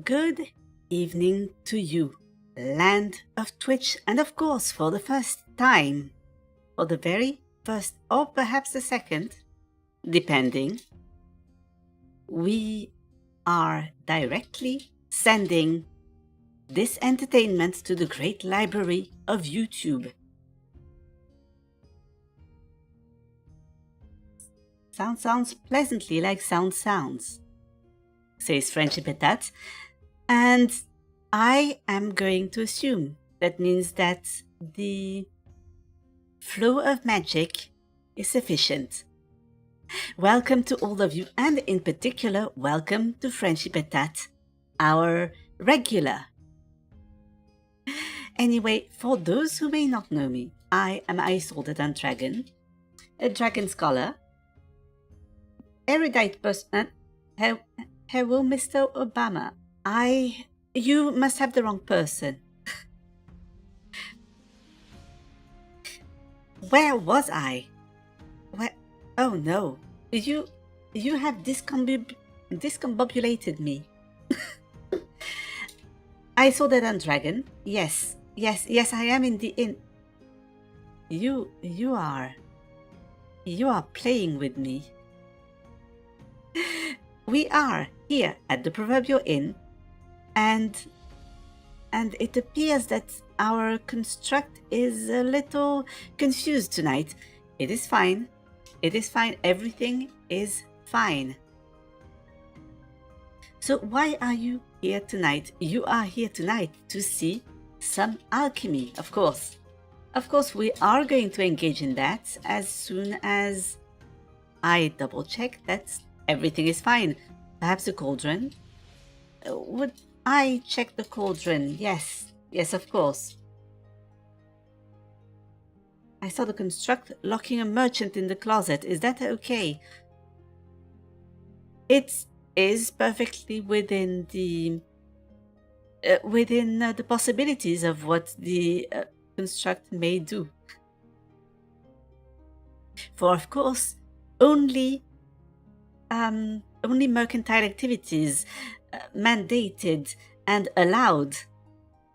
Good evening to you, land of Twitch, and of course, for the first time, for the very first, or perhaps the second, depending, we are directly sending this entertainment to the great library of YouTube. Sounds pleasantly like sounds, says Frenchy Petat, and I am going to assume that means that the flow of magic is sufficient. Welcome to all of you, and in particular, welcome to Frenchy Petat, our regular. Anyway, for those who may not know me, I am Isolda Dragon, a dragon scholar, erudite person. Hello, Mr. Obama. You must have the wrong person. Where was I? Where? Oh no, you have discombobulated me. I saw that dragon. Yes, I am in the inn. You are playing with me. We are here at the proverbial inn, and it appears that our construct is a little confused tonight. It is fine. Everything is fine. So why are you here tonight? You are here tonight to see some alchemy, of course. Of course, we are going to engage in that as soon as I double check that everything is fine. Perhaps the cauldron? Would I check the cauldron? Yes, of course. I saw the construct locking a merchant in the closet. Is that okay? It is perfectly within the possibilities of what the construct may do. For of course, only mercantile activities mandated and allowed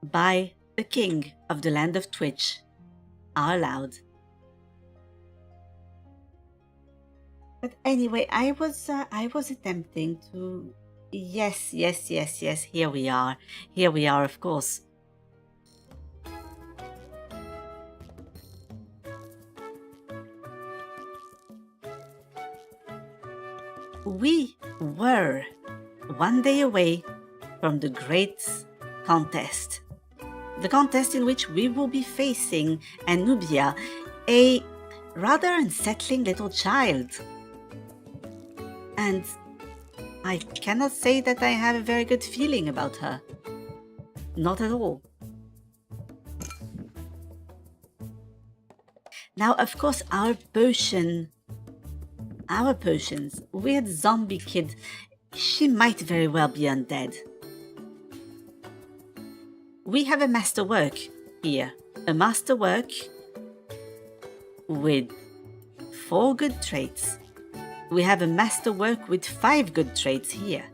by the king of the land of Twitch are allowed. But anyway, I was attempting to... Yes, here we are, of course. We were one day away from the great contest. The contest in which we will be facing Anubia, a rather unsettling little child. And I cannot say that I have a very good feeling about her. Not at all. Now, of course, our potions, weird zombie kid, she might very well be undead. We have a masterwork here, a masterwork with 4 good traits. We have a masterwork with 5 good traits here.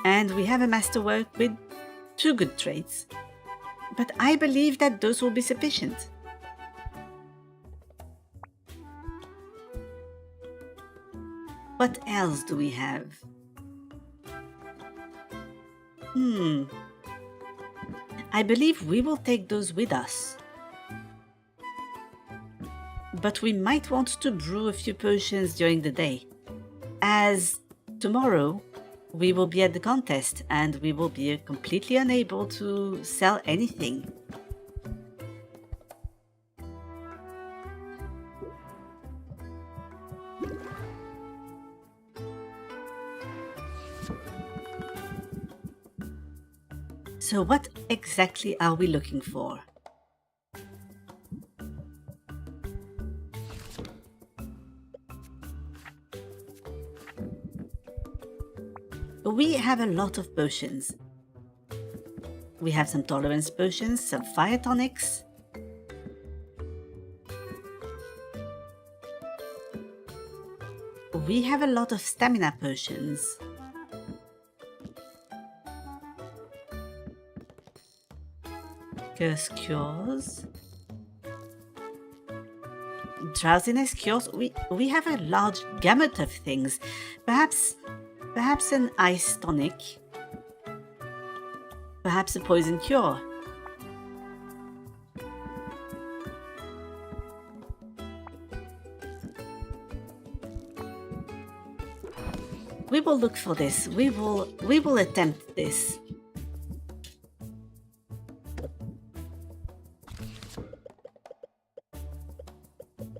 And we have a masterwork with 2 good traits. But I believe that those will be sufficient. What else do we have? I believe we will take those with us. But we might want to brew a few potions during the day, as tomorrow we will be at the contest and we will be completely unable to sell anything. So what exactly are we looking for? We have a lot of potions. We have some tolerance potions, some fire tonics. we have a lot of stamina potions. Curse cures. Drowsiness cures. We have a large gamut of things. Perhaps an ice tonic. Perhaps a poison cure. We will look for this. We will attempt this.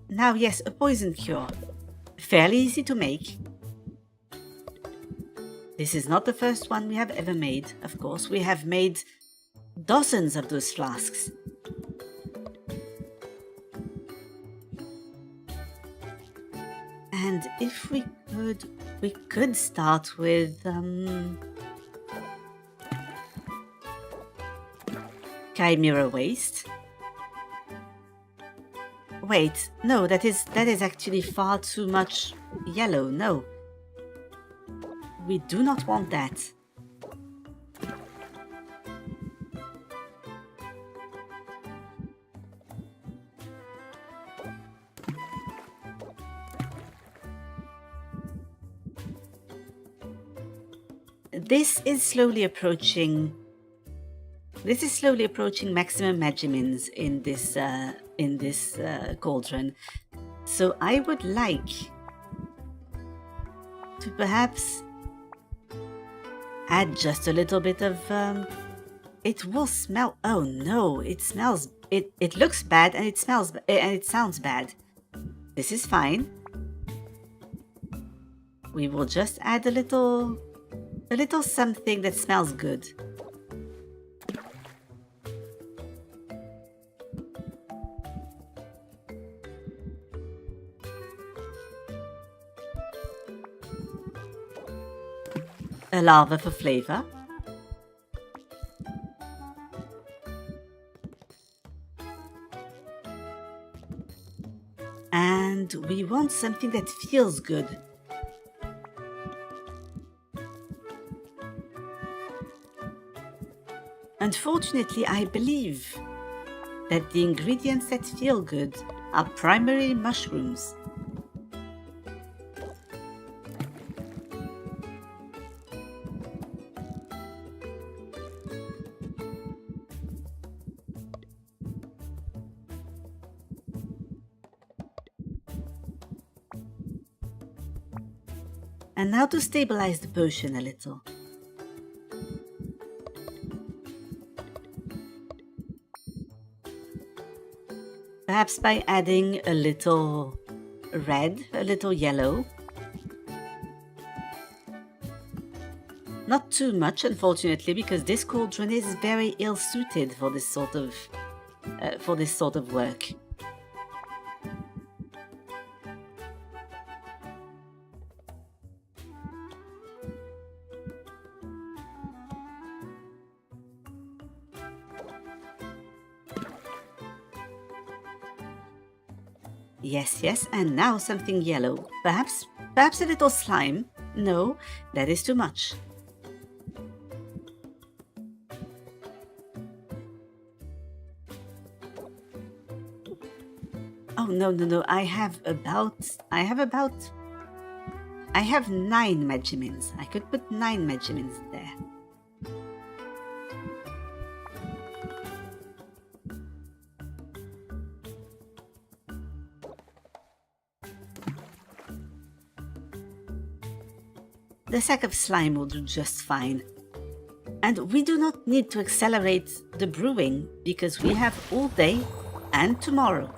Now, yes, a poison cure. Fairly easy to make. This is not the first one we have ever made, of course. We have made dozens of those flasks. And if we could start with Chimera waste. Wait, no, that is actually far too much yellow. No. We do not want that. This is slowly approaching maximum measurements in this cauldron. So I would like to perhaps add just a little bit of it will smell. Oh no, it smells. It looks bad and it smells and it sounds bad. This is fine. We will just add a little something that smells good. A larva for flavor. And we want something that feels good. Unfortunately, I believe that the ingredients that feel good are primarily mushrooms. And now to stabilize the potion a little. Perhaps by adding a little red, a little yellow. Not too much, unfortunately, because this cauldron is very ill-suited for this sort of work. Yes, and now something yellow. Perhaps a little slime. No, that is too much. Oh, no. I have 9 measurements. I could put 9 measurements there. The sack of slime will do just fine. And we do not need to accelerate the brewing because we have all day and tomorrow.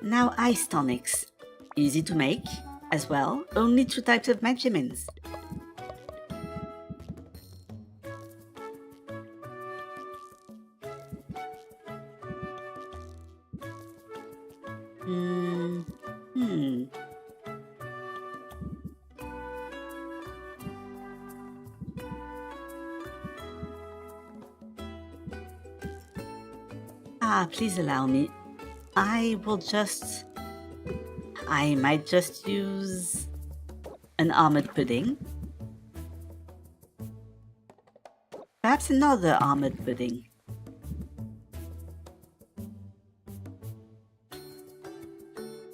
Now ice tonics. Easy to make as well, only 2 types of measurements. Please allow me. I might just use an armored pudding. Perhaps another armored pudding.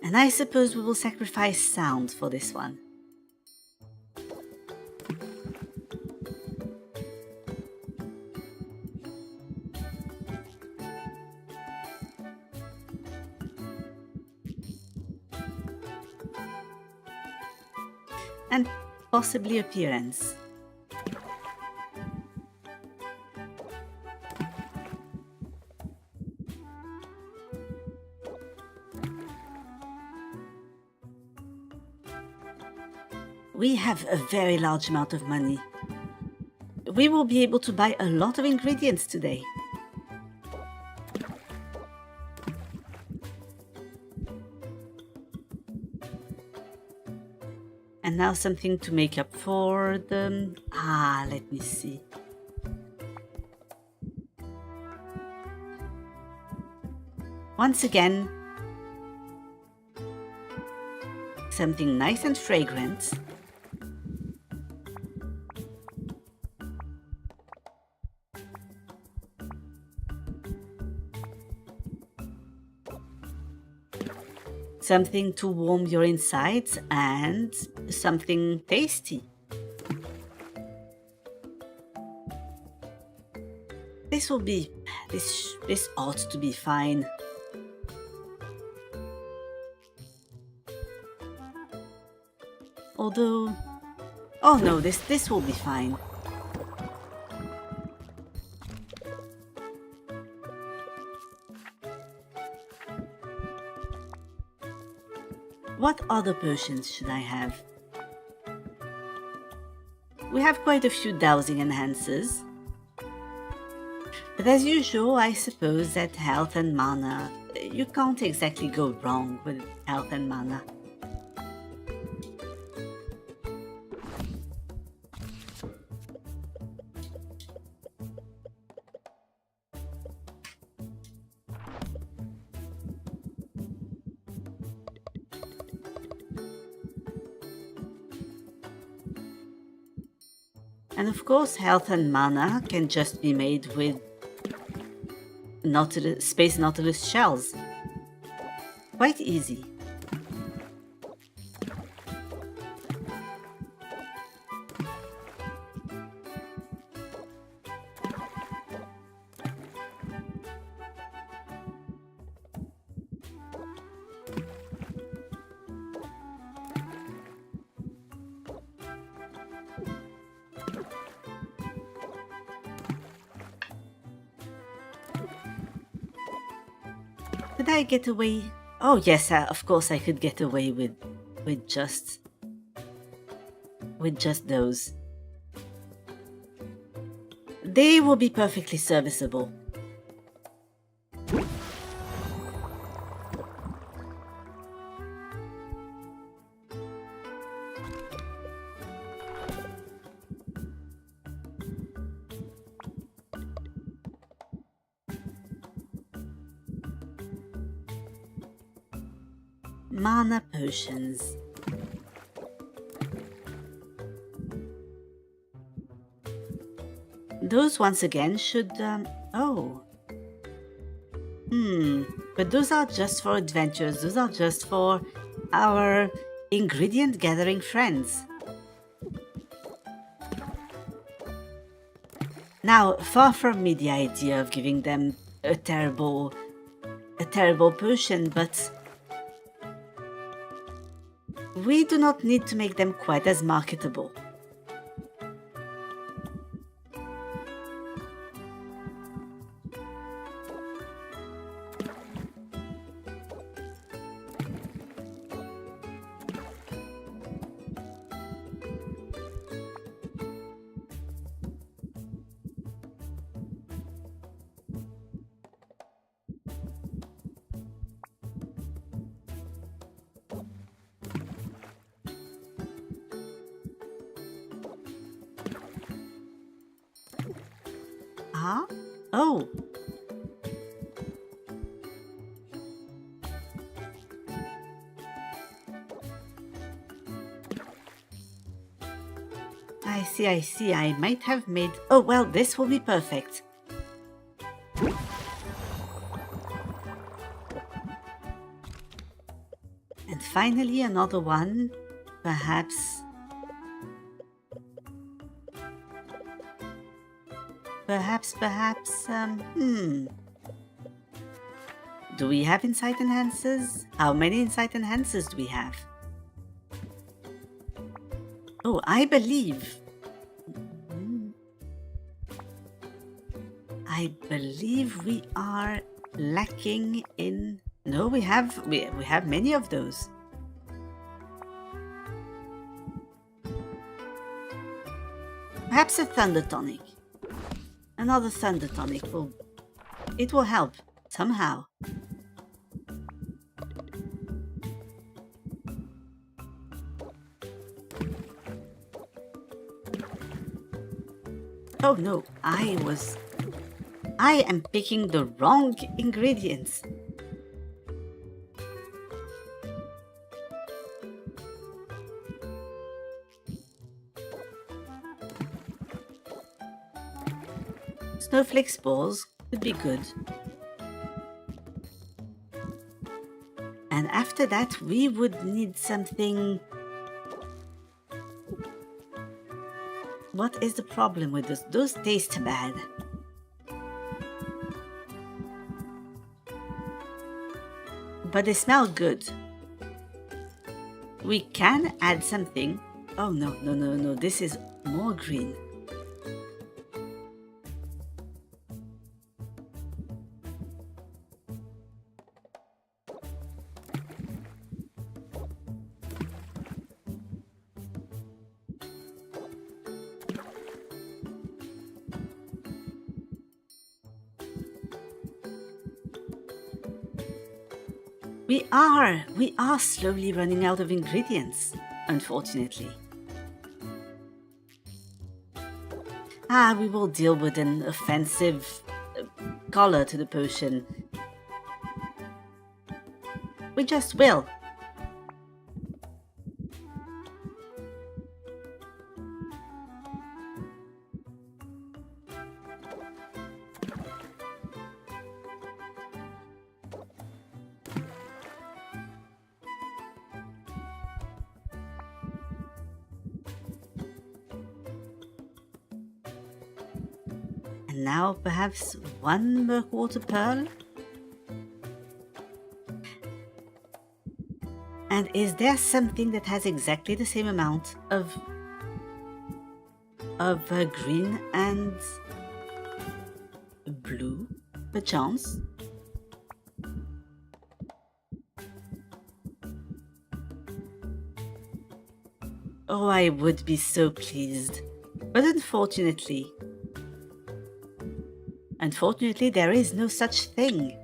And I suppose we will sacrifice sound for this one. And possibly appearance. We have a very large amount of money. We will be able to buy a lot of ingredients today. And now something to make up for the... let me see. Once again, something nice and fragrant. Something to warm your insides and something tasty. This ought to be fine. Although, oh no, this will be fine. What other potions should I have? We have quite a few dowsing enhancers. But as usual, I suppose that health and mana, you can't exactly go wrong with health and mana. And of course, health and mana can just be made with Space Nautilus shells. Quite easy. Could I get away? Oh yes, of course I could get away with just those. They will be perfectly serviceable. Mana potions. Those once again should, but those are just for adventures. Those are just for our ingredient gathering friends. Now, far from me the idea of giving them a terrible potion, but we do not need to make them quite as marketable. Huh? Oh. I see. I might have made... Oh, well, this will be perfect. And finally, another one. Perhaps... Do we have insight enhancers? How many insight enhancers do we have? Oh, I believe we are lacking in... No, we have many of those. Perhaps a thunder tonic. Another thunder tonic will help somehow. Oh no, I am picking the wrong ingredients. Snowflake spores would be good. And after that, we would need something... What is the problem with those? Those taste bad. But they smell good. We can add something. Oh no, this is more green. We are slowly running out of ingredients, unfortunately. We will deal with an offensive color to the potion. We just will. And now perhaps one Murkwater Pearl? And is there something that has exactly the same amount of green and blue, perchance? Oh, I would be so pleased. But unfortunately, there is no such thing.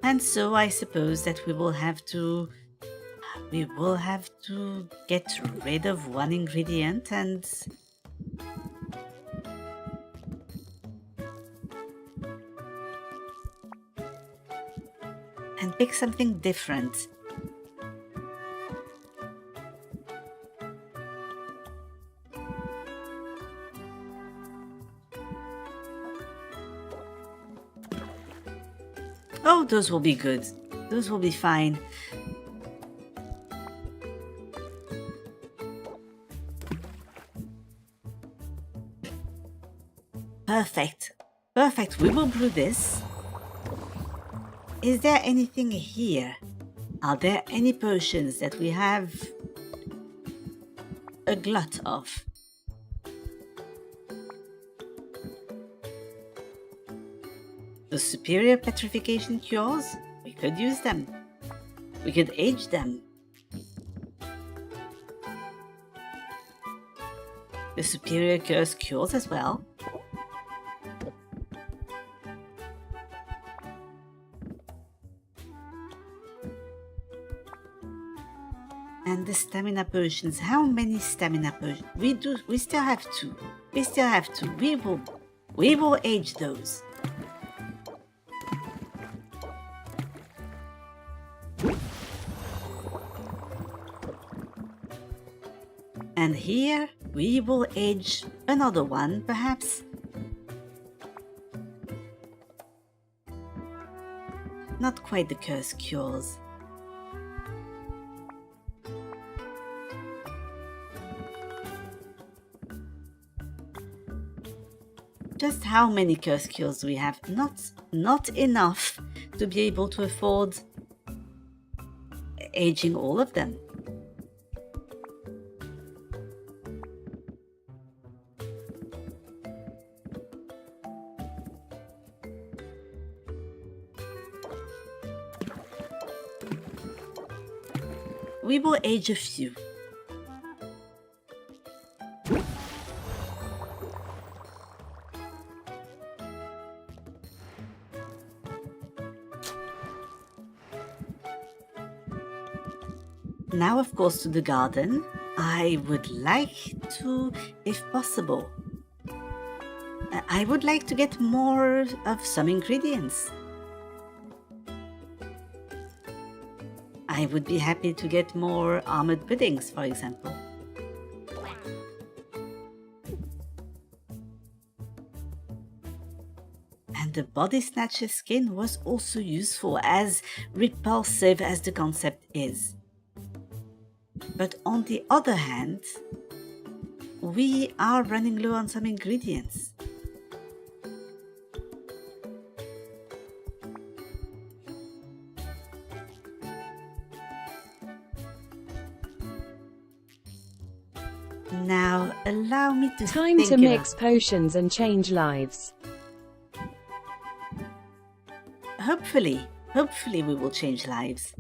And so I suppose that we will have to get rid of one ingredient and pick something different. Oh, those will be good. Those will be fine. Perfect. Perfect. We will brew this. Is there anything here? Are there any potions that we have a glut of? The superior petrification cures? We could use them. We could age them. The superior curse cures as well. And the stamina potions. How many stamina potions? We still have two. We will age those. And here we will age another one, perhaps. Not quite the curse cures. Just how many curse cures do we have? Not enough to be able to afford aging all of them. We will age a few. Now, of course, to the garden. I would like to, if possible, I would like to get more of some ingredients. I would be happy to get more armored puddings, for example. And the body snatcher skin was also useful, as repulsive as the concept is. But on the other hand, we are running low on some ingredients. Now, allow me to Time think to about- mix potions and change lives. Hopefully we will change lives.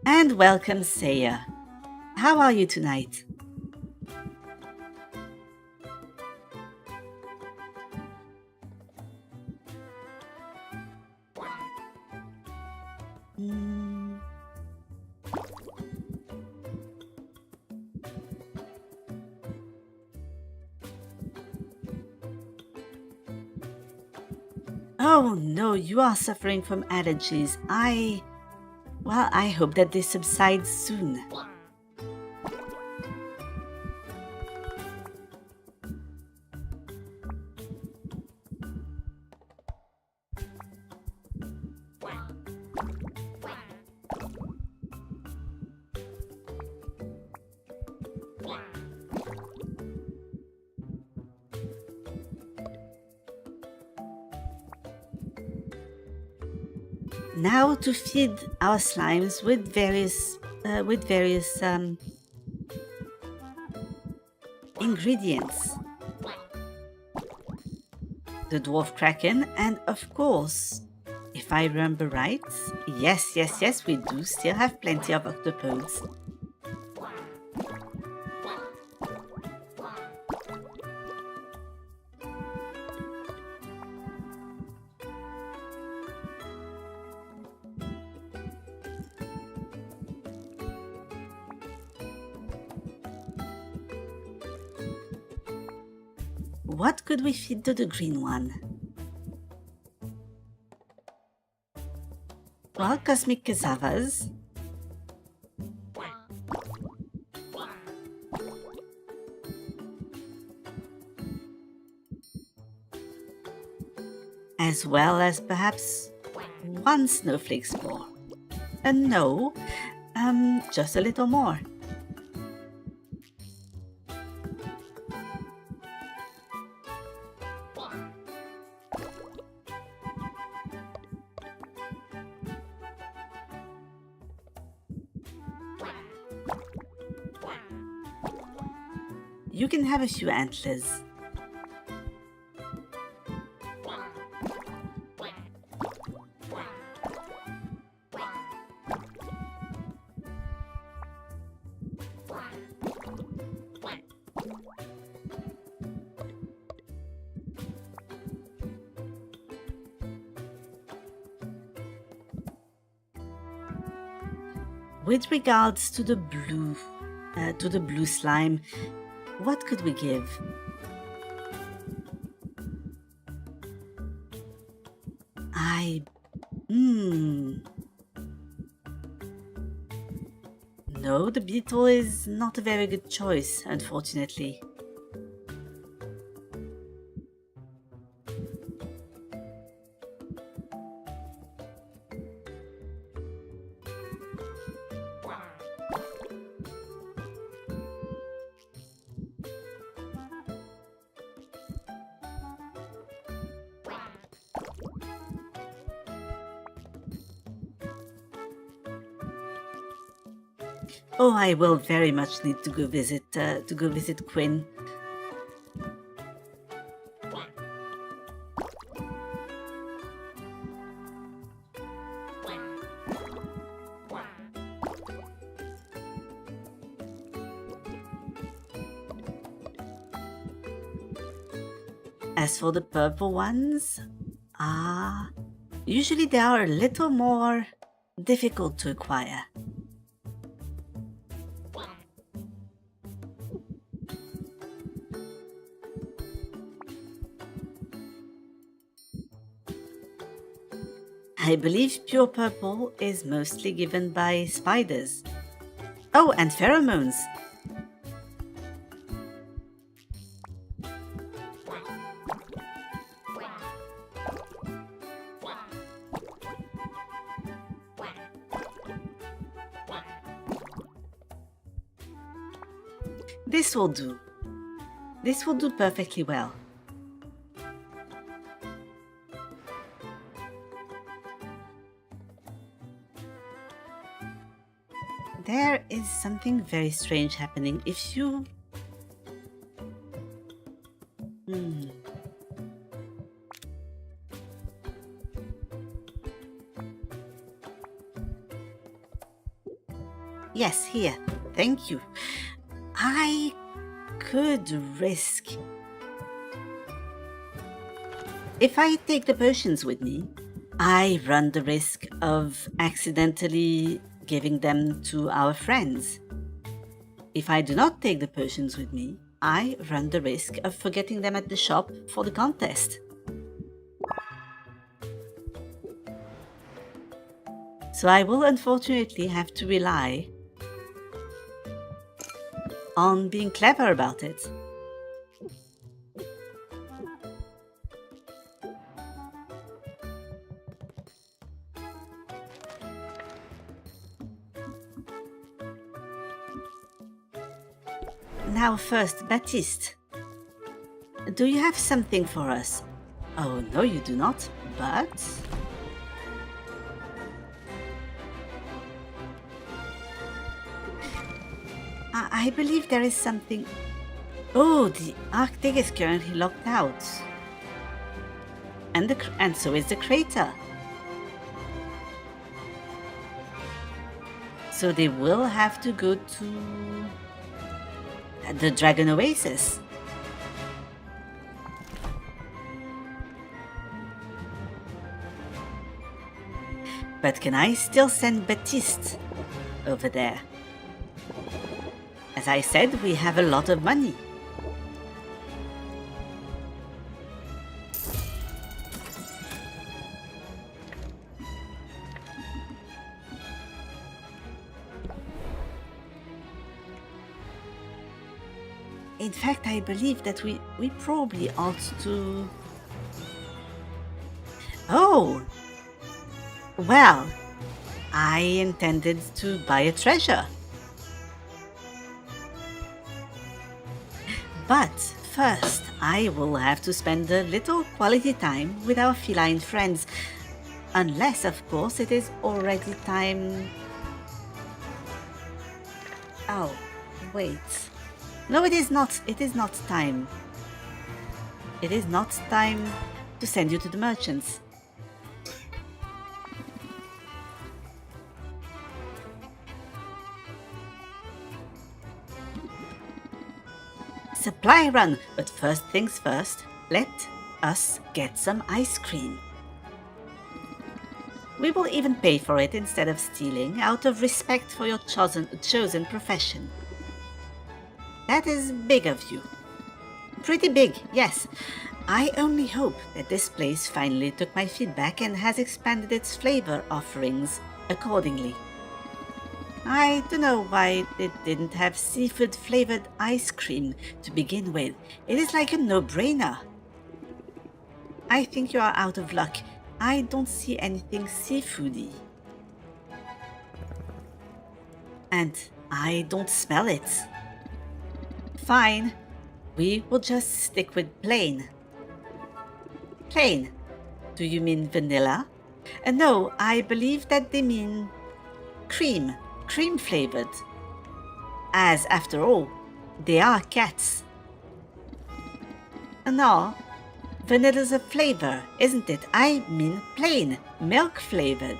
And welcome, Saya. How are you tonight? Oh no, you are suffering from allergies. I hope that they subside soon. Now to feed our slimes with various ingredients. The dwarf kraken, and of course, if I remember right, yes, we do still have plenty of octopodes. What could we feed to the green one? Well, cosmic cassavas. As well as perhaps one snowflake spore. And no, just a little more. You can have a few antlers. With regards to the blue slime, what could we give? no, the beetle is not a very good choice, unfortunately. Oh, I will very much need to go visit Quinn. As for the purple ones, usually they are a little more difficult to acquire. I believe pure purple is mostly given by spiders. Oh, and pheromones. This will do. This will do perfectly well. There is something very strange happening. If you... Yes, here. Thank you. I could risk... If I take the potions with me, I run the risk of accidentally giving them to our friends. If I do not take the potions with me, I run the risk of forgetting them at the shop for the contest. So I will unfortunately have to rely on being clever about it. Now first, Baptiste. Do you have something for us? Oh, no you do not, but... I believe there is something... Oh, the Arctic is currently locked out. And so is the crater. So they will have to go to... the Dragon Oasis. But can I still send Baptiste over there? As I said, we have a lot of money. In fact, I believe that we probably ought to... Oh! Well, I intended to buy a treasure. But first, I will have to spend a little quality time with our feline friends. Unless, of course, it is already time... Oh, wait. No, it is not. It is not time. It is not time to send you to the merchants. Supply run, but first things first, let us get some ice cream. We will even pay for it instead of stealing, out of respect for your chosen profession. That is big of you. Pretty big, yes. I only hope that this place finally took my feedback and has expanded its flavor offerings accordingly. I don't know why they didn't have seafood flavored ice cream to begin with. It is like a no-brainer. I think you are out of luck. I don't see anything seafoody. And I don't smell it. Fine, we will just stick with plain. Plain? Do you mean vanilla? No, I believe that they mean cream flavored. As after all, they are cats. No, vanilla's a flavor, isn't it? I mean plain, milk flavored.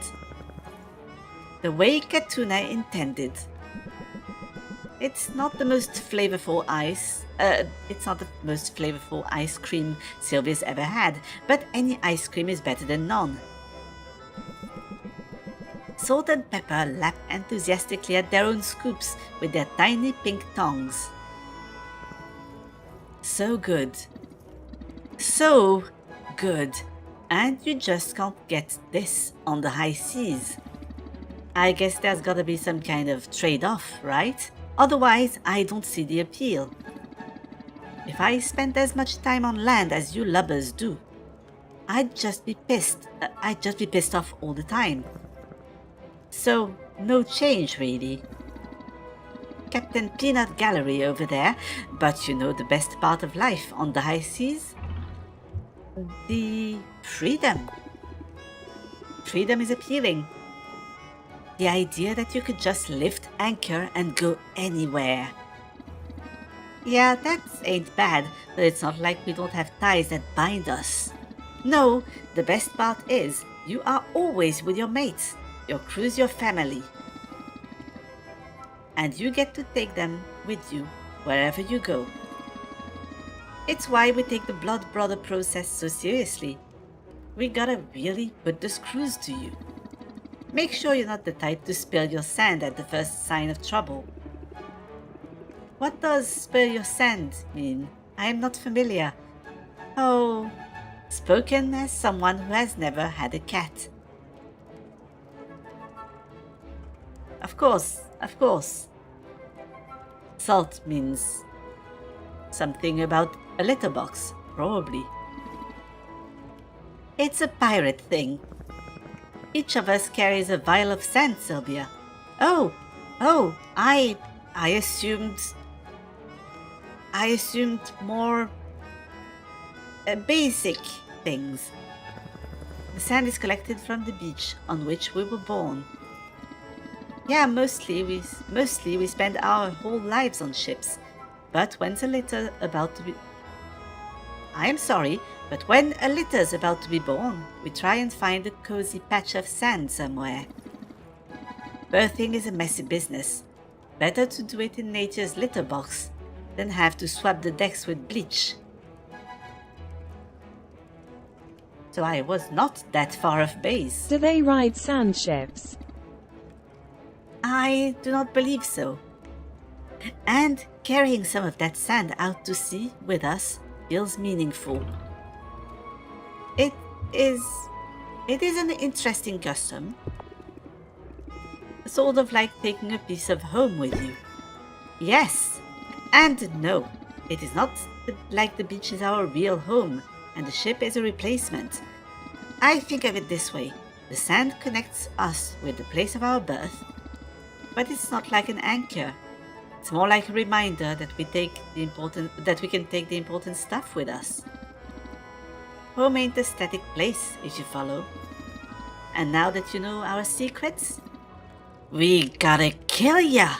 The way Katuna intended. It's not the most flavorful ice. It's not the most flavorful ice cream Sylvia's ever had, but any ice cream is better than none. Salt and Pepper lap enthusiastically at their own scoops with their tiny pink tongues. So good. So good. And you just can't get this on the high seas. I guess there's gotta be some kind of trade-off, right? Otherwise, I don't see the appeal. If I spent as much time on land as you lubbers do, I'd just be pissed. I'd just be pissed off all the time. So, no change really. Captain Peanut Gallery over there, but you know the best part of life on the high seas? The freedom. Freedom is appealing. The idea that you could just lift anchor and go anywhere. Yeah, that ain't bad, but it's not like we don't have ties that bind us. No, the best part is you are always with your mates. Your crew's your family. And you get to take them with you wherever you go. It's why we take the blood brother process so seriously. We gotta really put the screws to you. Make sure you're not the type to spill your sand at the first sign of trouble. What does spill your sand mean? I am not familiar. Oh, spoken as someone who has never had a cat. Of course, of course. Salt means something about a litter box, probably. It's a pirate thing. Each of us carries a vial of sand, Sylvia. Oh, I assumed more basic things. The sand is collected from the beach on which we were born. Yeah, mostly we spend our whole lives on ships. But when's a litter about to be... I'm sorry, but when a litter's about to be born, we try and find a cozy patch of sand somewhere. Birthing is a messy business. Better to do it in nature's litter box than have to swab the decks with bleach. So I was not that far off base. Do they ride sand ships? I do not believe so. And carrying some of that sand out to sea with us feels meaningful. It is an interesting custom. Sort of like taking a piece of home with you. Yes, and no, it is not like the beach is our real home and the ship is a replacement. I think of it this way. The sand connects us with the place of our birth, but it's not like an anchor. It's more like a reminder that we can take the important stuff with us. Home ain't a static place, if you follow. And now that you know our secrets, we gotta kill ya!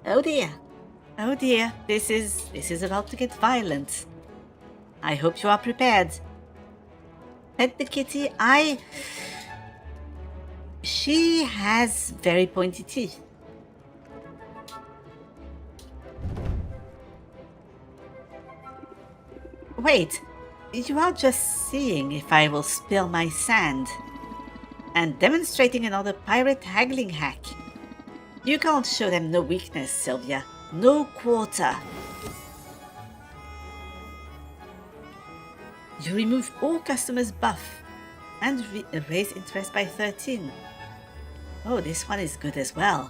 Oh dear. Oh dear, this is about to get violent. I hope you are prepared. Pet the kitty, she has very pointy teeth. Wait, you are just seeing if I will spill my sand and demonstrating another pirate haggling hack. You can't show them no weakness, Sylvia. No quarter. You remove all customers' buff and raise interest by 13. Oh, this one is good as well.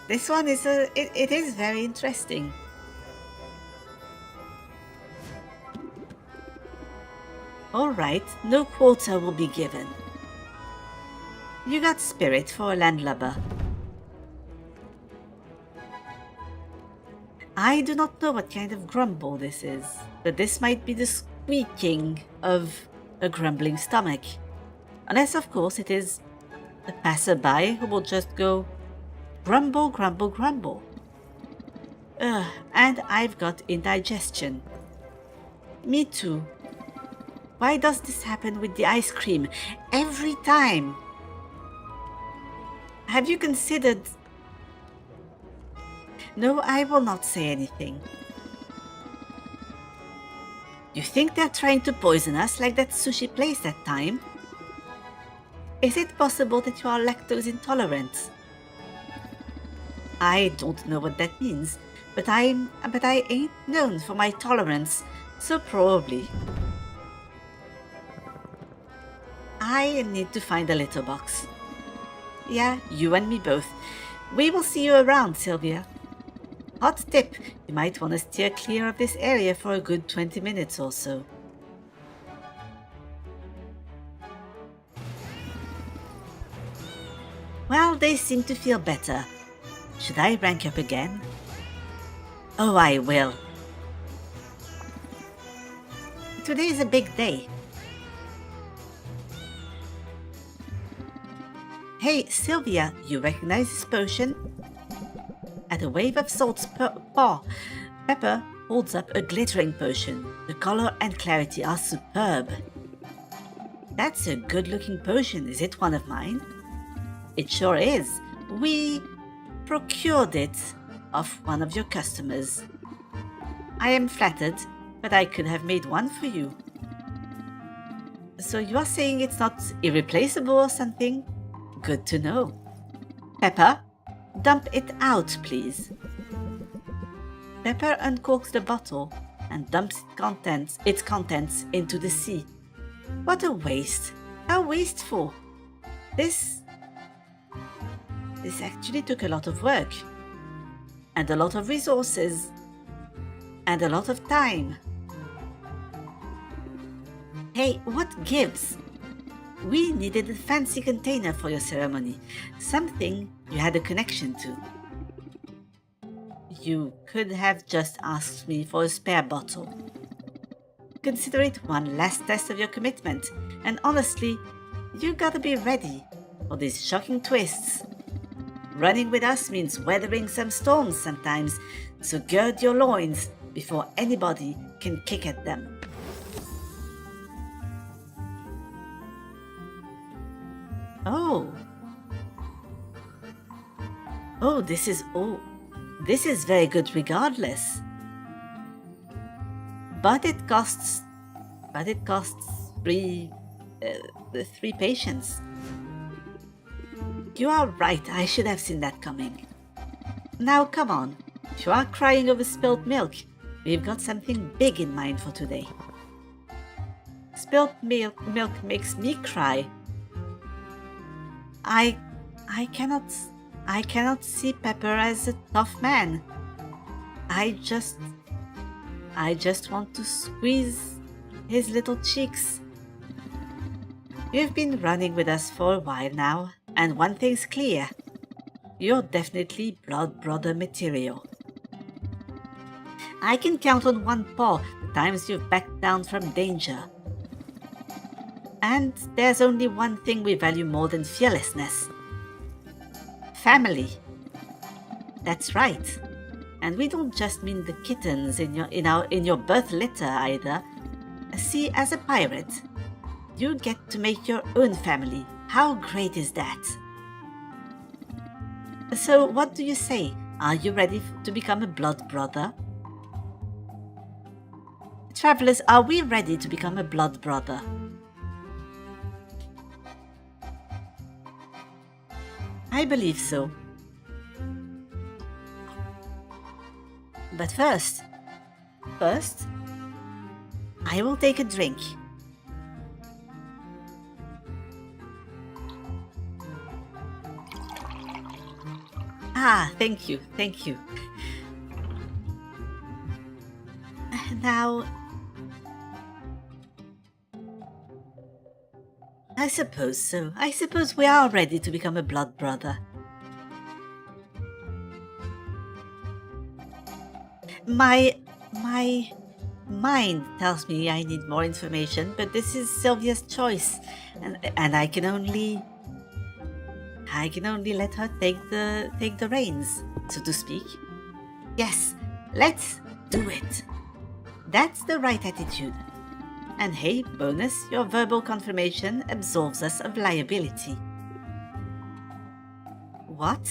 This one is it is very interesting. Alright, no quota will be given. You got spirit for a landlubber. I do not know what kind of grumble this is, but this might be the squeaking of a grumbling stomach. Unless, of course, it is a passerby who will just go grumble, grumble, grumble. And I've got indigestion. Me too. Why does this happen with the ice cream every time? Have you considered... No, I will not say anything. You think they're trying to poison us like that sushi place that time? Is it possible that you are lactose intolerant? I don't know what that means, but I ain't known for my tolerance, so probably. I need to find a litter box. Yeah, you and me both. We will see you around, Sylvia. Hot tip, you might want to steer clear of this area for a good 20 minutes or so. Well, they seem to feel better. Should I rank up again? Oh, I will. Today is a big day. Hey, Sylvia, you recognize this potion? At a wave of Salt's paw, Pepper holds up a glittering potion. The color and clarity are superb. That's a good-looking potion. Is it one of mine? It sure is. We procured it off one of your customers. I am flattered, but I could have made one for you. So you are saying it's not irreplaceable or something? Good to know. Pepper, dump it out, please. Pepper uncorks the bottle and dumps its contents into the sea. What a waste! How wasteful! This actually took a lot of work, and a lot of resources, and a lot of time. Hey, what gives? We needed a fancy container for your ceremony, something you had a connection to. You could have just asked me for a spare bottle. Consider it one last test of your commitment, and honestly, you gotta be ready for these shocking twists. Running with us means weathering some storms sometimes, so gird your loins before anybody can kick at them. Oh, this is very good regardless. But it costs three patience. You are right, I should have seen that coming. Now come on, if you are crying over spilled milk, we've got something big in mind for today. Spilled milk makes me cry. I cannot see Pepper as a tough man. I just want to squeeze his little cheeks. You've been running with us for a while now, and one thing's clear. You're definitely blood brother material. I can count on one paw the times you've backed down from danger. And there's only one thing we value more than fearlessness. Family. That's right. And we don't just mean the kittens in your birth litter either. See, as a pirate, you get to make your own family. How great is that? So what do you say? Are you ready to become a blood brother? Travelers, are we ready to become a blood brother? I believe so. But first, I will take a drink. Ah, thank you, thank you. Now, I suppose so. I suppose we are ready to become a blood brother. My mind tells me I need more information, but this is Sylvia's choice, and I can only let her take the reins, so to speak. Yes, let's do it. That's the right attitude. And hey, bonus, your verbal confirmation absolves us of liability. What?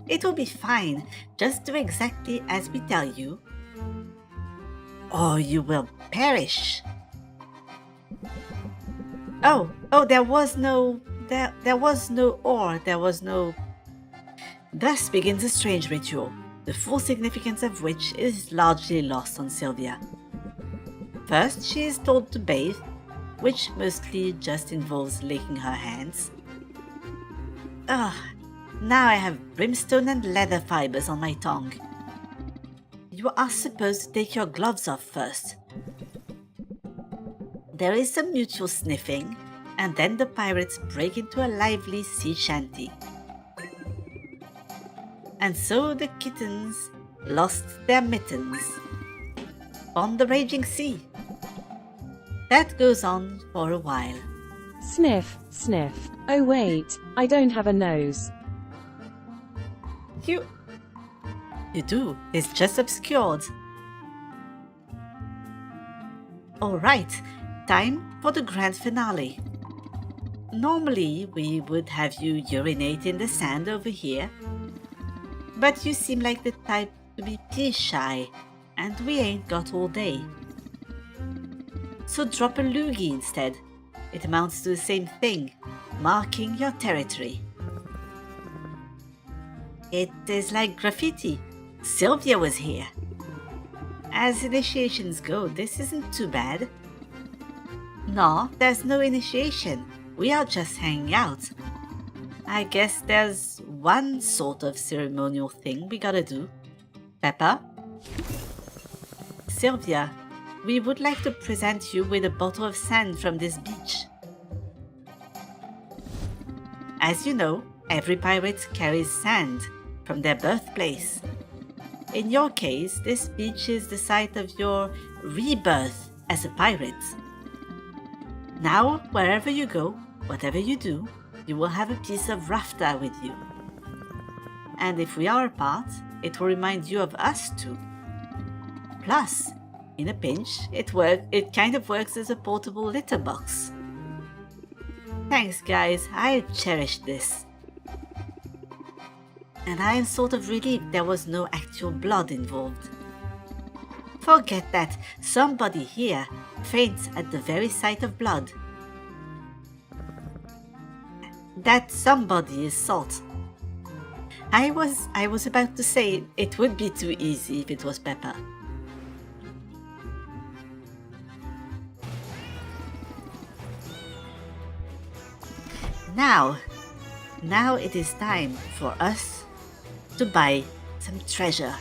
It will be fine. Just do exactly as we tell you, or you will perish. Oh, there was no or, there was no. Thus begins a strange ritual, the full significance of which is largely lost on Sylvia. First, she is told to bathe, which mostly just involves licking her hands. Ugh, now I have brimstone and leather fibers on my tongue. You are supposed to take your gloves off first. There is some mutual sniffing, and then the pirates break into a lively sea shanty. And so the kittens lost their mittens on the raging sea. That goes on for a while. Sniff, sniff. Oh wait, I don't have a nose. You do, it's just obscured. Alright, time for the grand finale. Normally, we would have you urinate in the sand over here, but you seem like the type to be pee-shy, and we ain't got all day. So drop a loogie instead. It amounts to the same thing, marking your territory. It is like graffiti. Sylvia was here. As initiations go, this isn't too bad. No, there's no initiation. We are just hanging out. I guess there's one sort of ceremonial thing we gotta do. Pepper? Sylvia, we would like to present you with a bottle of sand from this beach. As you know, every pirate carries sand from their birthplace. In your case, this beach is the site of your rebirth as a pirate. Now, wherever you go, whatever you do, you will have a piece of rafta with you. And if we are apart, it will remind you of us too. Plus, in a pinch, it kind of works as a portable litter box. Thanks guys, I cherished this. And I am sort of relieved there was no actual blood involved. Forget that, somebody here faints at the very sight of blood. That somebody is Salt. I was about to say it would be too easy if it was Pepper. Now it is time for us to buy some treasure.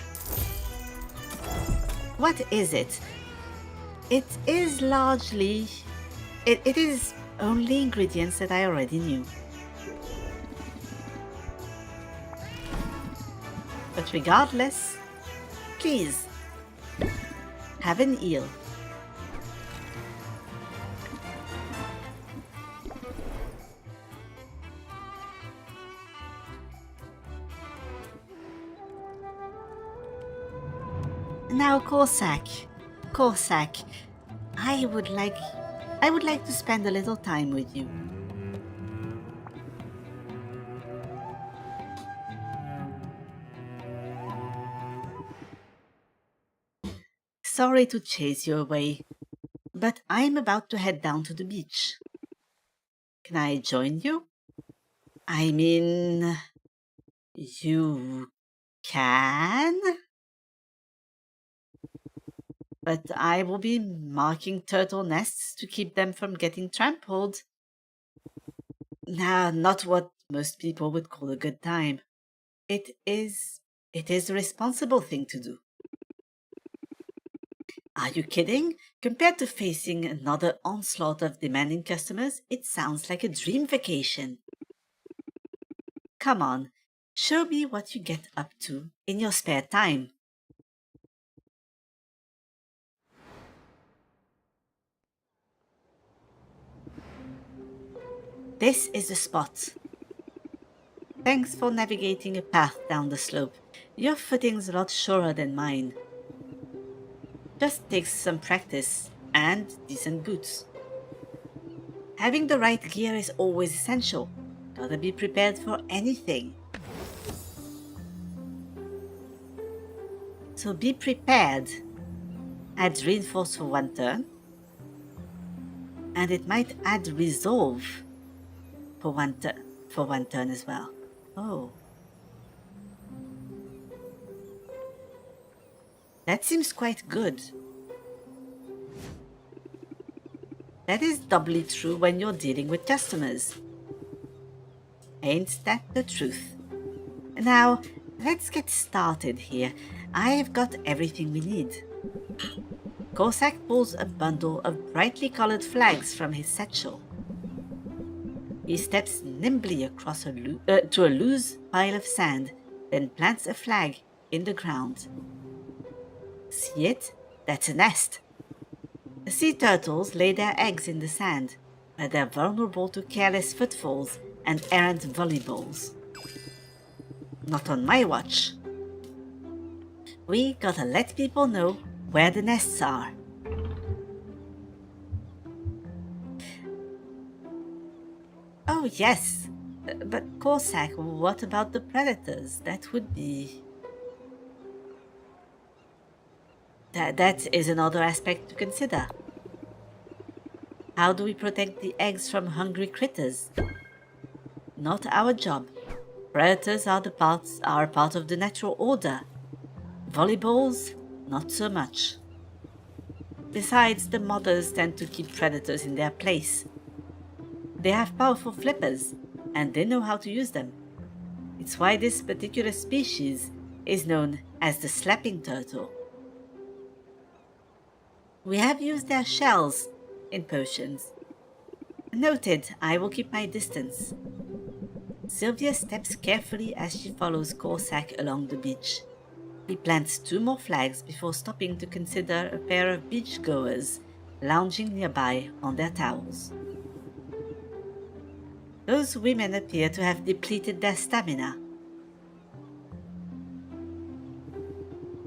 What is it? It is largely... It is only ingredients that I already knew. But regardless, please, have an eel. Now, Corsac, I would like to spend a little time with you. Sorry to chase you away, but I'm about to head down to the beach. Can I join you? I mean, you can? But I will be marking turtle nests to keep them from getting trampled. Nah, not what most people would call a good time. It is a responsible thing to do. Are you kidding? Compared to facing another onslaught of demanding customers, it sounds like a dream vacation. Come on, show me what you get up to in your spare time. This is the spot. Thanks for navigating a path down the slope. Your footing's a lot surer than mine. Just takes some practice and decent boots. Having the right gear is always essential. Gotta be prepared for anything. So be prepared. Add reinforce for one turn. And it might add resolve for one turn as well. Oh. That seems quite good. That is doubly true when you're dealing with customers. Ain't that the truth? Now, let's get started here. I've got everything we need. Cossack pulls a bundle of brightly colored flags from his satchel. He steps nimbly across to a loose pile of sand, then plants a flag in the ground. See it? That's a nest. Sea turtles lay their eggs in the sand, where they're vulnerable to careless footfalls and errant volleyballs. Not on my watch. We gotta let people know where the nests are. Oh yes, but Corsac, what about the predators? That would be... That is another aspect to consider. How do we protect the eggs from hungry critters? Not our job. Predators are part of the natural order. Volleyballs, not so much. Besides, the mothers tend to keep predators in their place. They have powerful flippers, and they know how to use them. It's why this particular species is known as the slapping turtle. We have used their shells in potions. Noted, I will keep my distance. Sylvia steps carefully as she follows Corsac along the beach. He plants 2 more flags before stopping to consider a pair of beachgoers lounging nearby on their towels. Those women appear to have depleted their stamina.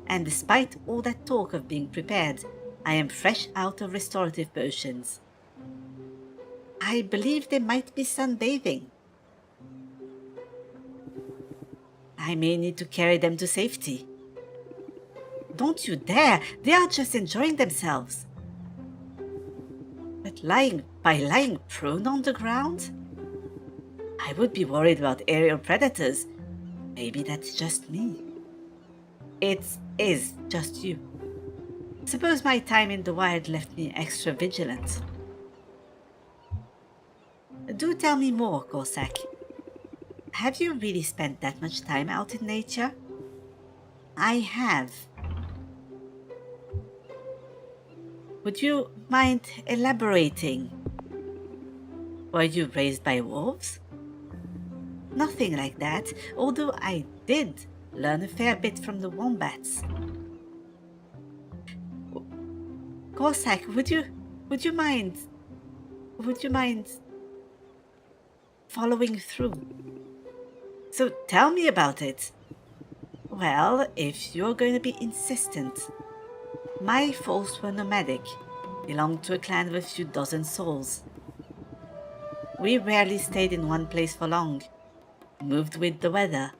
And despite all that talk of being prepared, I am fresh out of restorative potions. I believe they might be sunbathing. I may need to carry them to safety. Don't you dare! They are just enjoying themselves. But by lying prone on the ground? I would be worried about aerial predators. Maybe that's just me. It is just you. Suppose my time in the wild left me extra vigilant. Do tell me more, Corsac. Have you really spent that much time out in nature? I have. Would you mind elaborating? Were you raised by wolves? Nothing like that, although I did learn a fair bit from the wombats. Corsac, would you mind following through? So tell me about it. Well, if you're going to be insistent. My folks were nomadic, belonged to a clan of a few dozen souls. We rarely stayed in one place for long, moved with the weather,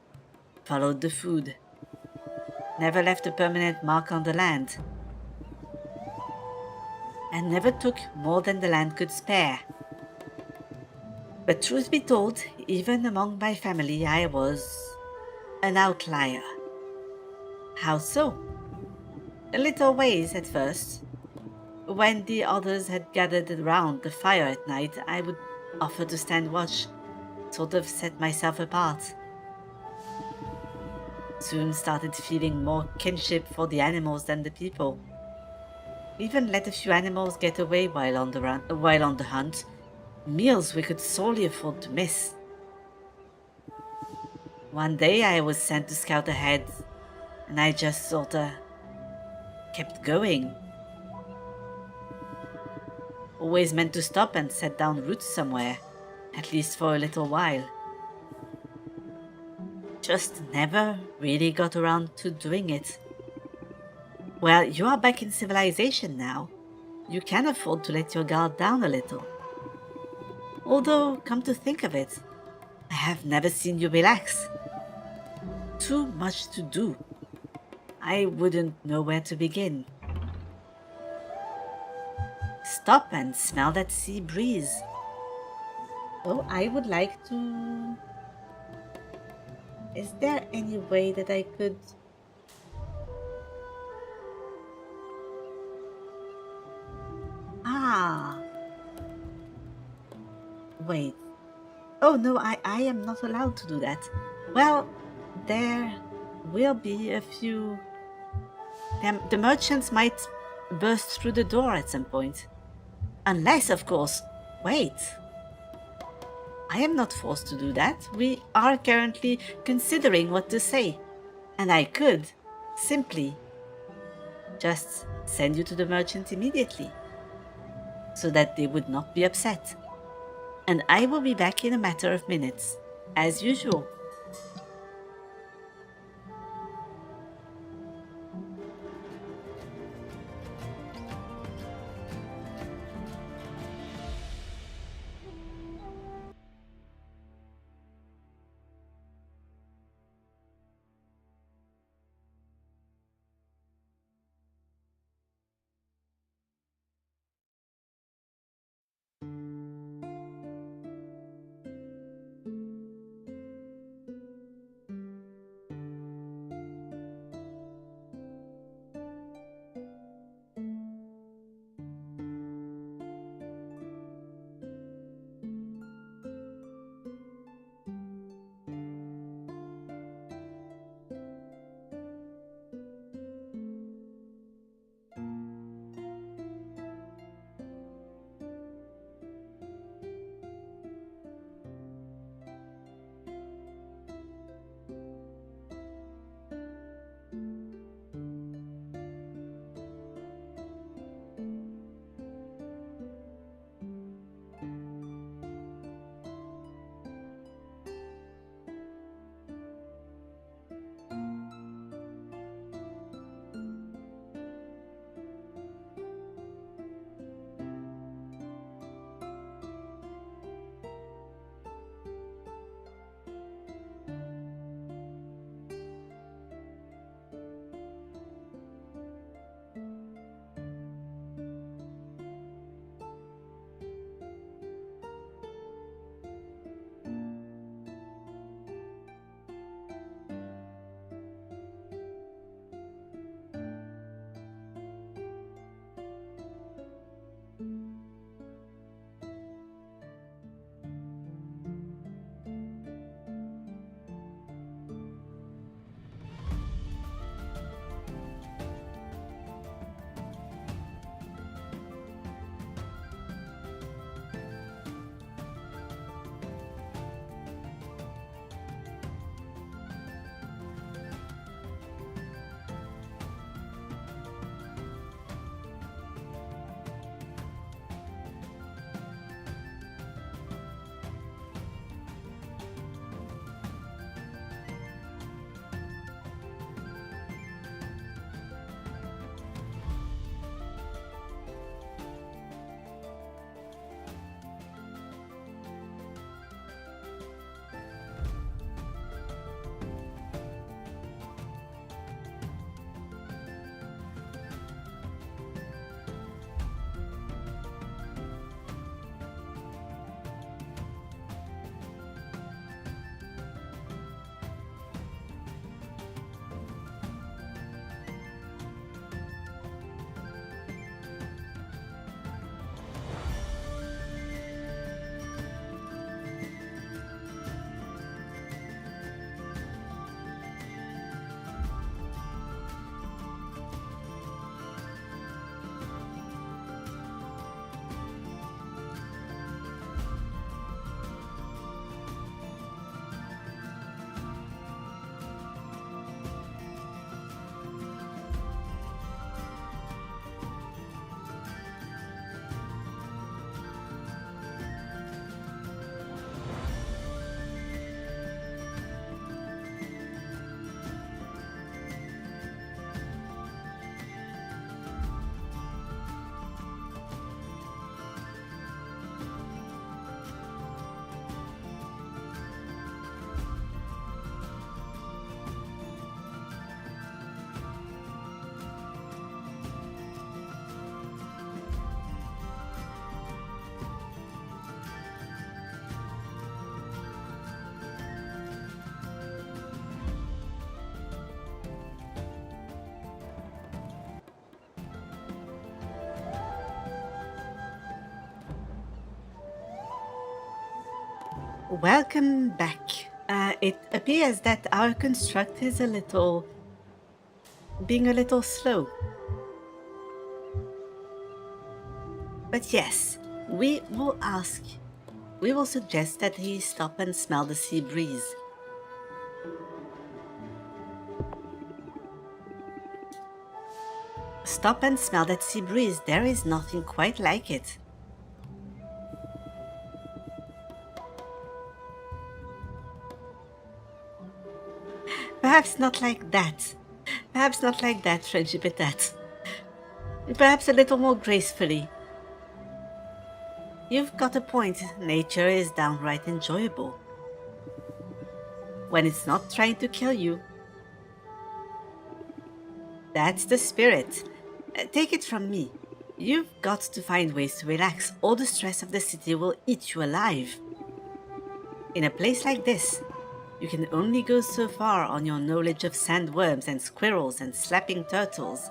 followed the food, never left a permanent mark on the land, and never took more than the land could spare. But truth be told, even among my family I was an outlier. How so? A little ways at first. When the others had gathered around the fire at night, I would offer to stand watch, sort of set myself apart. Soon started feeling more kinship for the animals than the people. Even let a few animals get away while on the hunt, meals we could sorely afford to miss. One day I was sent to scout ahead, and I just sorta kept going. Always meant to stop and set down roots somewhere, at least for a little while. Just never really got around to doing it. Well, you are back in civilization now. You can afford to let your guard down a little. Although, come to think of it, I have never seen you relax. Too much to do. I wouldn't know where to begin. Stop and smell that sea breeze. Oh, I would like to. Is there any way that I could. Ah, wait. Oh no, I am not allowed to do that. Well, there will be a few. The merchants might burst through the door at some point. Unless, of course. Wait. I am not forced to do that. We are currently considering what to say. And I could simply just send you to the merchant immediately so that they would not be upset. And I will be back in a matter of minutes, as usual. Welcome back. It appears that our construct is being a little slow. But yes, we will suggest that he stop and smell the sea breeze. Stop and smell that sea breeze. There is nothing quite like it. Perhaps not like that. Perhaps not like that, friendship at that. Perhaps a little more gracefully. You've got a point. Nature is downright enjoyable. When it's not trying to kill you. That's the spirit. Take it from me. You've got to find ways to relax, or the stress of the city will eat you alive. In a place like this, you can only go so far on your knowledge of sandworms and squirrels and slapping turtles.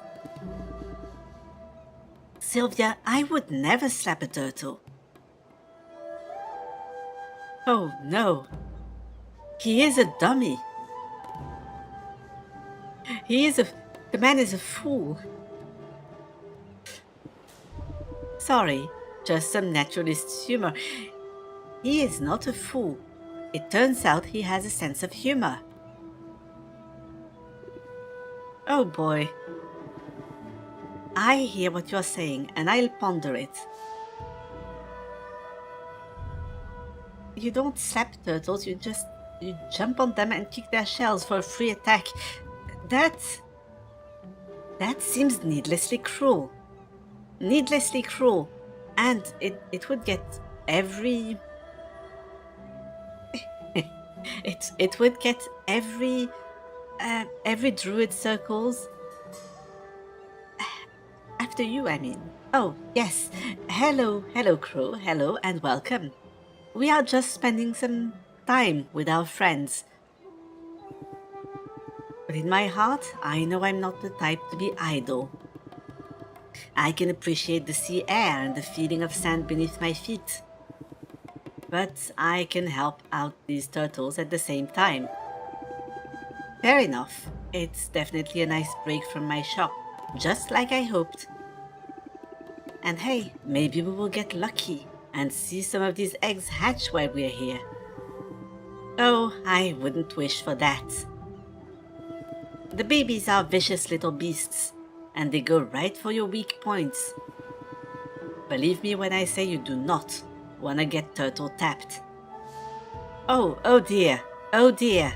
Sylvia, I would never slap a turtle. Oh no. He is a dummy. The man is a fool. Sorry, just some naturalist humor. He is not a fool. It turns out he has a sense of humor. Oh boy. I hear what you're saying and I'll ponder it. You don't slap turtles, you jump on them and kick their shells for a free attack. That seems needlessly cruel. Needlessly cruel. And it would get every... it would get every druid circles... After you, I mean. Oh, yes. Hello, crew. Hello and welcome. We are just spending some time with our friends. But in my heart, I know I'm not the type to be idle. I can appreciate the sea air and the feeling of sand beneath my feet. But I can help out these turtles at the same time. Fair enough. It's definitely a nice break from my shop, just like I hoped. And hey, maybe we will get lucky and see some of these eggs hatch while we're here. Oh, I wouldn't wish for that. The babies are vicious little beasts, and they go right for your weak points. Believe me when I say you do not want to get turtle tapped. Oh dear, oh dear.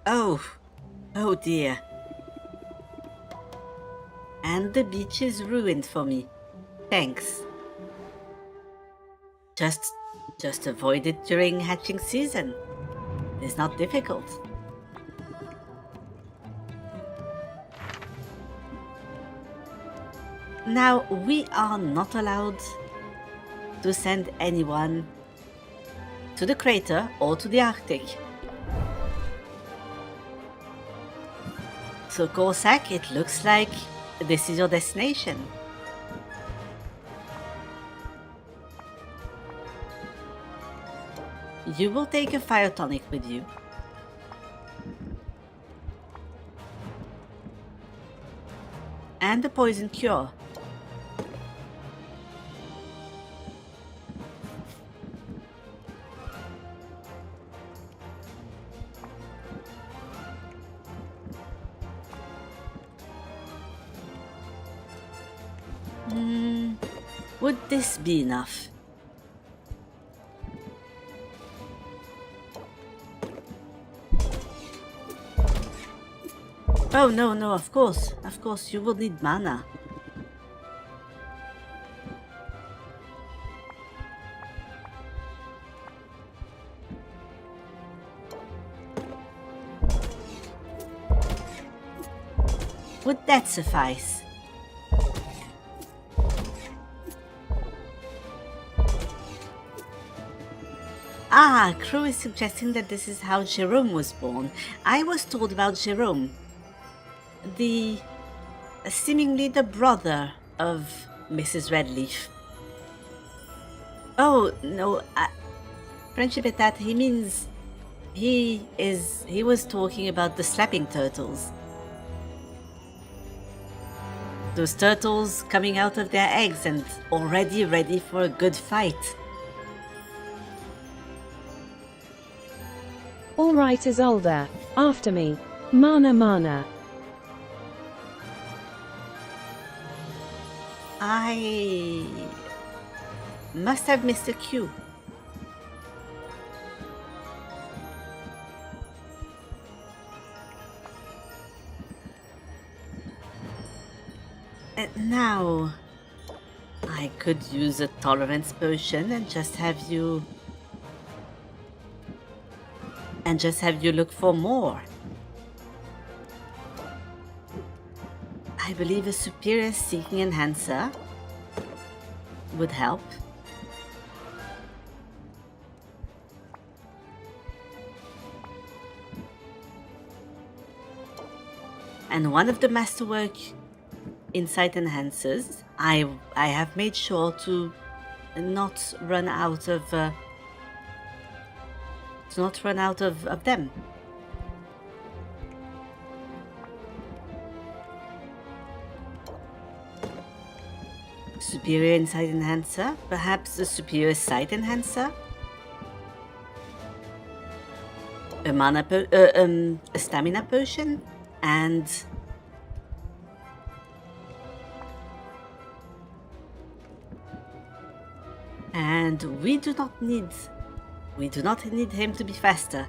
Oh dear. And the beach is ruined for me. Thanks. Just avoid it during hatching season. It's not difficult. Now, we are not allowed to send anyone to the crater or to the Arctic. So, Corsac, it looks like this is your destination. You will take a fire tonic with you. And a poison cure. Would this be enough? Oh no, of course, you will need mana. Would that suffice? Ah, Crew is suggesting that this is how Jerome was born. I was told about Jerome. Seemingly the brother of Mrs. Redleaf. Oh, no, friendship attack, he means he was talking about the slapping turtles. Those turtles coming out of their eggs and already ready for a good fight. All right, Isolda. After me. Mana mana. I must have missed a cue. Now, I could use a tolerance potion and just have you look for more. I believe a superior seeking enhancer would help. And one of the masterwork insight enhancers, I have made sure to not run out of them. Superior insight enhancer, perhaps a superior sight enhancer, a stamina potion, and we do not need him to be faster.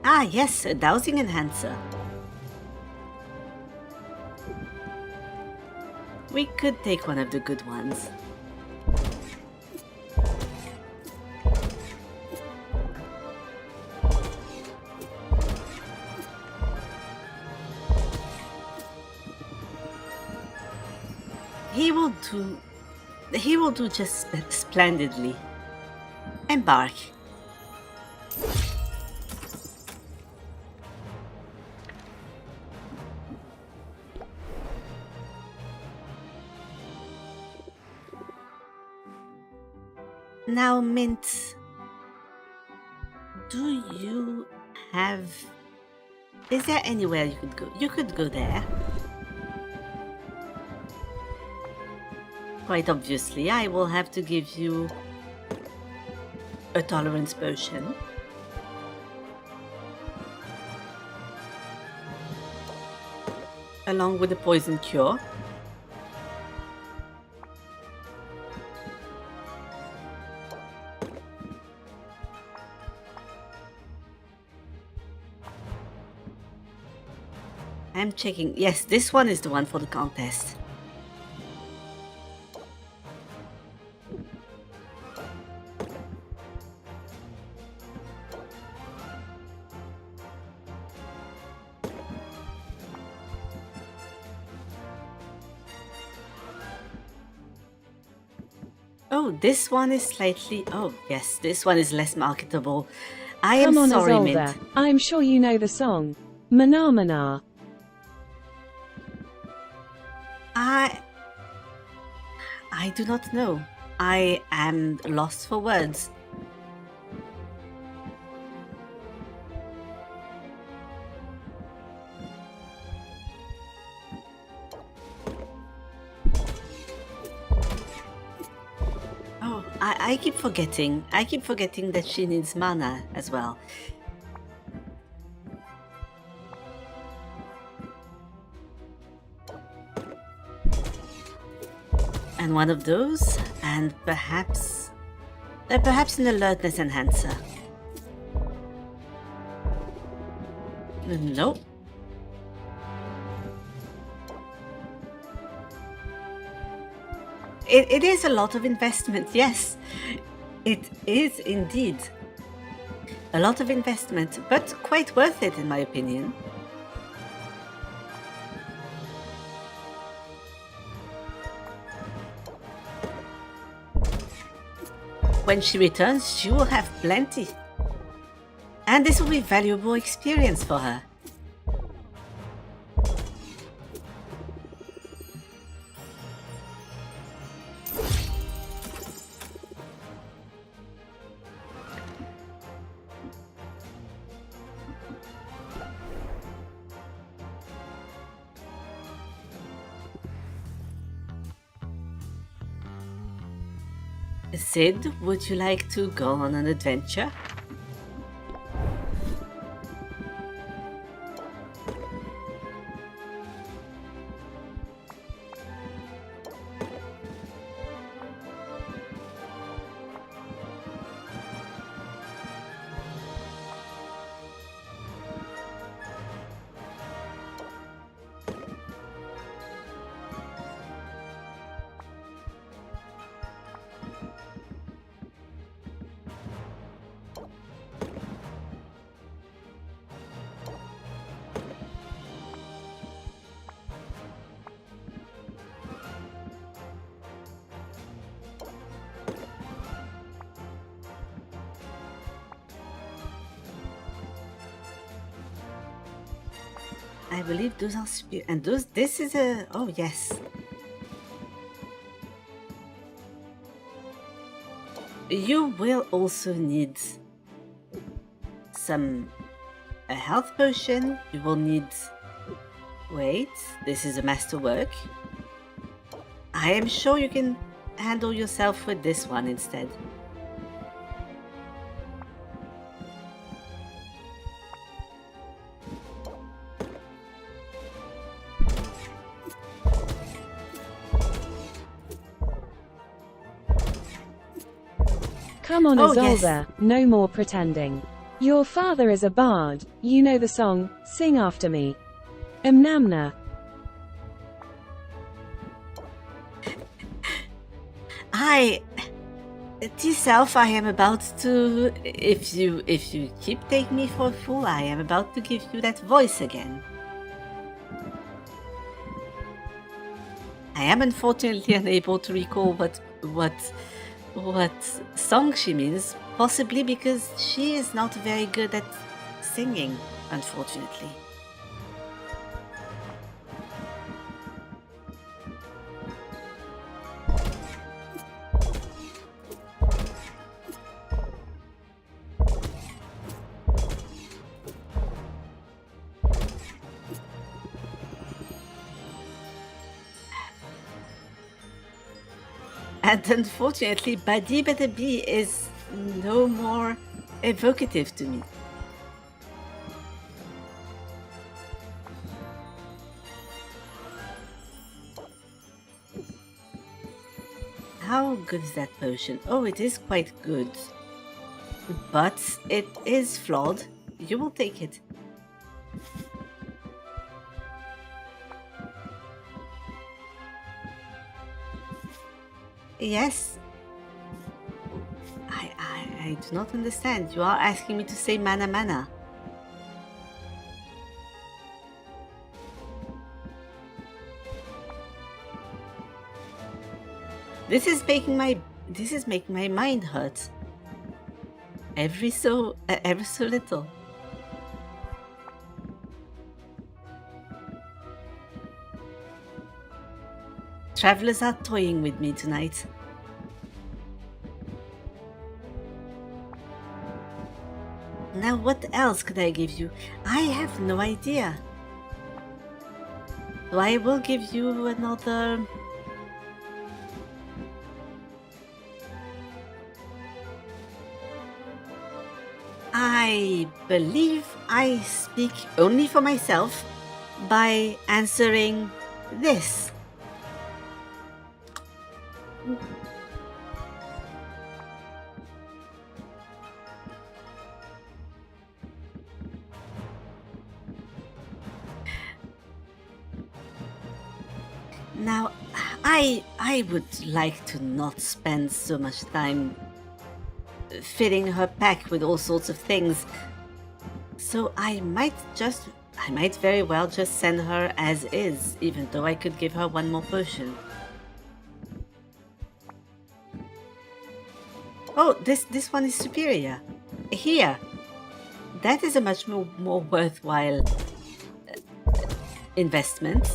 Ah yes, a dowsing enhancer. We could take one of the good ones. He will do just splendidly. Embark. Now, Mint, do you have... Is there anywhere you could go? You could go there. Quite obviously, I will have to give you a tolerance potion. Along with a poison cure. I'm checking. Yes, this one is the one for the contest. Oh, this one is slightly... Oh, yes, this one is less marketable. I am sorry, Isolda. Mint. I'm sure you know the song. Mana mana. I do not know. I am lost for words. Oh, I keep forgetting. I keep forgetting that she needs mana as well. And one of those, and perhaps an alertness enhancer. Nope. It is a lot of investment, yes. It is indeed a lot of investment, but quite worth it in my opinion. When she returns, she will have plenty. And this will be valuable experience for her. Sid, would you like to go on an adventure? I believe those are superior. And this is a... Oh, yes. You will also need a health potion. You will need... Wait, this is a masterwork. I am sure you can handle yourself with this one instead. Come on, Oh, Isolda, yes. no more pretending. Your father is a bard. You know the song, sing after me. Namna. T-self, I am about to... If you keep taking me for a fool, I am about to give you that voice again. I am unfortunately unable to recall what song she means, possibly because she is not very good at singing, unfortunately. And unfortunately, Badi Bada Bee is no more evocative to me. How good is that potion? Oh, it is quite good. But it is flawed. You will take it. Yes. I do not understand. You are asking me to say mana mana. This is making my mind hurt. Ever so little. Travelers are toying with me tonight. Now what else could I give you? I have no idea. So I will give you another... I believe I speak only for myself by answering this. Now, I would like to not spend so much time filling her pack with all sorts of things. So I might very well just send her as is, even though I could give her one more potion. Oh, this one is superior. Here. That is a much more worthwhile investment.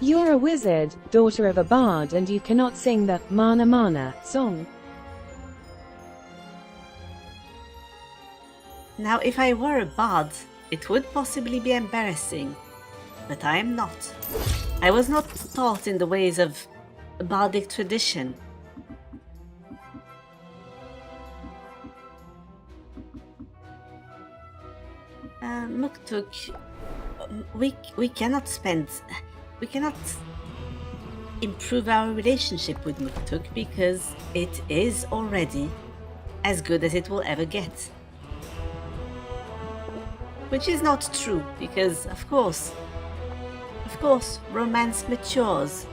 You're a wizard, daughter of a bard, and you cannot sing the Mana Mana song. Now, if I were a bard, it would possibly be embarrassing. but I am not. I was not taught in the ways of bardic tradition. Muktuk, we cannot improve our relationship with Muktuk because it is already as good as it will ever get. Which is not true, because of course, romance matures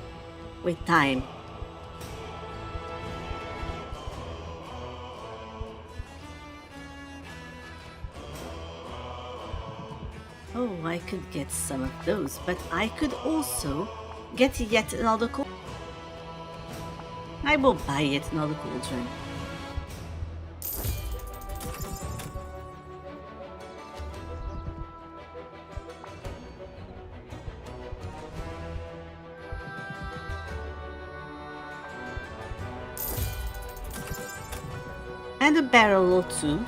with time. Oh, I could get some of those, but I could also get yet another cauldron. I will buy yet another cauldron. And a barrel or two.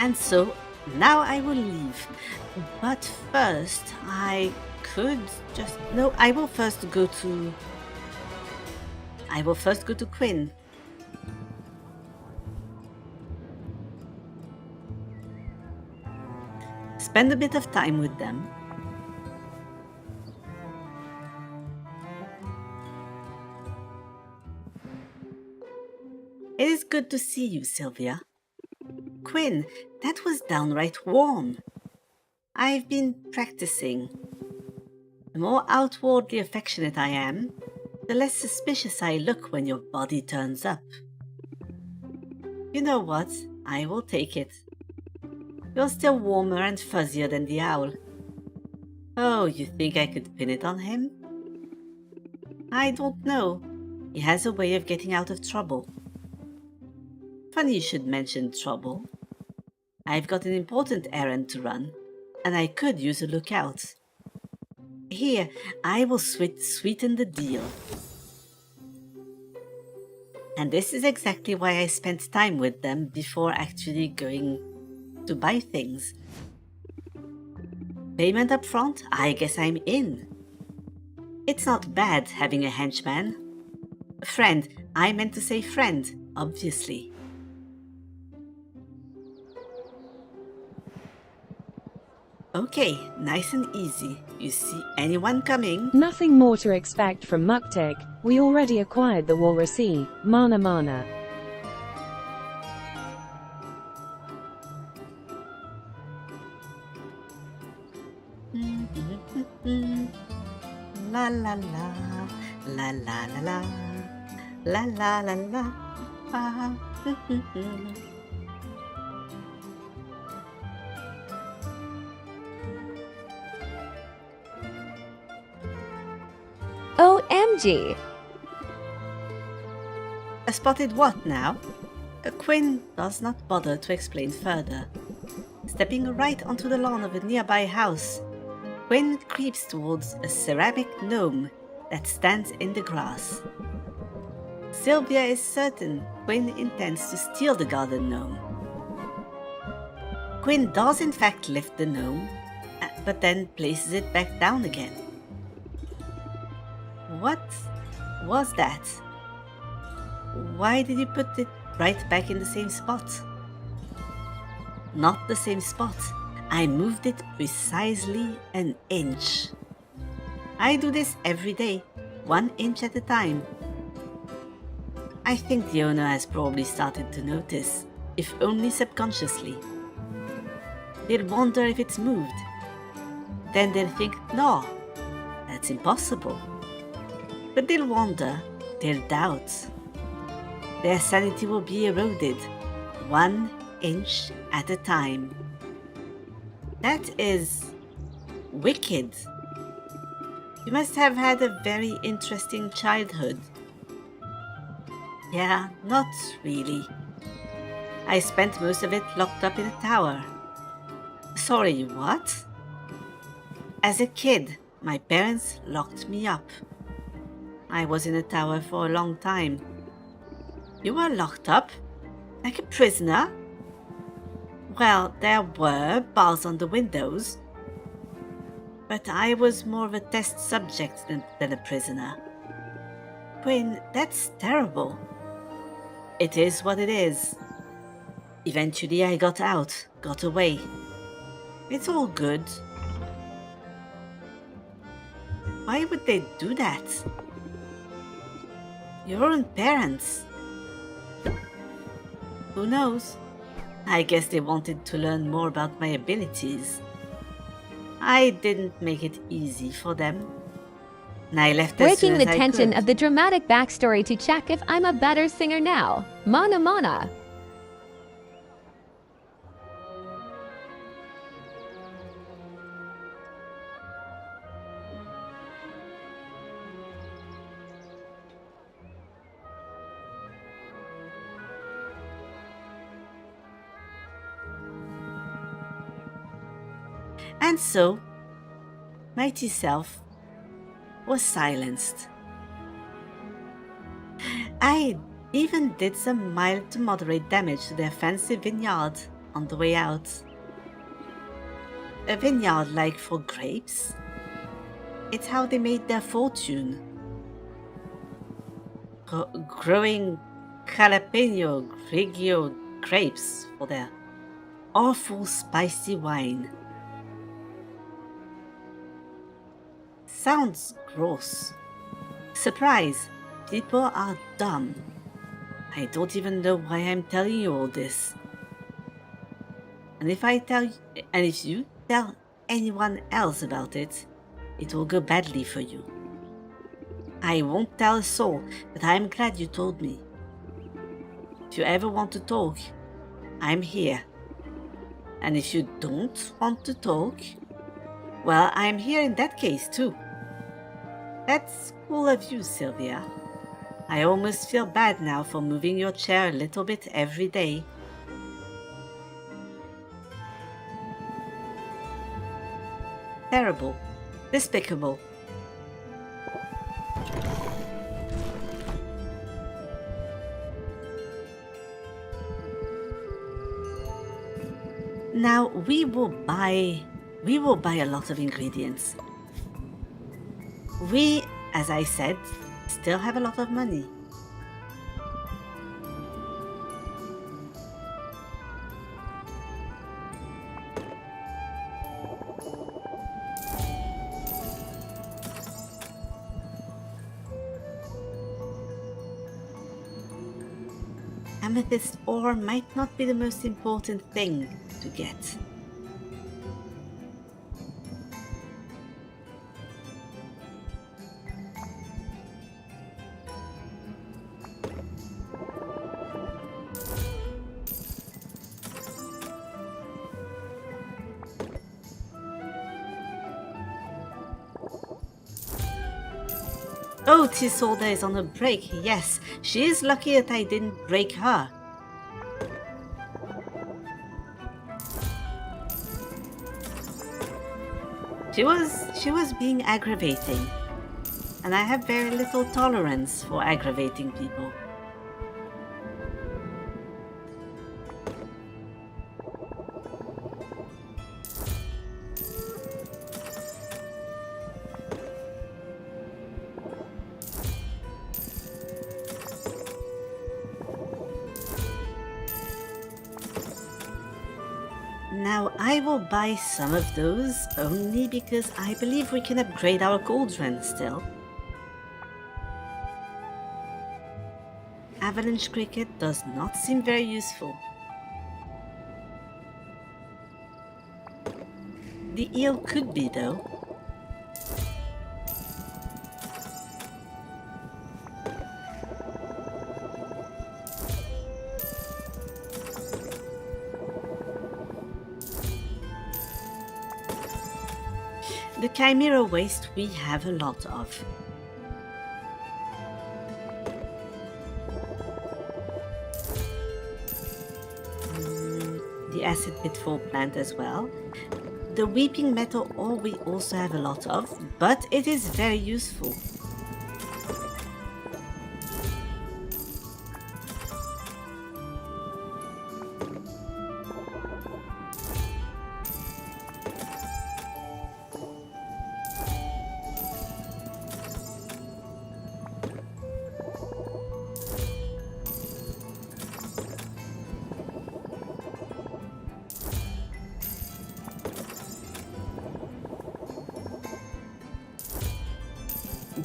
And so now I will leave. But first I will first go to Quinn. Spend a bit of time with them. It is good to see you, Sylvia. Quinn, that was downright warm. I've been practicing. The more outwardly affectionate I am, the less suspicious I look when your body turns up. You know what? I will take it. You're still warmer and fuzzier than the owl. Oh, you think I could pin it on him? I don't know. He has a way of getting out of trouble. Funny you should mention trouble. I've got an important errand to run, and I could use a lookout. Here, I will sweeten the deal. And this is exactly why I spent time with them before actually going to buy things. Payment up front? I guess I'm in. It's not bad having a henchman. Friend, I meant to say friend, obviously. Okay, nice and easy. You see anyone coming? Nothing more to expect from Muktik. We already acquired the walrusy, mana mana. La la la, la la la la, la la la la. OMG! Spotted what now? Quinn does not bother to explain further. Stepping right onto the lawn of a nearby house, Quinn creeps towards a ceramic gnome that stands in the grass. Sylvia is certain Quinn intends to steal the garden gnome. Quinn does in fact lift the gnome, but then places it back down again. What was that? Why did you put it right back in the same spot? Not the same spot. I moved it precisely an inch. I do this every day, 1 inch at a time. I think the owner has probably started to notice, if only subconsciously. They'll wonder if it's moved. Then they'll think, no, that's impossible. But they'll wonder, they'll doubt. Their sanity will be eroded, 1 inch at a time. That is wicked. You must have had a very interesting childhood. Yeah, not really. I spent most of it locked up in a tower. Sorry, what? As a kid, my parents locked me up. I was in a tower for a long time. You were locked up? Like a prisoner? Well, there were bars on the windows. But I was more of a test subject than a prisoner. Quinn, that's terrible. It is what it is. Eventually I got out, got away. It's all good. Why would they do that? Your own parents. Who knows? I guess they wanted to learn more about my abilities. I didn't make it easy for them. And I left as soon Breaking as the I tension could. of the dramatic backstory to check if I'm a better singer now. Mana mana. And so, mighty self was silenced. I even did some mild to moderate damage to their fancy vineyard on the way out. A vineyard like for grapes? It's how they made their fortune. Growing jalapeno grigio grapes for their awful spicy wine. Sounds gross. Surprise, people are dumb. I don't even know why I'm telling you all this. And if you tell anyone else about it, it will go badly for you. I won't tell a soul, but I'm glad you told me. If you ever want to talk, I'm here. And if you don't want to talk, well, I'm here in that case too. That's cool of you, Sylvia. I almost feel bad now for moving your chair a little bit every day. Terrible. Despicable. Now we will buy a lot of ingredients. We, as I said, still have a lot of money. Amethyst ore might not be the most important thing to get. Oh, Isolda is on a break. Yes, she is lucky that I didn't break her. She was being aggravating, and I have very little tolerance for aggravating people. Now I will buy some of those only because I believe we can upgrade our cauldron still. Avalanche cricket does not seem very useful. The eel could be though. The chimera waste we have a lot of. the acid pitfall plant as well. The weeping metal ore we also have a lot of, but it is very useful.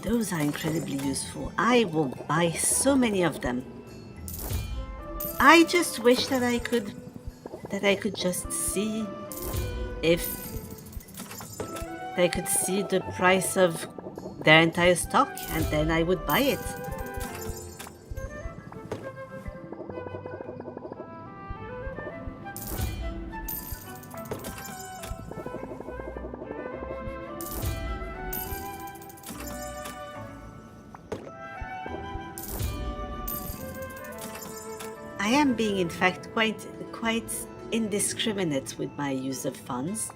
Those are incredibly useful. I will buy so many of them. I just wish that I could just see if they could see the price of their entire stock, and then I would buy it. I am being, in fact, quite indiscriminate with my use of funds.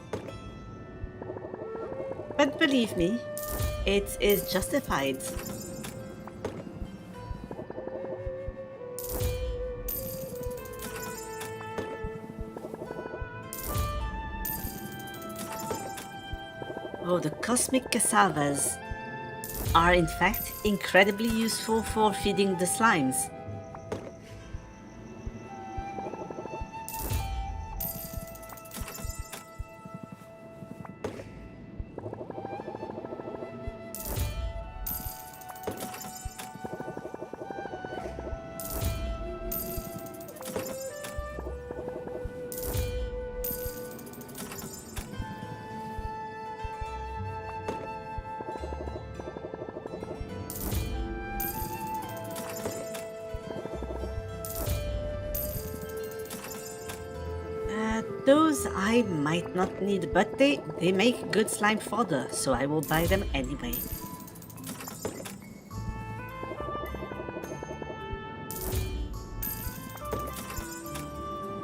But believe me, it is justified. Oh, the cosmic cassavas are in fact incredibly useful for feeding the slimes. Those I might not need, but they make good slime fodder, so I will buy them anyway.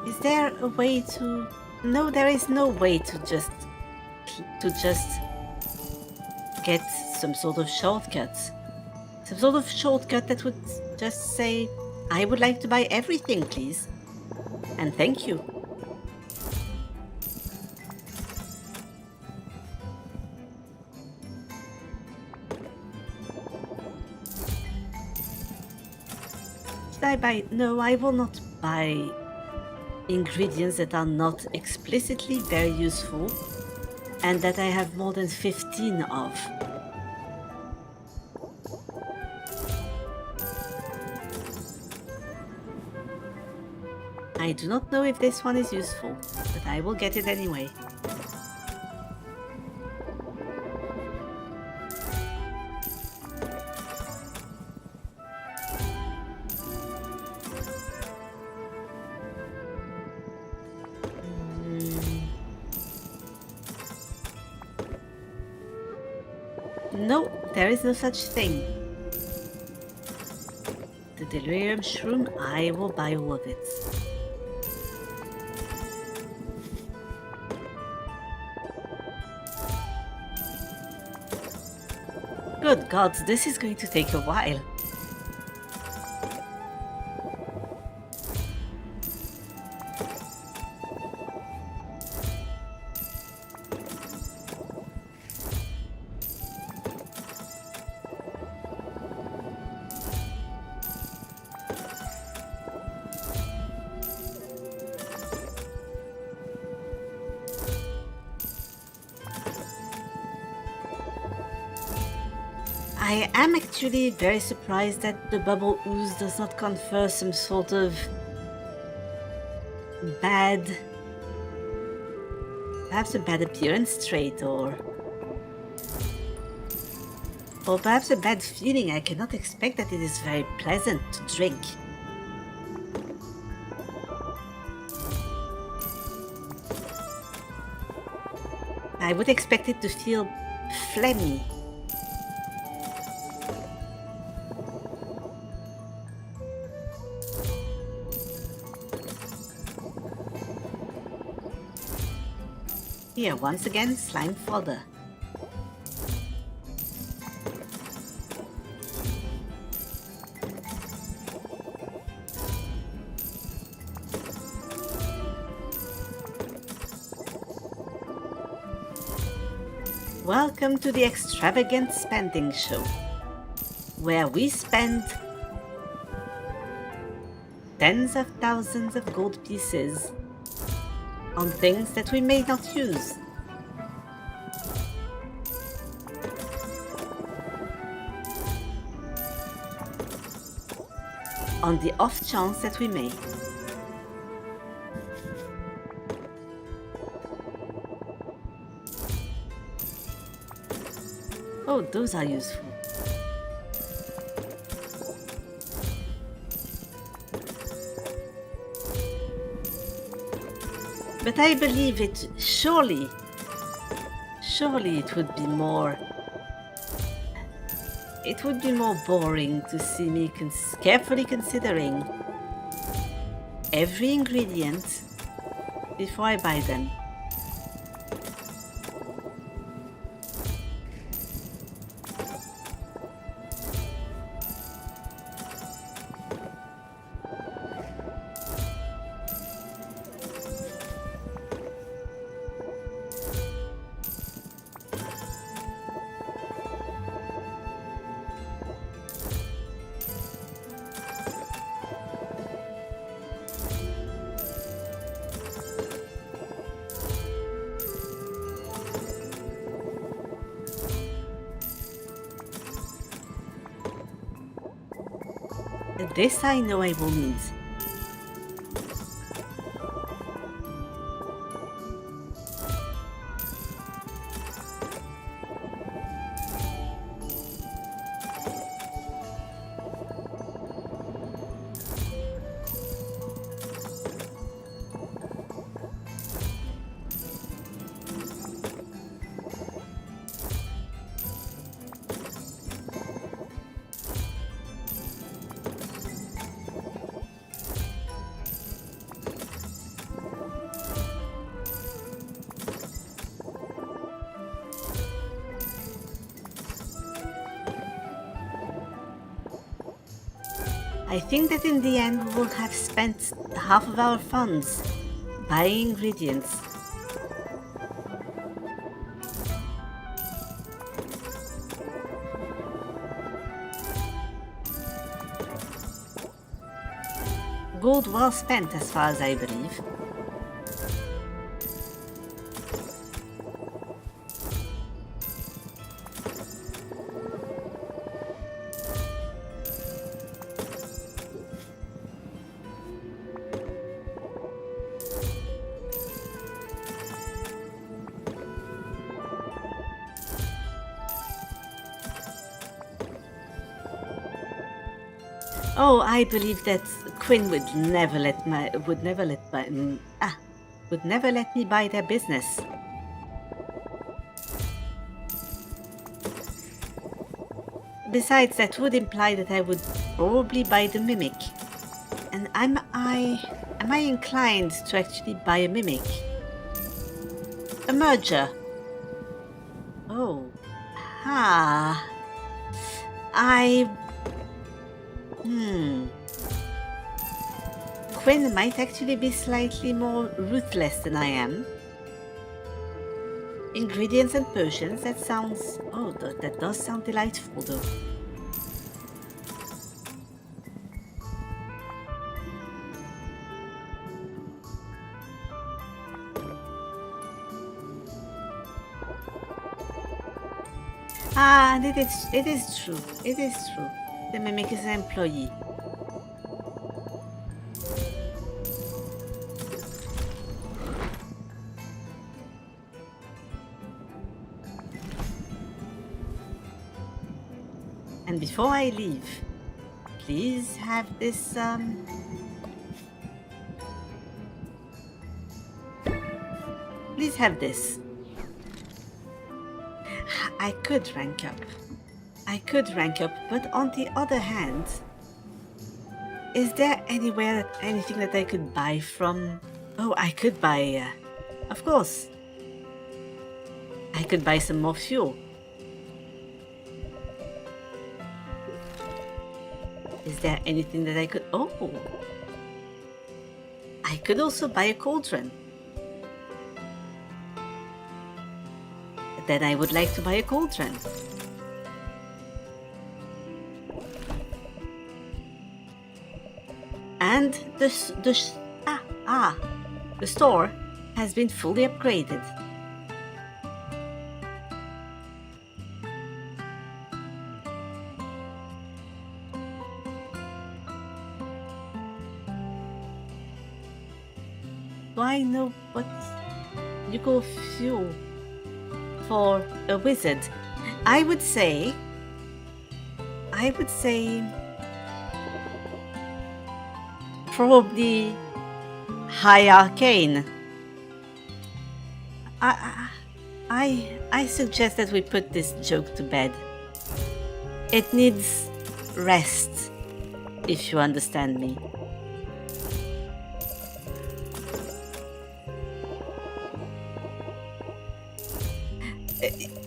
Is there a way to... No, there is no way to just get some sort of shortcut. Some sort of shortcut that would just say, I would like to buy everything, please. And thank you. Should I buy... No, I will not buy ingredients that are not explicitly very useful and that I have more than 15 of. I do not know if this one is useful, but I will get it anyway. No, there is no such thing. The delirium shroom, I will buy all of it. Good gods, this is going to take a while. I am actually very surprised that the bubble ooze does not confer some sort of bad, perhaps a bad appearance trait, or perhaps a bad feeling. I cannot expect that it is very pleasant to drink. I would expect it to feel phlegmy. Here, once again, slime fodder. Welcome to the extravagant spending show, where we spend tens of thousands of gold pieces on things that we may not use. On the off chance that we may. Oh, those are useful. But I believe it, surely it would be more boring to see me carefully considering every ingredient before I buy them. This I know I will need. I think that in the end we will have spent half of our funds buying ingredients. Gold well spent as far as I believe. Oh, I believe that Quinn would never let me buy their business. Besides, that would imply that I would probably buy the mimic. And am I inclined to actually buy a mimic? A merger. Oh. Quinn might actually be slightly more ruthless than I am. Ingredients and potions, that sounds... Oh, that does sound delightful though. And it is true. The mimic is an employee. And before I leave, please have this, Please have this. I could rank up, but on the other hand, is there anything that I could buy from? Oh, I could buy, of course. I could buy some more fuel. Is there anything that I could... Oh! I could also buy a cauldron. Then I would like to buy a cauldron. And the store has been fully upgraded. Do I know what you call fuel for a wizard? I would say probably high arcane. I suggest that we put this joke to bed. It needs rest, if you understand me.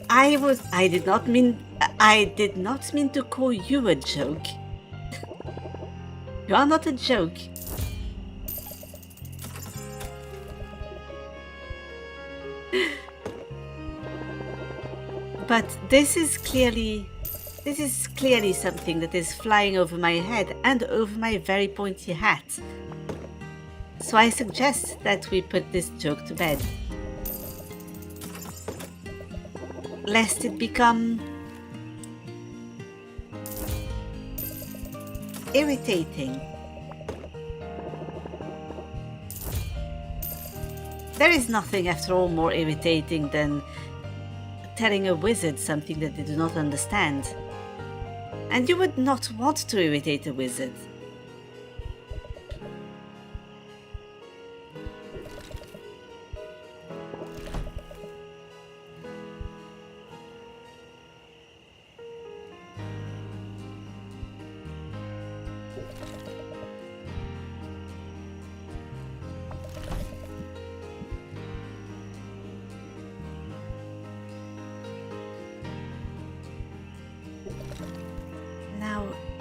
I did not mean to call you a joke. You are not a joke. But this is clearly something that is flying over my head and over my very pointy hat. So I suggest that we put this joke to bed, lest it become irritating. There is nothing, after all, more irritating than telling a wizard something that they do not understand. And you would not want to irritate a wizard.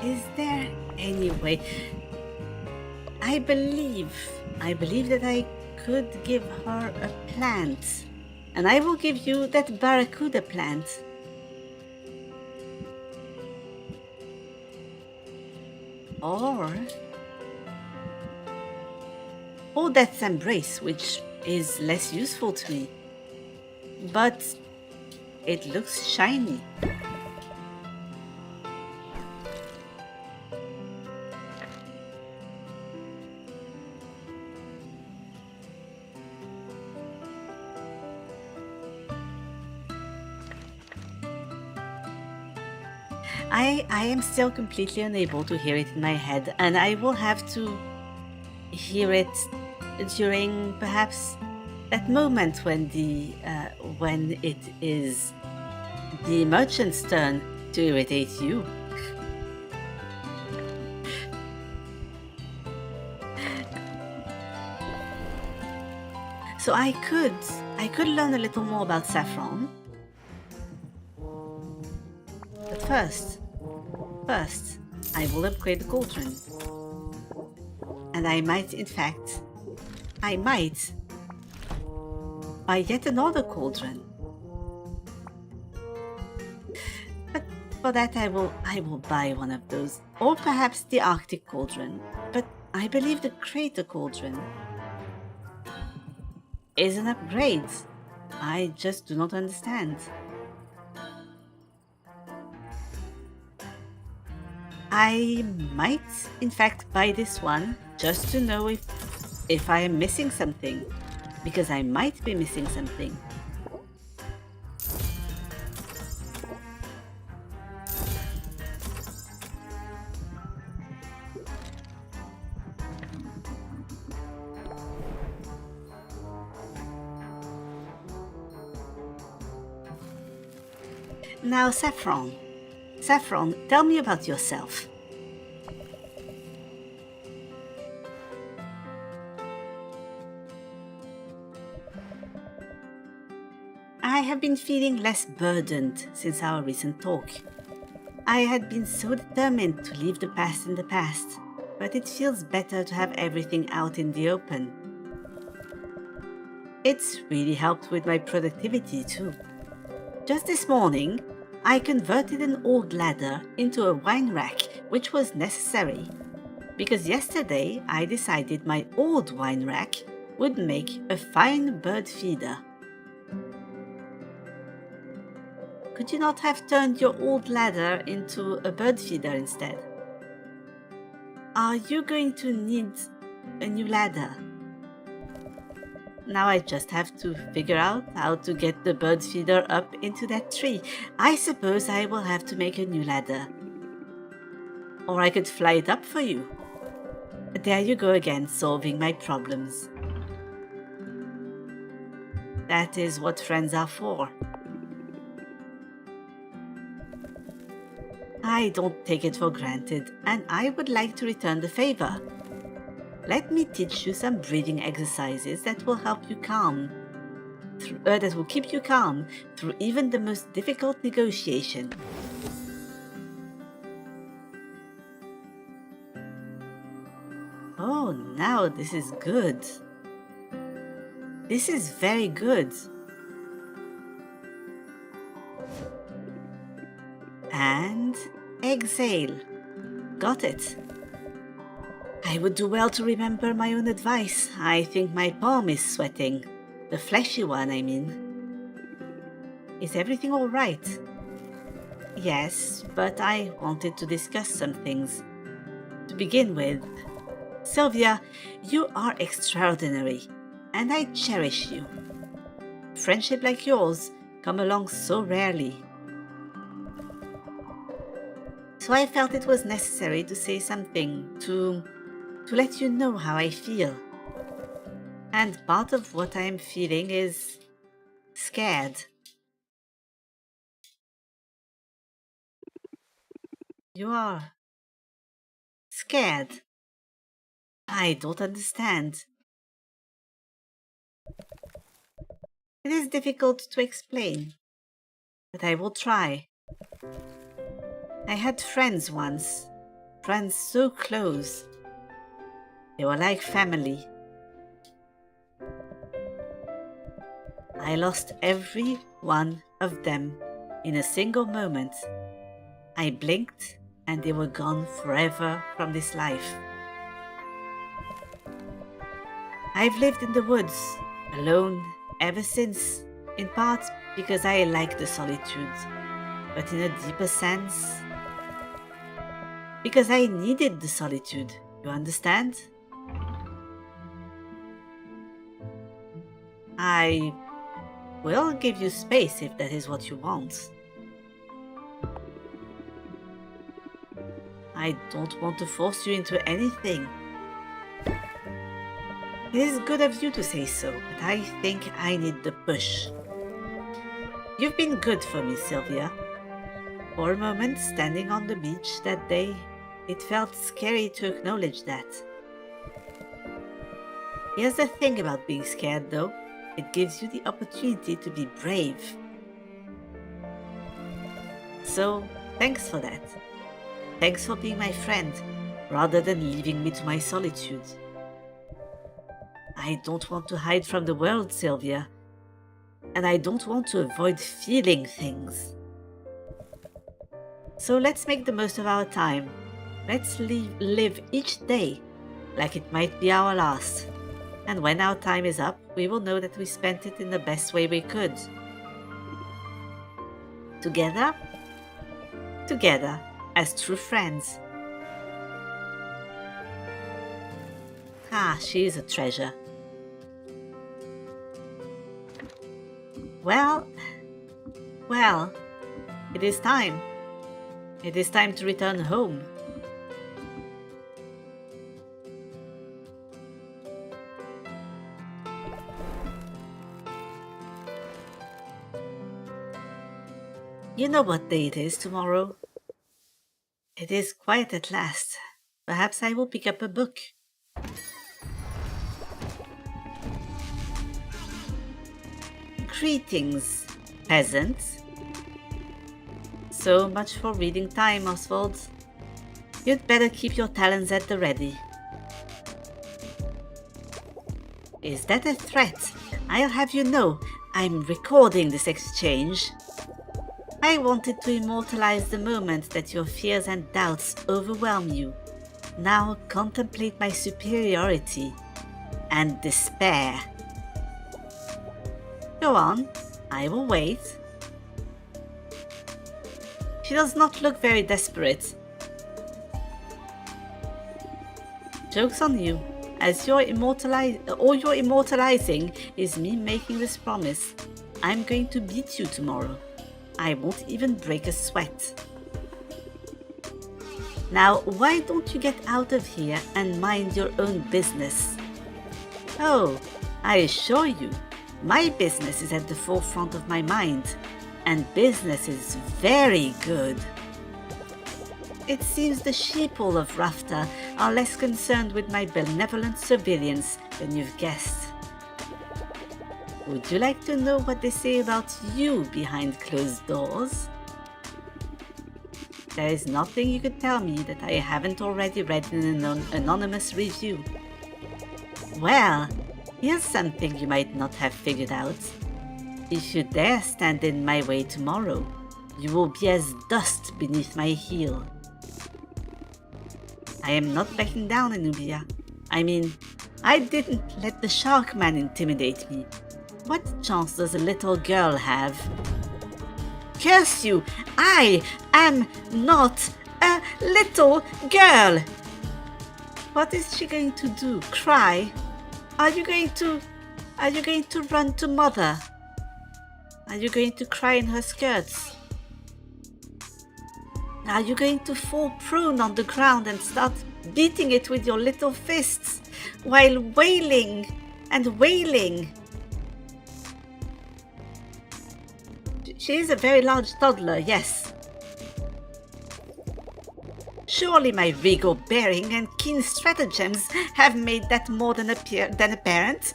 Is there any way? I believe that I could give her a plant, and I will give you that barracuda plant. Or Death's Embrace, which is less useful to me, but it looks shiny. I am still completely unable to hear it in my head, and I will have to hear it during perhaps that moment when it is the merchant's turn to irritate you. So I could learn a little more about saffron. But first, I will upgrade the cauldron. And I might, in fact, buy yet another cauldron. But for that I will buy one of those. Or perhaps the Arctic cauldron. But I believe the Crater cauldron is an upgrade. I just do not understand. I might, in fact, buy this one just to know if I am missing something, because I might be missing something. Now, Saffron, tell me about yourself. I have been feeling less burdened since our recent talk. I had been so determined to leave the past in the past, but it feels better to have everything out in the open. It's really helped with my productivity too. Just this morning, I converted an old ladder into a wine rack, which was necessary, because yesterday I decided my old wine rack would make a fine bird feeder. Could you not have turned your old ladder into a bird feeder instead? Are you going to need a new ladder? Now I just have to figure out how to get the bird feeder up into that tree. I suppose I will have to make a new ladder. Or I could fly it up for you. There you go again, solving my problems. That is what friends are for. I don't take it for granted, and I would like to return the favor. Let me teach you some breathing exercises that will help you that will keep you calm through even the most difficult negotiation. Oh, now this is good. This is very good. And exhale. Got it. I would do well to remember my own advice. I think my palm is sweating. The fleshy one, I mean. Is everything all right? Yes, but I wanted to discuss some things. To begin with, Sylvia, you are extraordinary, and I cherish you. Friendship like yours come along so rarely. So I felt it was necessary to say something to let you know how I feel. And part of what I am feeling is scared. You are scared. I don't understand. It is difficult to explain, but I will try. I had friends once, friends so close. They were like family. I lost every one of them in a single moment. I blinked and they were gone forever from this life. I've lived in the woods, alone, ever since, in part because I like the solitude, but in a deeper sense, because I needed the solitude, you understand? I will give you space if that is what you want. I don't want to force you into anything. It is good of you to say so, but I think I need the push. You've been good for me, Sylvia. For a moment, standing on the beach that day, it felt scary to acknowledge that. Here's the thing about being scared, though. It gives you the opportunity to be brave. So, thanks for that. Thanks for being my friend, rather than leaving me to my solitude. I don't want to hide from the world, Sylvia. And I don't want to avoid feeling things. So let's make the most of our time. Let's live each day like it might be our last. And when our time is up, we will know that we spent it in the best way we could. Together? Together, as true friends. Ah, she is a treasure. Well, it is time. It is time to return home. You know what day it is tomorrow? It is quiet at last. Perhaps I will pick up a book. Greetings, peasant. So much for reading time, Oswald. You'd better keep your talents at the ready. Is that a threat? I'll have you know, I'm recording this exchange. I wanted to immortalize the moment that your fears and doubts overwhelm you. Now contemplate my superiority and despair. Go on, I will wait. She does not look very desperate. Joke's on you, as all you're immortalizing is me making this promise. I'm going to beat you tomorrow. I won't even break a sweat. Now, why don't you get out of here and mind your own business? Oh, I assure you, my business is at the forefront of my mind, and business is very good. It seems the sheeple of Rafta are less concerned with my benevolent surveillance than you've guessed. Would you like to know what they say about you behind closed doors? There is nothing you could tell me that I haven't already read in an anonymous review. Well, here's something you might not have figured out. If you dare stand in my way tomorrow, you will be as dust beneath my heel. I am not backing down, Anubia. I mean, I didn't let the shark man intimidate me. What chance does a little girl have? Curse you! I am not a little girl! What is she going to do? Cry? Are you going to run to mother? Are you going to cry in her skirts? Are you going to fall prone on the ground and start beating it with your little fists while wailing and wailing? She is a very large toddler, yes. Surely my regal bearing and keen stratagems have made that more than apparent.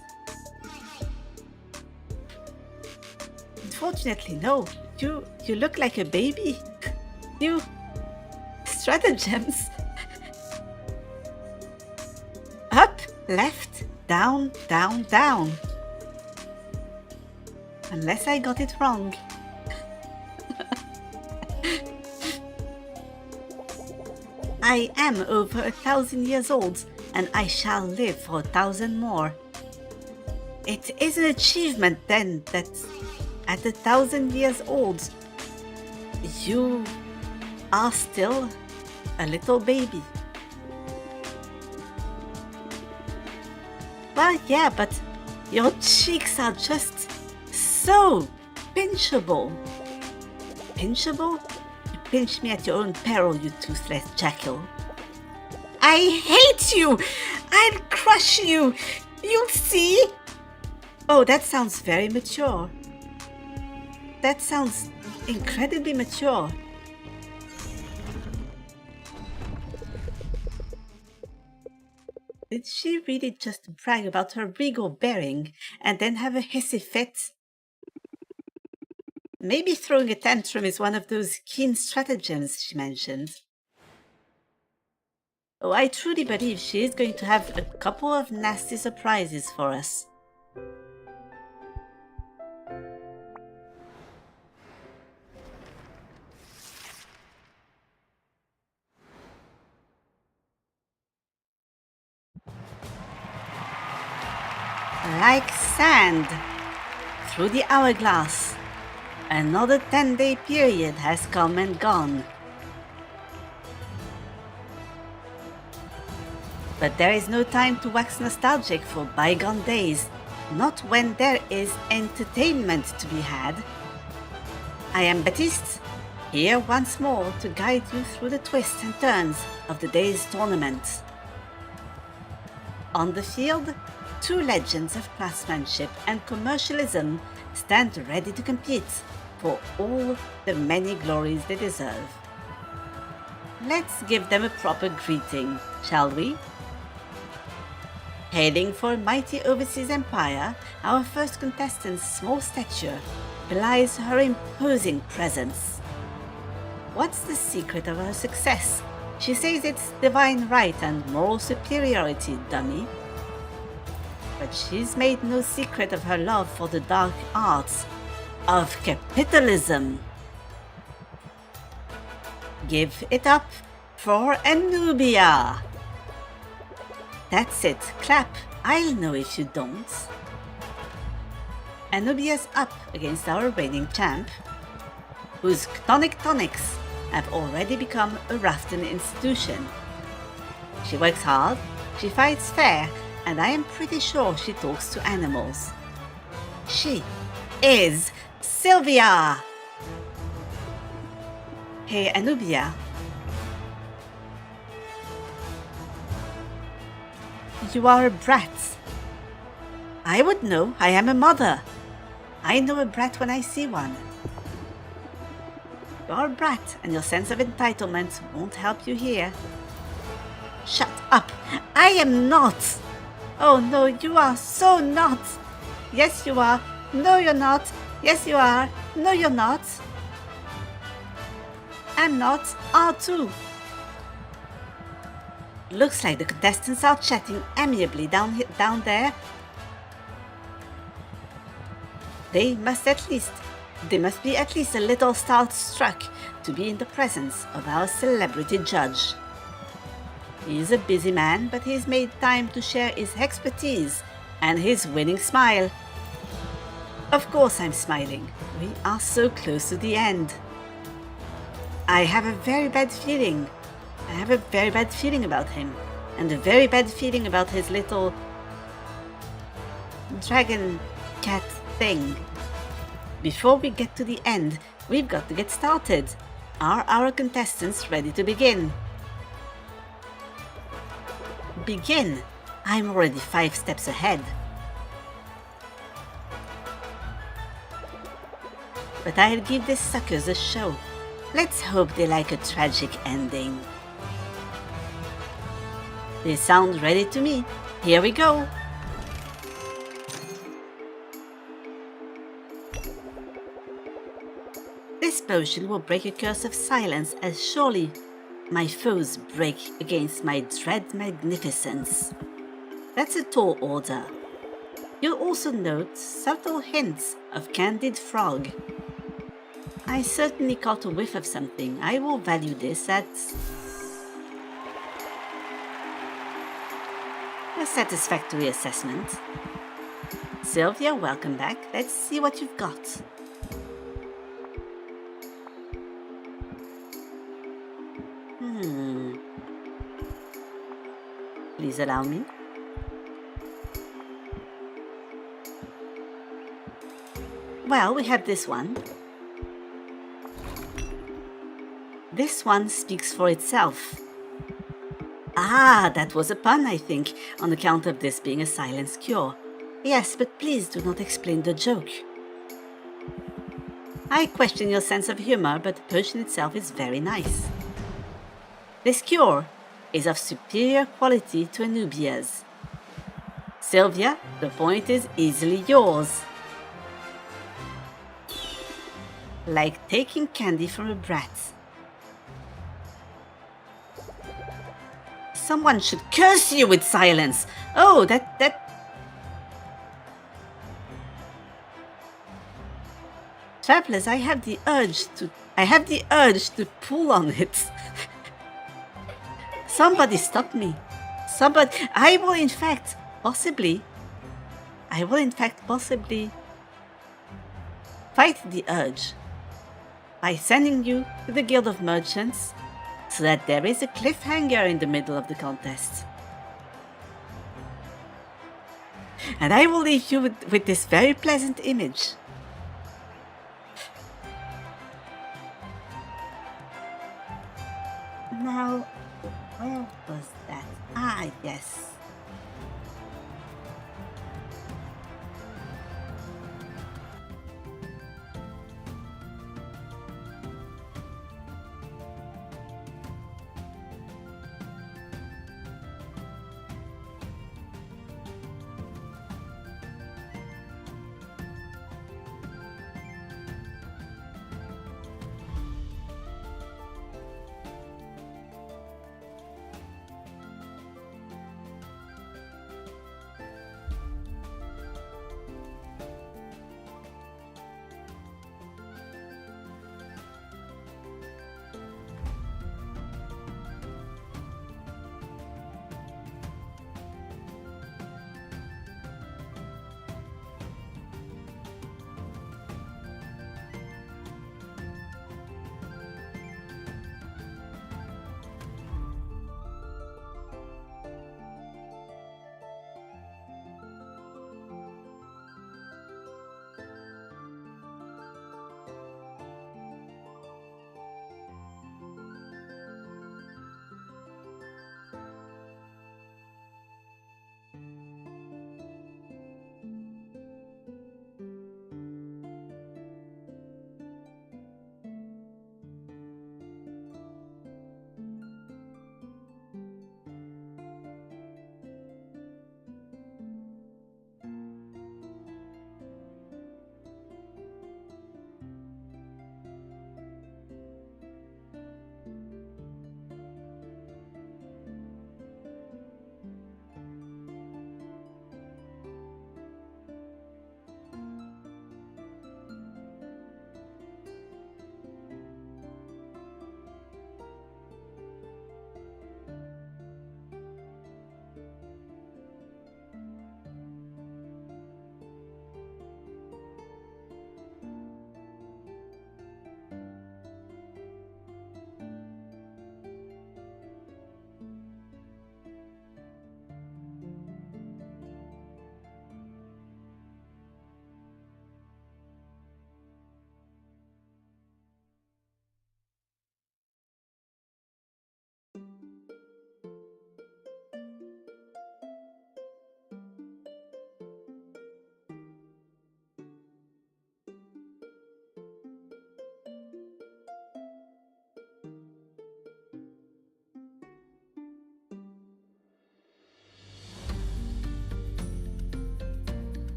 Unfortunately, no. You look like a baby. You... stratagems. Up, left, down, down, down. Unless I got it wrong. I am over 1,000 years old, and I shall live for 1,000 more. It is an achievement then that at 1,000 years old, you are still a little baby. Well, yeah, but your cheeks are just so pinchable. Pinchable? You pinch me at your own peril, you toothless jackal. I hate you! I'll crush you! You'll see! Oh, that sounds very mature. That sounds incredibly mature. Did she really just brag about her regal bearing and then have a hissy fit? Maybe throwing a tantrum is one of those keen stratagems she mentioned. Oh, I truly believe she is going to have a couple of nasty surprises for us. Like sand through the hourglass, another 10-day period has come and gone. But there is no time to wax nostalgic for bygone days, not when there is entertainment to be had. I am Baptiste, here once more to guide you through the twists and turns of the day's tournament. On the field, two legends of craftsmanship and commercialism stand ready to compete for all the many glories they deserve. Let's give them a proper greeting, shall we? Hailing for a mighty overseas empire, our first contestant's small stature, belies her imposing presence. What's the secret of her success? She says it's divine right and moral superiority, dummy. But she's made no secret of her love for the dark arts of capitalism. Give it up for Anubia. That's it, clap. I'll know if you don't. Anubia's up against our reigning champ, whose tonics have already become a Rafton institution. She works hard, she fights fair, and I am pretty sure she talks to animals. She is Sylvia! Hey, Anubia. You are a brat. I would know. I am a mother. I know a brat when I see one. You are a brat, and your sense of entitlement won't help you here. Shut up! I am not! Oh no, you are so not! Yes, you are. No, you're not. Yes, you are. No, you're not. I'm not. R2. Looks like the contestants are chatting amiably down there. They must be at least a little starstruck to be in the presence of our celebrity judge. He is a busy man, but he's made time to share his expertise and his winning smile. Of course I'm smiling. We are so close to the end. I have a very bad feeling. I have a very bad feeling about him, and a very bad feeling about his little dragon cat thing. Before we get to the end, we've got to get started. Are our contestants ready to begin? Begin? I'm already 5 steps ahead. But I'll give these suckers a show. Let's hope they like a tragic ending. They sound ready to me. Here we go. This potion will break a curse of silence as surely my foes break against my dread magnificence. That's a tall order. You'll also note subtle hints of candied frog. I certainly caught a whiff of something. I will value this at a satisfactory assessment. Sylvia, welcome back. Let's see what you've got. Please allow me. Well, we have this one. This one speaks for itself. Ah, that was a pun, I think, on account of this being a silence cure. Yes, but please do not explain the joke. I question your sense of humor, but the potion itself is very nice. This cure is of superior quality to Anubia's. Sylvia, the point is easily yours. Like taking candy from a brat. Someone should curse you with silence. Oh, that... Travelers, I have the urge to pull on it. Somebody stop me. I will in fact possibly fight the urge by sending you to the Guild of Merchants so that there is a cliffhanger in the middle of the contest. And I will leave you with this very pleasant image. Now, where was that? Ah, yes.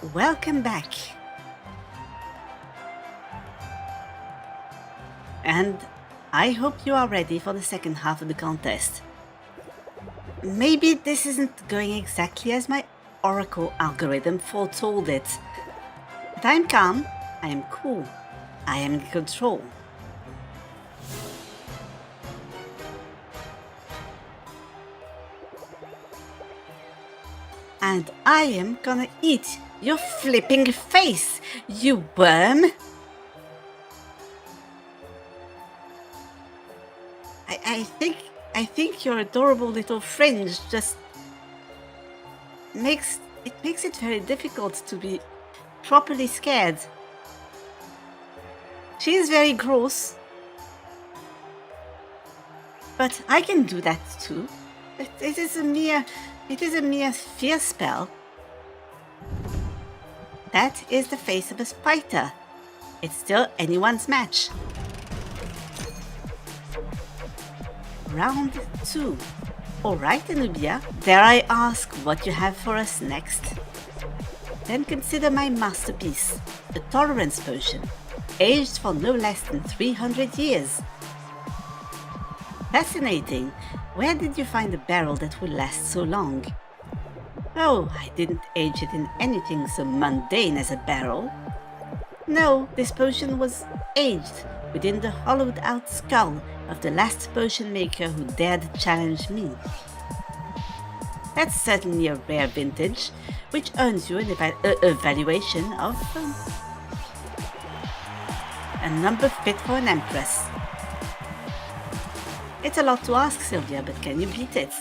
Welcome back. And I hope you are ready for the second half of the contest. Maybe this isn't going exactly as my Oracle algorithm foretold it. But I am calm, I am cool, I am in control. And I am gonna eat your flipping face, you worm! I think your adorable little fringe just makes it very difficult to be properly scared. She is very gross, but I can do that too. It is a mere fear spell. That is the face of a spider. It's still anyone's match. Round 2. Alright, Anubia, dare I ask what you have for us next? Then consider my masterpiece, the Tolerance Potion, aged for no less than 300 years. Fascinating. Where did you find a barrel that would last so long? Oh, I didn't age it in anything so mundane as a barrel. No, this potion was aged within the hollowed out skull of the last potion maker who dared challenge me. That's certainly a rare vintage, which earns you an evaluation of a number fit for an empress. It's a lot to ask, Sylvia, but can you beat it?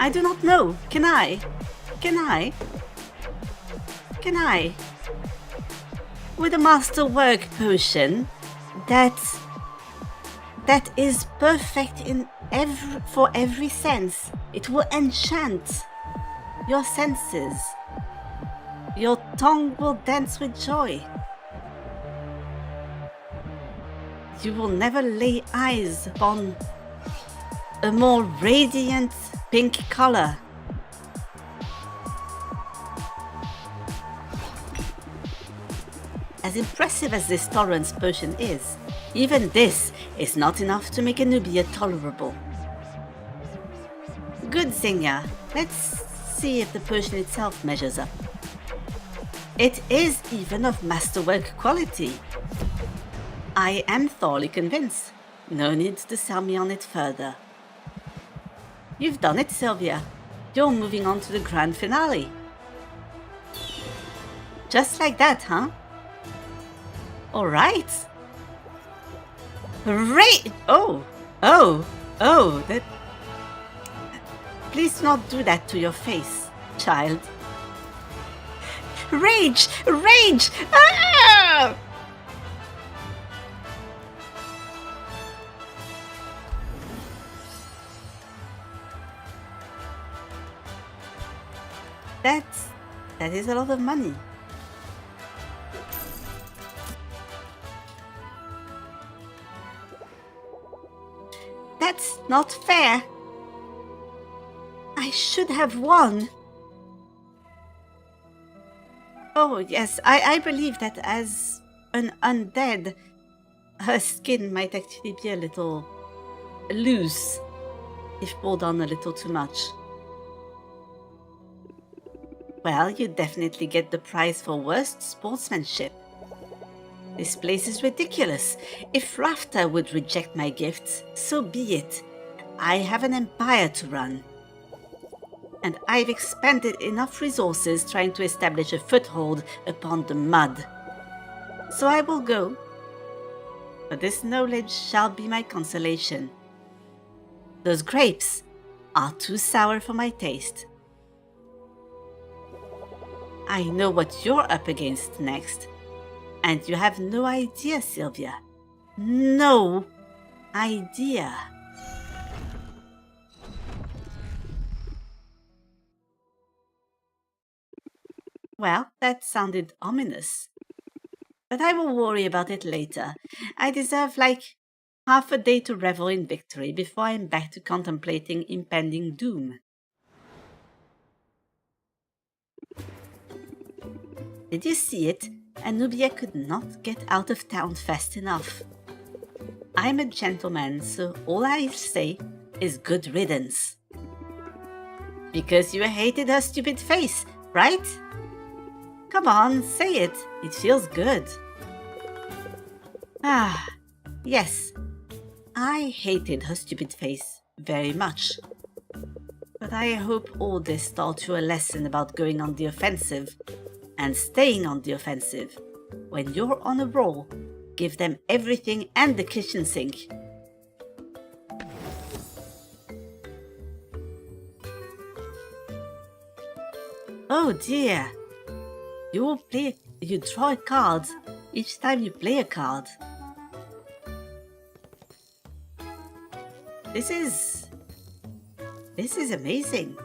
I do not know. Can I? Can I? Can I? With a masterwork potion that is perfect in for every sense, it will enchant your senses. Your tongue will dance with joy. You will never lay eyes upon a more radiant pink color. As impressive as this tolerance potion is, even this is not enough to make Anubia tolerable. Good, Zinga. Let's see if the potion itself measures up. It is even of masterwork quality. I am thoroughly convinced. No need to sell me on it further. You've done it, Sylvia. You're moving on to the grand finale. Just like that, huh? Alright. Hooray! Oh! That... Please do not do that to your face, child. Rage! Rage! Ah! That is a lot of money. That's not fair. I should have won. Oh yes, I believe that as an undead, her skin might actually be a little loose if pulled on a little too much. Well, you definitely get the prize for worst sportsmanship. This place is ridiculous. If Rafta would reject my gifts, so be it. I have an empire to run. And I've expended enough resources trying to establish a foothold upon the mud. So I will go. But this knowledge shall be my consolation. Those grapes are too sour for my taste. I know what you're up against next. And you have no idea, Sylvia. No idea. Well, that sounded ominous. But I will worry about it later. I deserve, like, half a day to revel in victory before I'm back to contemplating impending doom. Did you see it? Anubia could not get out of town fast enough. I'm a gentleman, so all I'll say is good riddance. Because you hated her stupid face, right? Come on, say it. It feels good. Ah, yes. I hated her stupid face very much. But I hope all this taught you a lesson about going on the offensive and staying on the offensive. When you're on a roll, give them everything and the kitchen sink. Oh dear. You draw a card each time you play a card. This is amazing.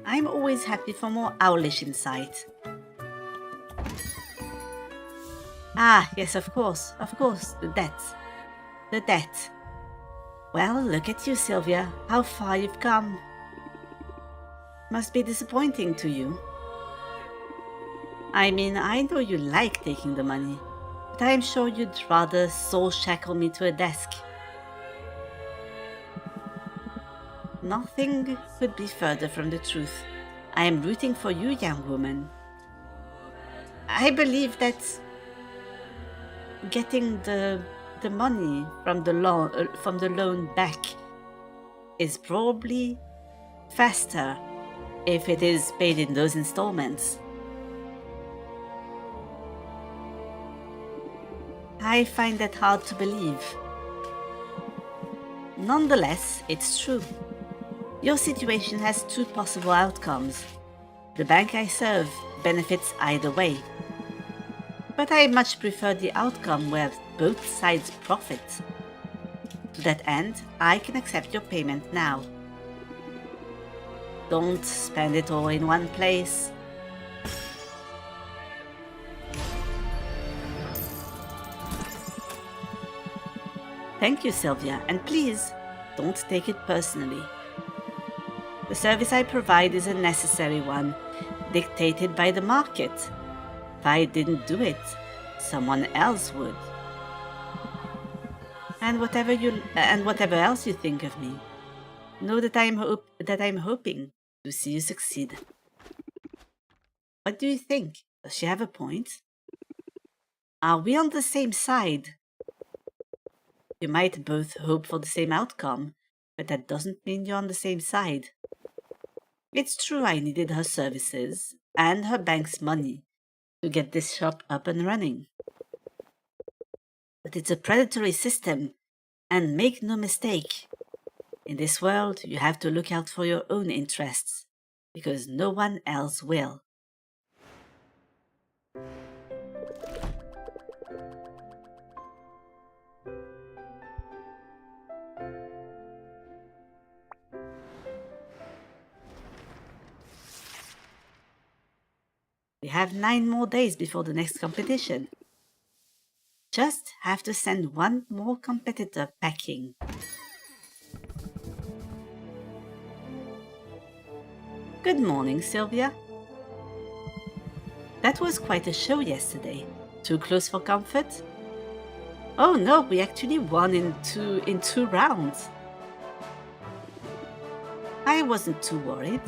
I'm always happy for more owlish insight. Ah, yes, of course, the debt. The debt. Well, look at you, Sylvia, how far you've come. Must be disappointing to you. I mean, I know you like taking the money, but I'm sure you'd rather soul shackle me to a desk. Nothing could be further from the truth. I am rooting for you, young woman. I believe that getting the money from the loan back is probably faster if it is paid in those installments. I find that hard to believe. Nonetheless, it's true. Your situation has two possible outcomes. The bank I serve benefits either way. But I much prefer the outcome where both sides profit. To that end, I can accept your payment now. Don't spend it all in one place. Thank you, Sylvia, and please, don't take it personally. The service I provide is a necessary one, dictated by the market. If I didn't do it, someone else would. And whatever else you think of me, know that I'm hoping to see you succeed. What do you think? Does she have a point? Are we on the same side? You might both hope for the same outcome, but that doesn't mean you're on the same side. It's true I needed her services and her bank's money to get this shop up and running. But it's a predatory system, and make no mistake, in this world you have to look out for your own interests, because no one else will. We have 9 more days before the next competition. Just have to send one more competitor packing. Good morning, Sylvia. That was quite a show yesterday. Too close for comfort? Oh no, we actually won in two rounds. I wasn't too worried.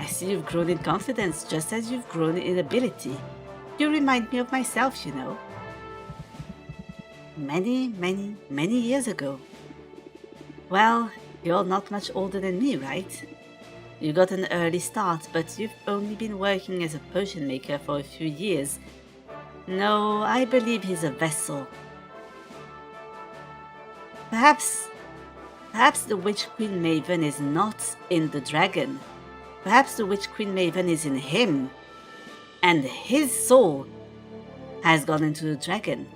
I see you've grown in confidence just as you've grown in ability. You remind me of myself, you know. Many years ago. Well, you're not much older than me, right? You got an early start, but you've only been working as a potion maker for a few years. No, I believe he's a vessel. Perhaps the Witch Queen Maven is not in the dragon. Perhaps the Witch Queen Maven is in him, and his soul has gone into the dragon.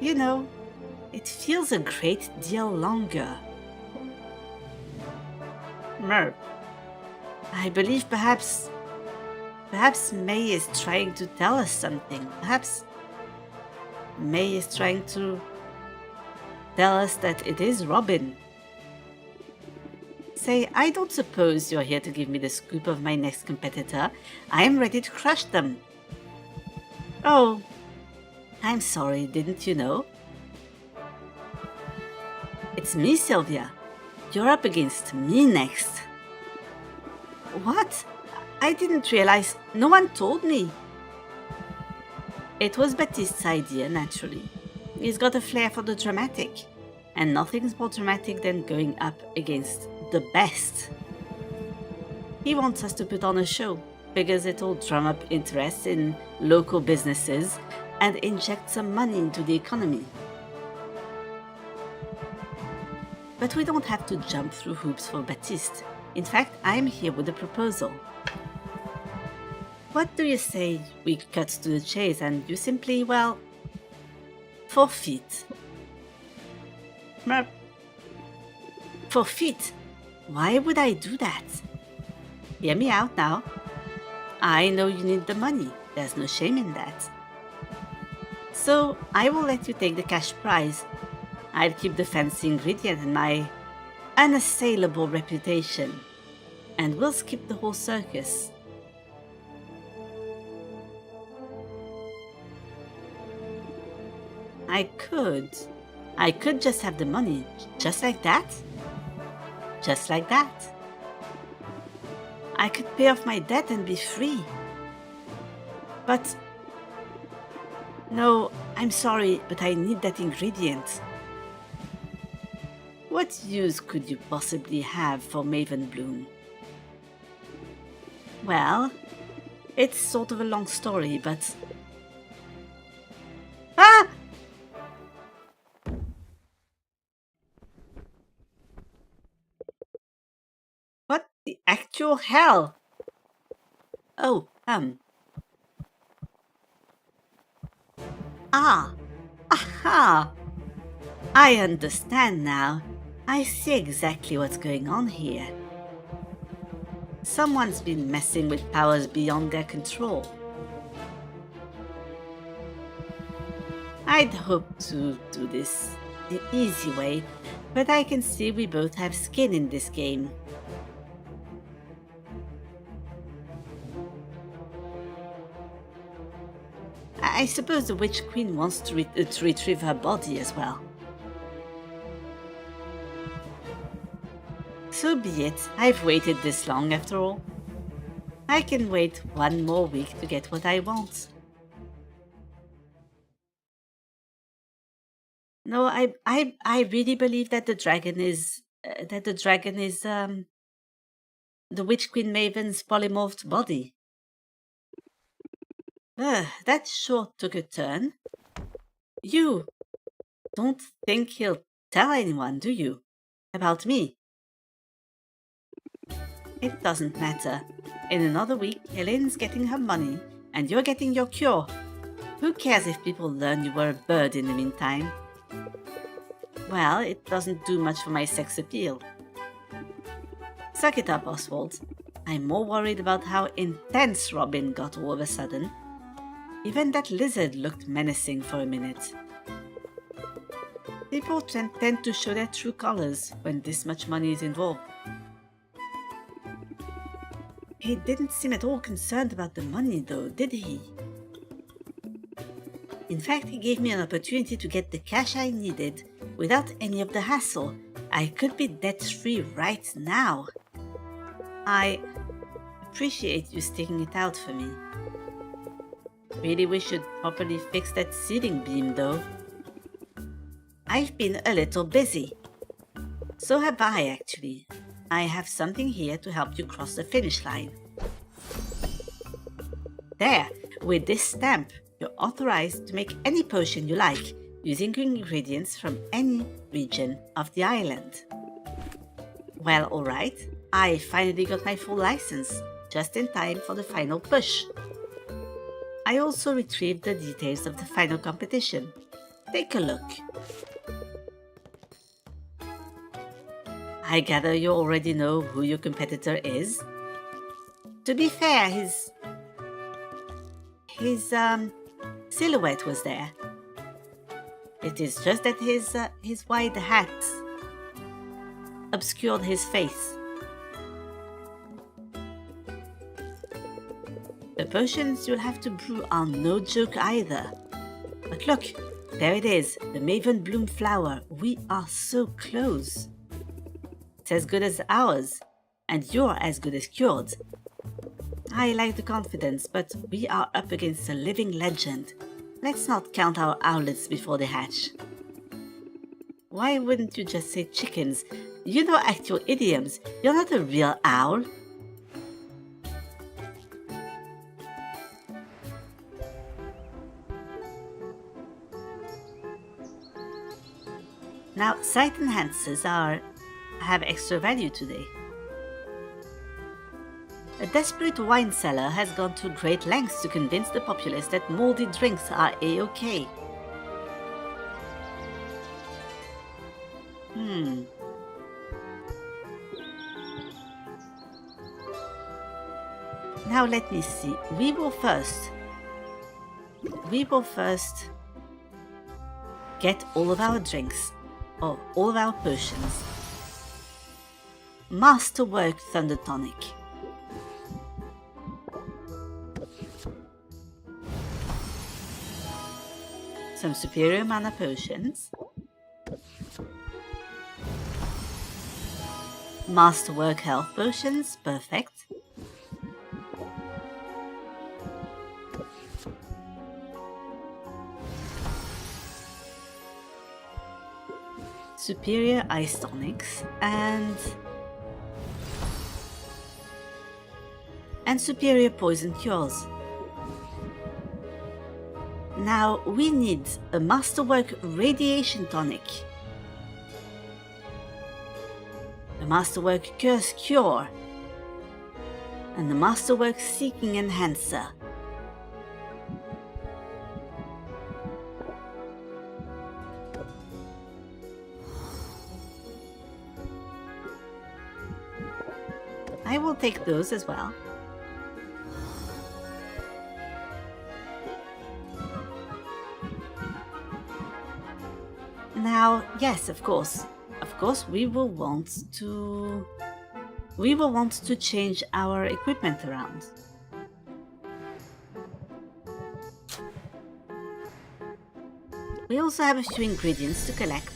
You know, it feels a great deal longer. Merp, I believe perhaps Perhaps May is trying to tell us something. Perhaps May is trying to tell us that it is Robin. Say, I don't suppose you're here to give me the scoop of my next competitor. I am ready to crush them. Oh, I'm sorry, didn't you know? It's me, Sylvia. You're up against me next. What? I didn't realize. No one told me. It was Baptiste's idea, naturally. He's got a flair for the dramatic, and nothing's more dramatic than going up against the best. He wants us to put on a show, figures it'll drum up interest in local businesses and inject some money into the economy. But we don't have to jump through hoops for Baptiste. In fact, I'm here with a proposal. What do you say we cut to the chase and you simply, well, forfeit? Forfeit? Why would I do that? Hear me out now. I know you need the money. There's no shame in that. So I will let you take the cash prize. I'll keep the fancy ingredient and my unassailable reputation. And we'll skip the whole circus. I could just have the money, just like that. Just like that. I could pay off my debt and be free. But, no, I'm sorry, but I need that ingredient. What use could you possibly have for Maven Bloom? Well, it's sort of a long story, but... Ah! What the actual hell? Oh, Aha! I understand now. I see exactly what's going on here. Someone's been messing with powers beyond their control. I'd hoped to do this the easy way, but I can see we both have skin in this game. I suppose the Witch Queen wants to retrieve her body as well. So be it. I've waited this long after all. I can wait one more week to get what I want. No, I really believe that the dragon is the Witch Queen Maven's polymorphed body. That sure took a turn. You don't think he'll tell anyone, do you? About me? It doesn't matter. In another week, Helene's getting her money, and you're getting your cure. Who cares if people learn you were a bird in the meantime? Well, it doesn't do much for my sex appeal. Suck it up, Oswald. I'm more worried about how intense Robin got all of a sudden. Even that lizard looked menacing for a minute. People tend to show their true colors when this much money is involved. He didn't seem at all concerned about the money though, did he? In fact, he gave me an opportunity to get the cash I needed without any of the hassle. I could be debt-free right now. I appreciate you sticking it out for me. Really wish you'd properly fix that ceiling beam though. I've been a little busy. So have I, actually. I have something here to help you cross the finish line. There, with this stamp, you're authorized to make any potion you like, using ingredients from any region of the island. Well, alright, I finally got my full license, just in time for the final push. I also retrieved the details of the final competition. Take a look. I gather you already know who your competitor is? To be fair, his his silhouette was there. It is just that his white hat obscured his face. The potions you'll have to brew are no joke either. But look, there it is, the Maven Bloom flower. We are so close. It's as good as ours, and you're as good as cured. I like the confidence, but we are up against a living legend. Let's not count our owlets before they hatch. Why wouldn't you just say chickens? You know actual idioms. You're not a real owl. Now, sight enhancers have extra value today. A desperate wine seller has gone to great lengths to convince the populace that moldy drinks are a-okay. Now let me see. We will first get all of our drinks, or all of our potions. Masterwork Thunder Tonic. Some superior mana potions. Masterwork health potions, perfect. Superior ice tonics and superior poison cures. Now we need a Masterwork Radiation Tonic, a Masterwork Curse Cure, and a Masterwork Seeking Enhancer. I will take those as well. Now, yes, of course, we will want to change our equipment around. We also have a few ingredients to collect.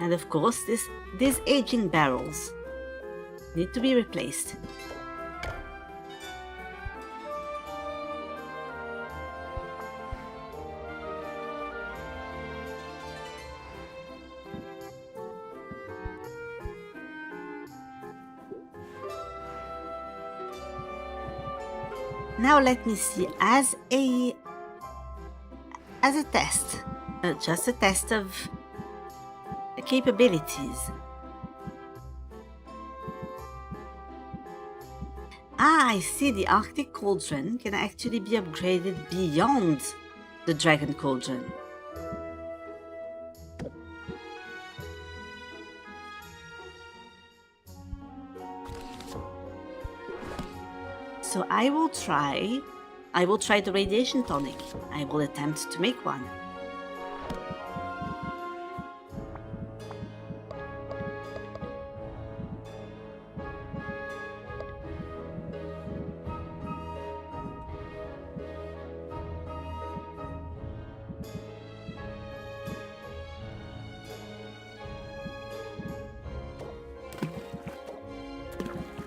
And of course, these aging barrels need to be replaced. Now let me see, as a test, just a test of capabilities. I see, the Arctic Cauldron can actually be upgraded beyond the Dragon Cauldron. So I will try the Radiation Tonic. I will attempt to make one.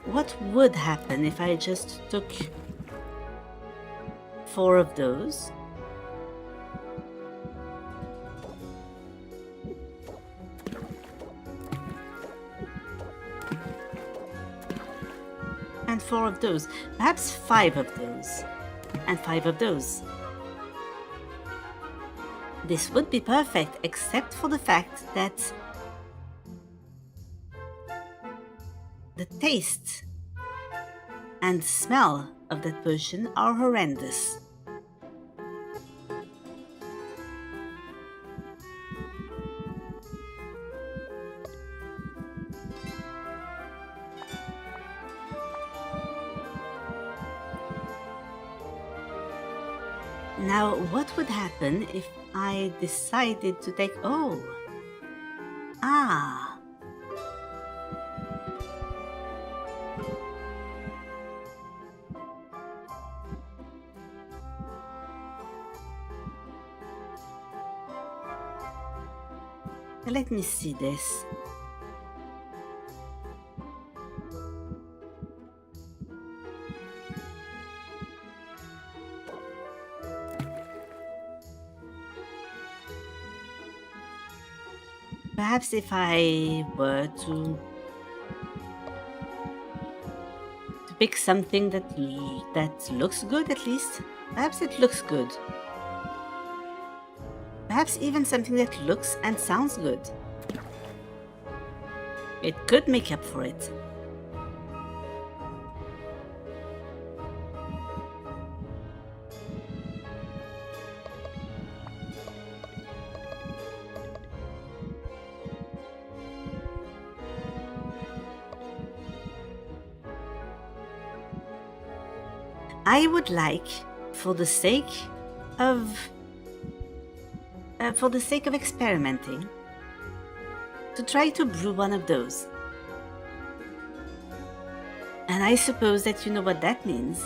What would happen if I just took 4 of those? and 4 of those. Perhaps 5 of those. And 5 of those. This would be perfect, except for the fact that the taste and smell of that potion are horrendous. Now, what would happen if I decided to take... Oh! Ah! Let me see this. Perhaps if I were to pick something that looks good, at least. Perhaps it looks good. Perhaps even something that looks and sounds good. It could make up for it. I would like, for the sake of experimenting, to try to brew one of those. And I suppose that you know what that means.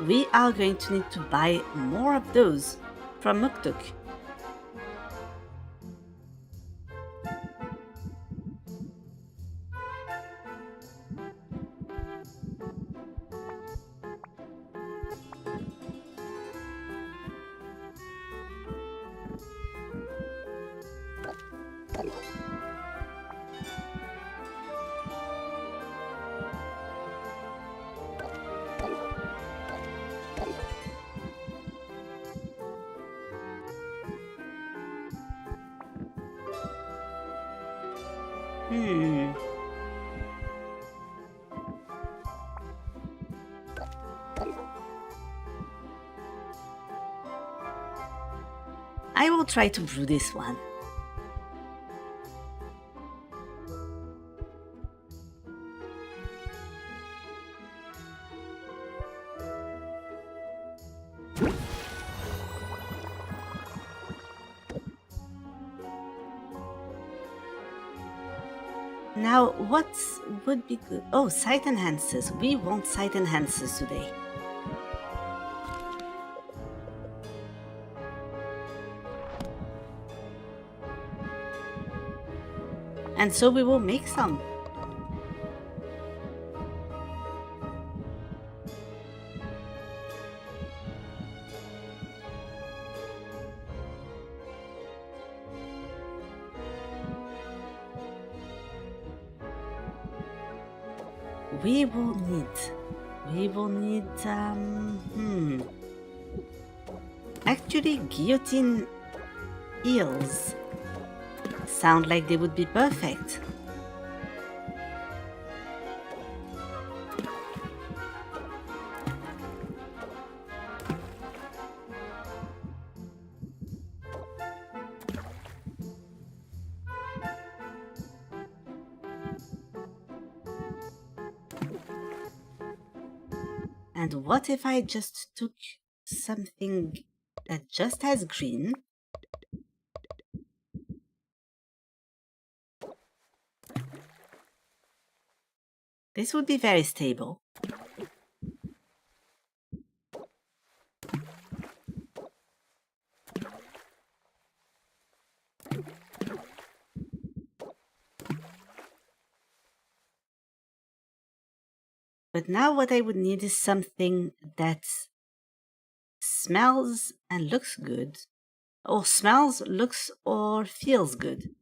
We are going to need to buy more of those from Muktuk. I will try to brew this one. Now, what would be good? Oh, sight enhancers. We want sight enhancers today. And so we will make some. We will need, actually, guillotine eels sound like they would be perfect. And what if I just took something that just has green? This would be very stable. But now what I would need is something that smells and looks good. Or smells, looks, or feels good.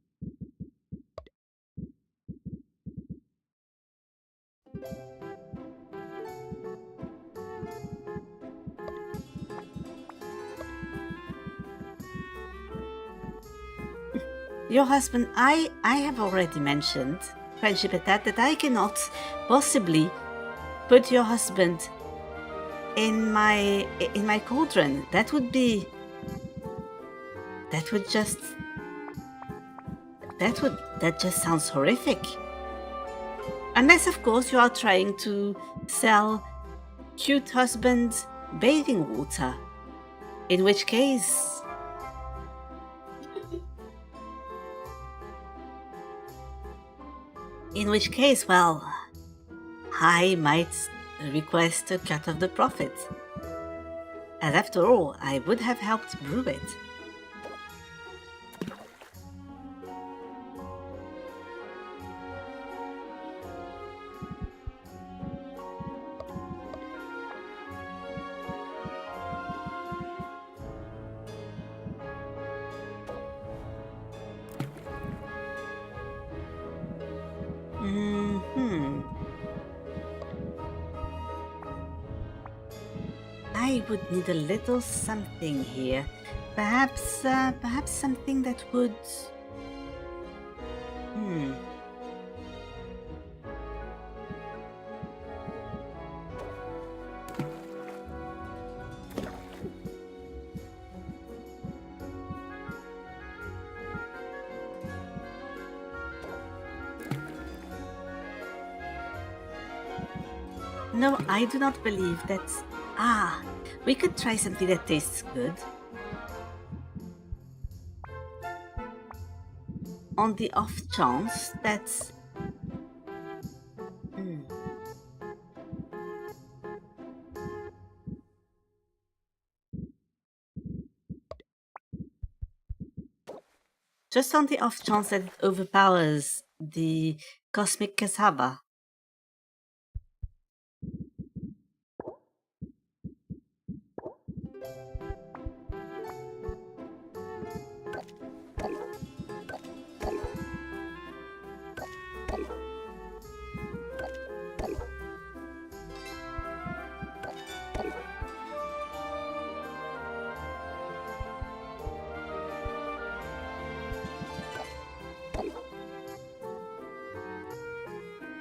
Your husband, I have already mentioned, friendship at that I cannot possibly put your husband in my cauldron. That just sounds horrific. Unless, of course, you are trying to sell cute husband bathing water. In which case... well, I might request a cut of the profit. And after all, I would have helped brew it. I would need a little something here. Perhaps something that would... No, I do not believe that... we could try something that tastes good. On the off chance that... Just on the off chance that it overpowers the cosmic cassava.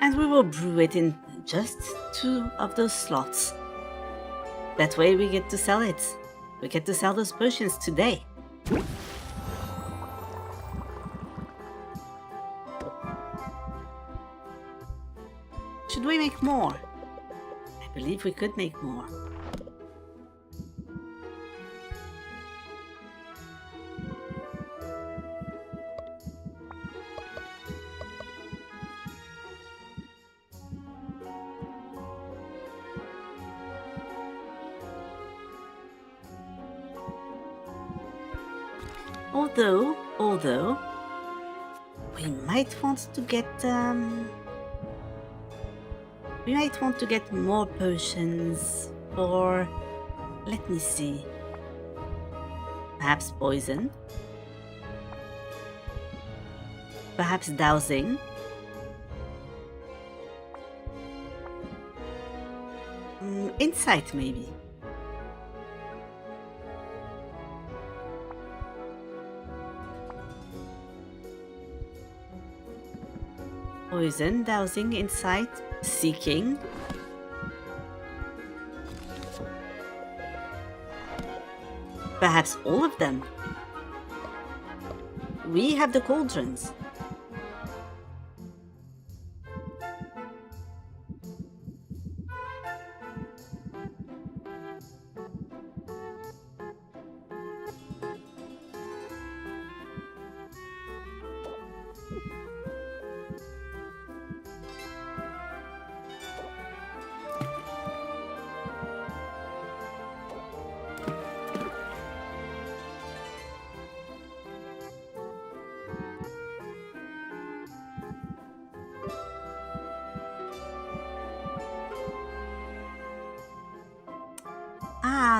And we will brew it in just 2 of those slots. That way we get to sell it. We get to sell those potions today. Should we make more? I believe we could make more. Although, we might want to get more potions for, let me see, perhaps poison, perhaps dowsing, insight maybe. Poison, dowsing, insight, seeking. Perhaps all of them. We have the cauldrons.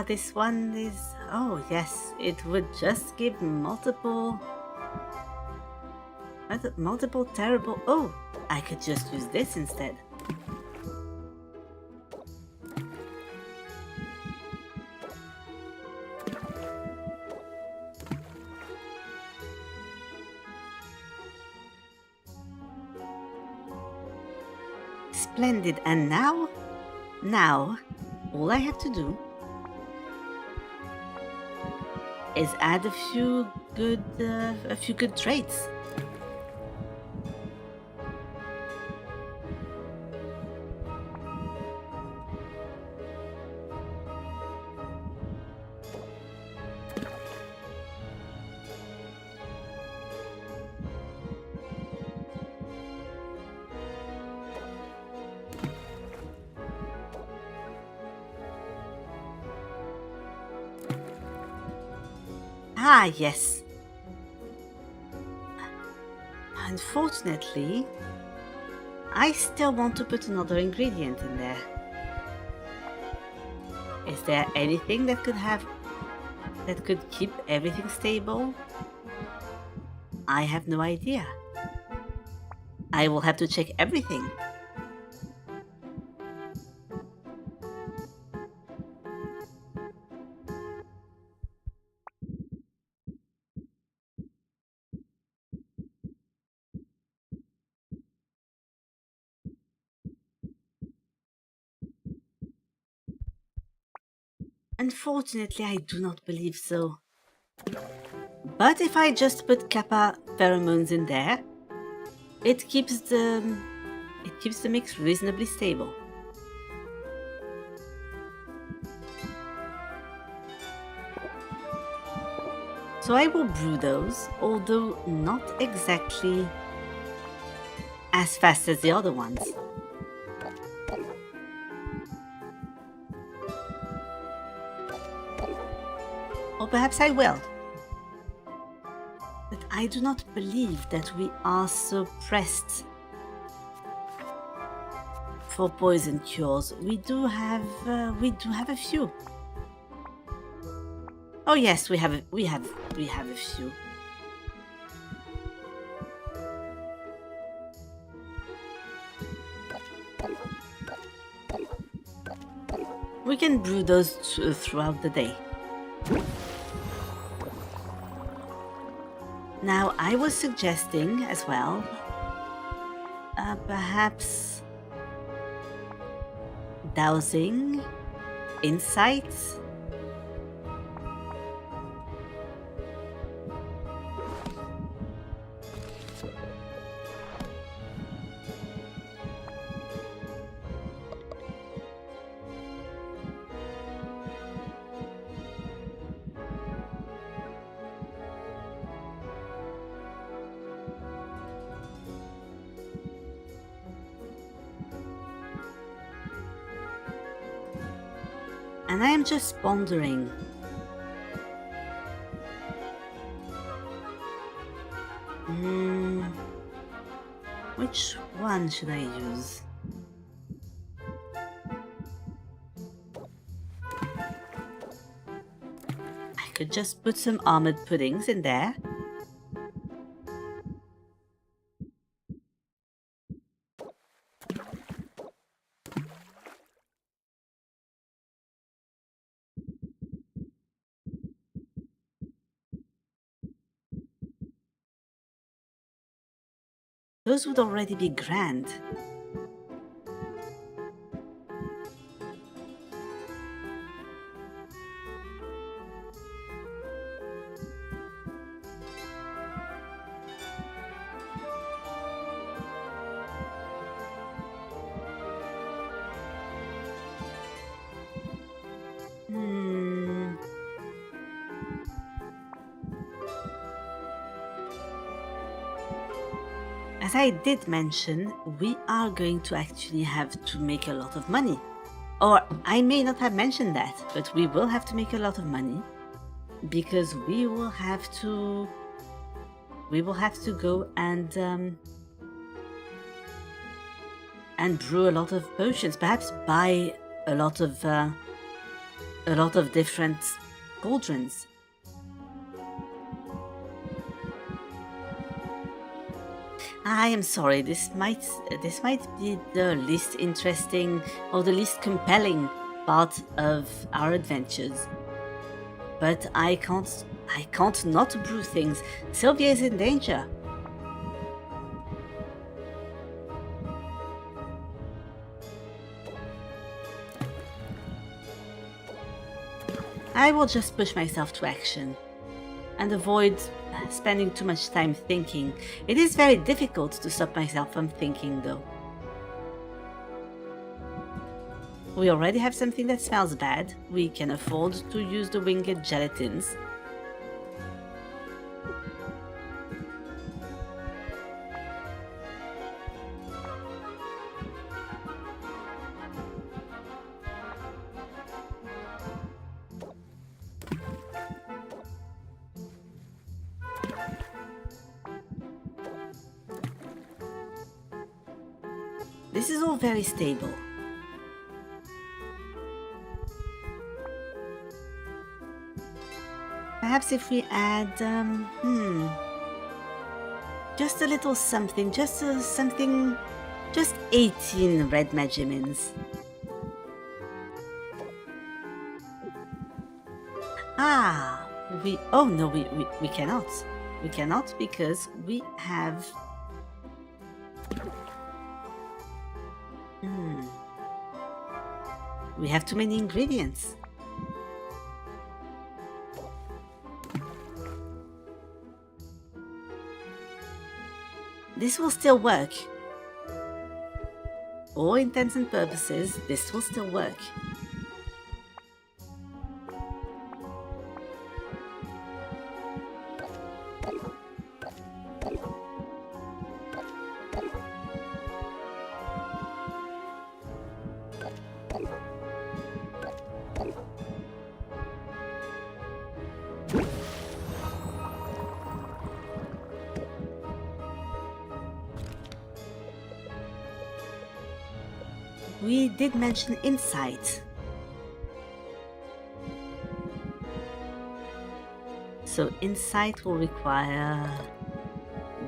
This one is... oh yes, it would just give multiple terrible... oh, I could just use this instead. Splendid. And now, all I have to do is add a few good traits. Ah, yes. Unfortunately, I still want to put another ingredient in there. Is there anything that could keep everything stable? I have no idea. I will have to check everything. Unfortunately, I do not believe so. But if I just put kappa pheromones in there, it keeps the mix reasonably stable. So I will brew those, although not exactly as fast as the other ones. Or perhaps I will. But I do not believe that we are so pressed for poison cures. We do have a few. Oh yes, we have a few. We can brew those throughout the day. Now, I was suggesting as well, perhaps dowsing, insights. And I am just pondering. Which one should I use? I could just put some armored puddings in there. Those would already be grand. As I did mention, we are going to actually have to make a lot of money. Or I may not have mentioned that, but we will have to make a lot of money because we will have to go and brew a lot of potions, perhaps buy a lot of different cauldrons. I am sorry, this might be the least interesting or the least compelling part of our adventures. But I can't not brew things. Sylvia is in danger. I will just push myself to action and avoid spending too much time thinking. It is very difficult to stop myself from thinking, though. We already have something that smells bad. We can afford to use the winged gelatins. This is all very stable. Perhaps if we add, just a little something, just 18 red magimins. Oh no, we cannot. We cannot because we have... We have too many ingredients. This will still work. For all intents and purposes, this will still work. We did mention insight. So insight will require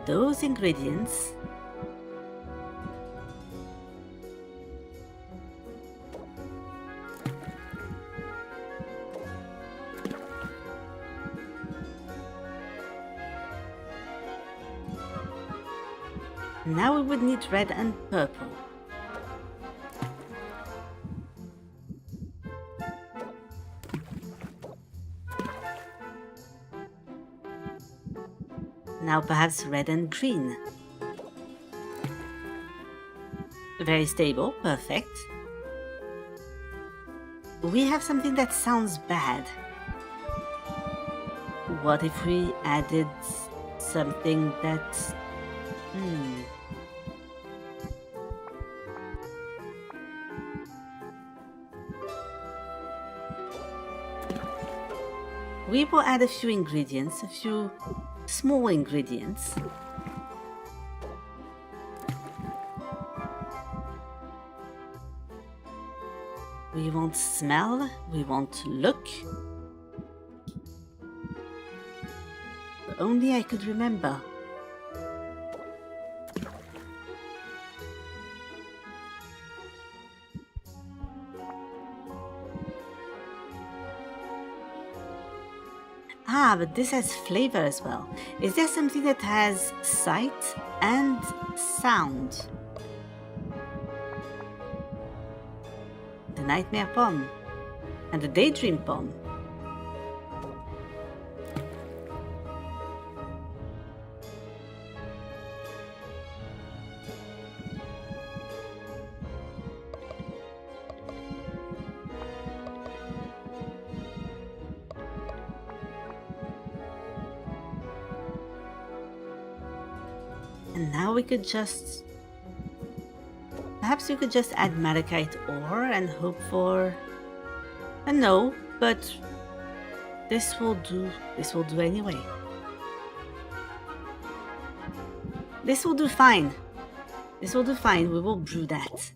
those ingredients. Now we would need red and purple. Now perhaps red and green. Very stable, perfect. We have something that sounds bad. What if we added something that... We will add a few ingredients, a few small ingredients. We won't smell, we won't look. If only I could remember. But this has flavor as well. Is there something that has sight and sound? The Nightmare Bomb and the Daydream Bomb. And now we could just... Perhaps we could just add malachite ore and hope for... a no, but this will do. This will do anyway. This will do fine. This will do fine. We will brew that.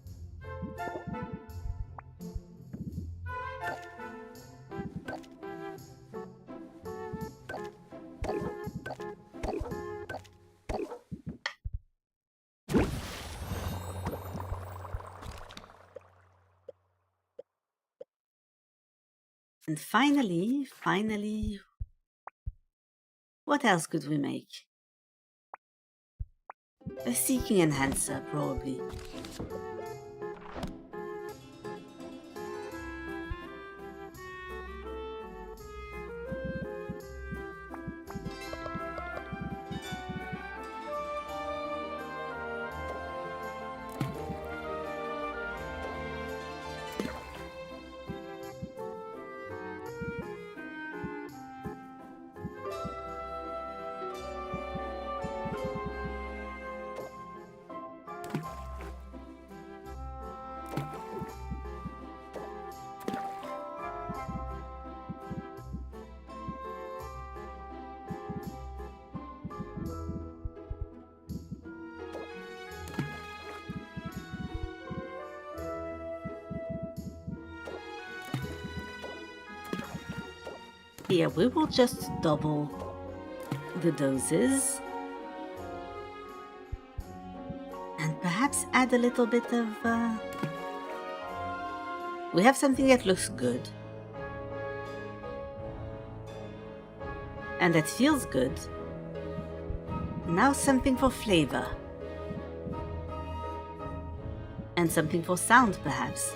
And finally, what else could we make? A seeking enhancer, probably. Here, we will just double the doses. And perhaps add a little bit of... We have something that looks good. And that feels good. Now something for flavor. And something for sound, perhaps.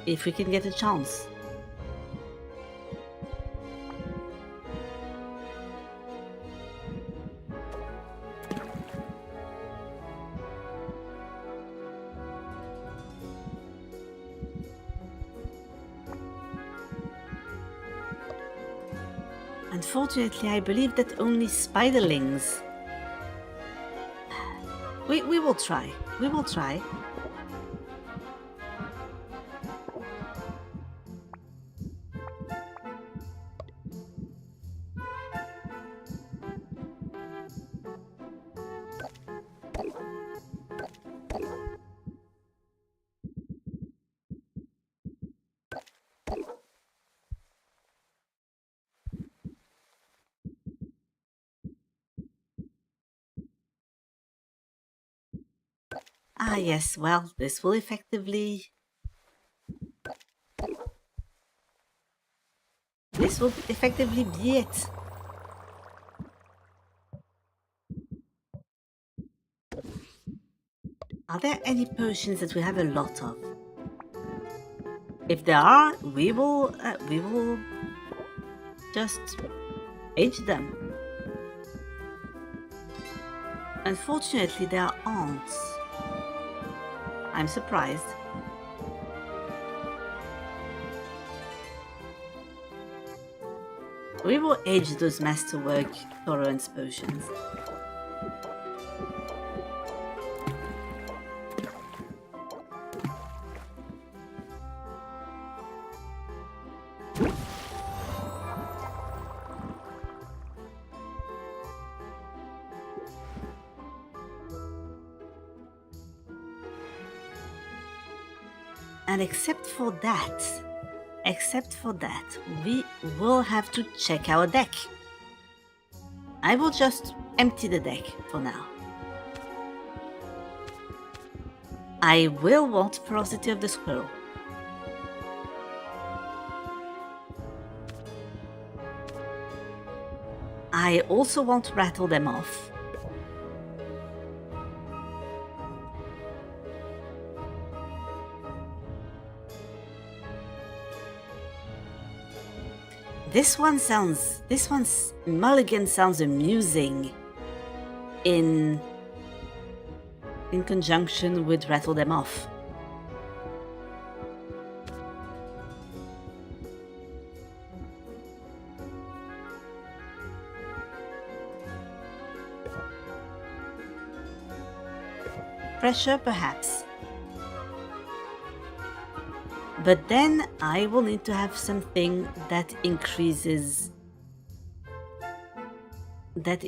If we can get a chance. Unfortunately, I believe that only spiderlings... We will try. We will try. Ah, yes, well, this will effectively... This will effectively be it. Are there any potions that we have a lot of? If there are, we will just age them. Unfortunately, there aren't. I'm surprised. We will age those masterwork tolerance potions. And except for that, we will have to check our deck. I will just empty the deck for now. I will want Ferocity of the Squirrel. I also want to Rattle Them Off. This one's mulligan sounds amusing in conjunction with Rattle Them Off. Pressure, perhaps. But then I will need to have something that increases... that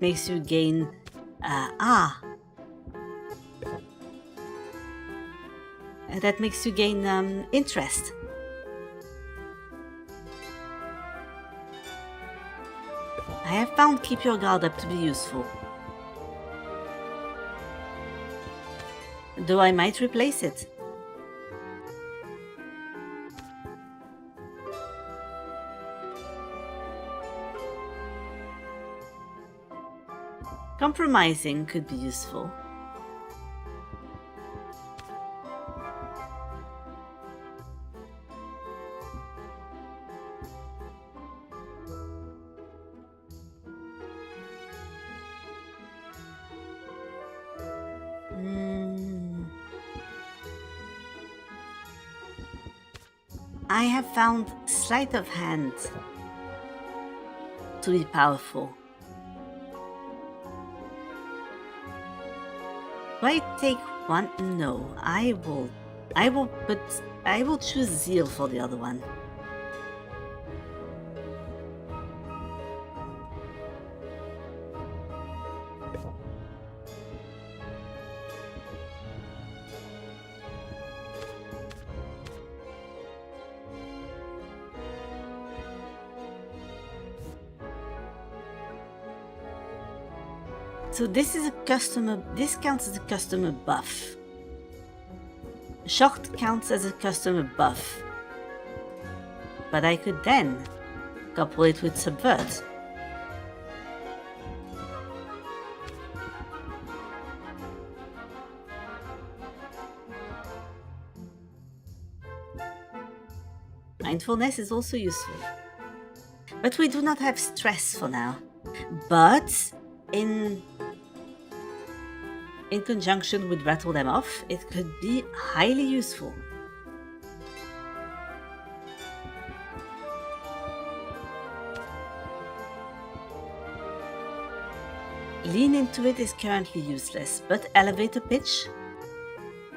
makes you gain... that makes you gain interest. I have found Keep Your Guard Up to be useful. Though I might replace it. Compromising could be useful. I have found Sleight of Hand to be powerful. Do I take one? No, I will choose Zeal for the other one. So this is a customer. This counts as a customer buff. Shocked counts as a customer buff. But I could then couple it with subvert. Mindfulness is also useful. But we do not have stress for now. But in conjunction with rattle them off, it could be highly useful. Lean into it is currently useless, but elevator pitch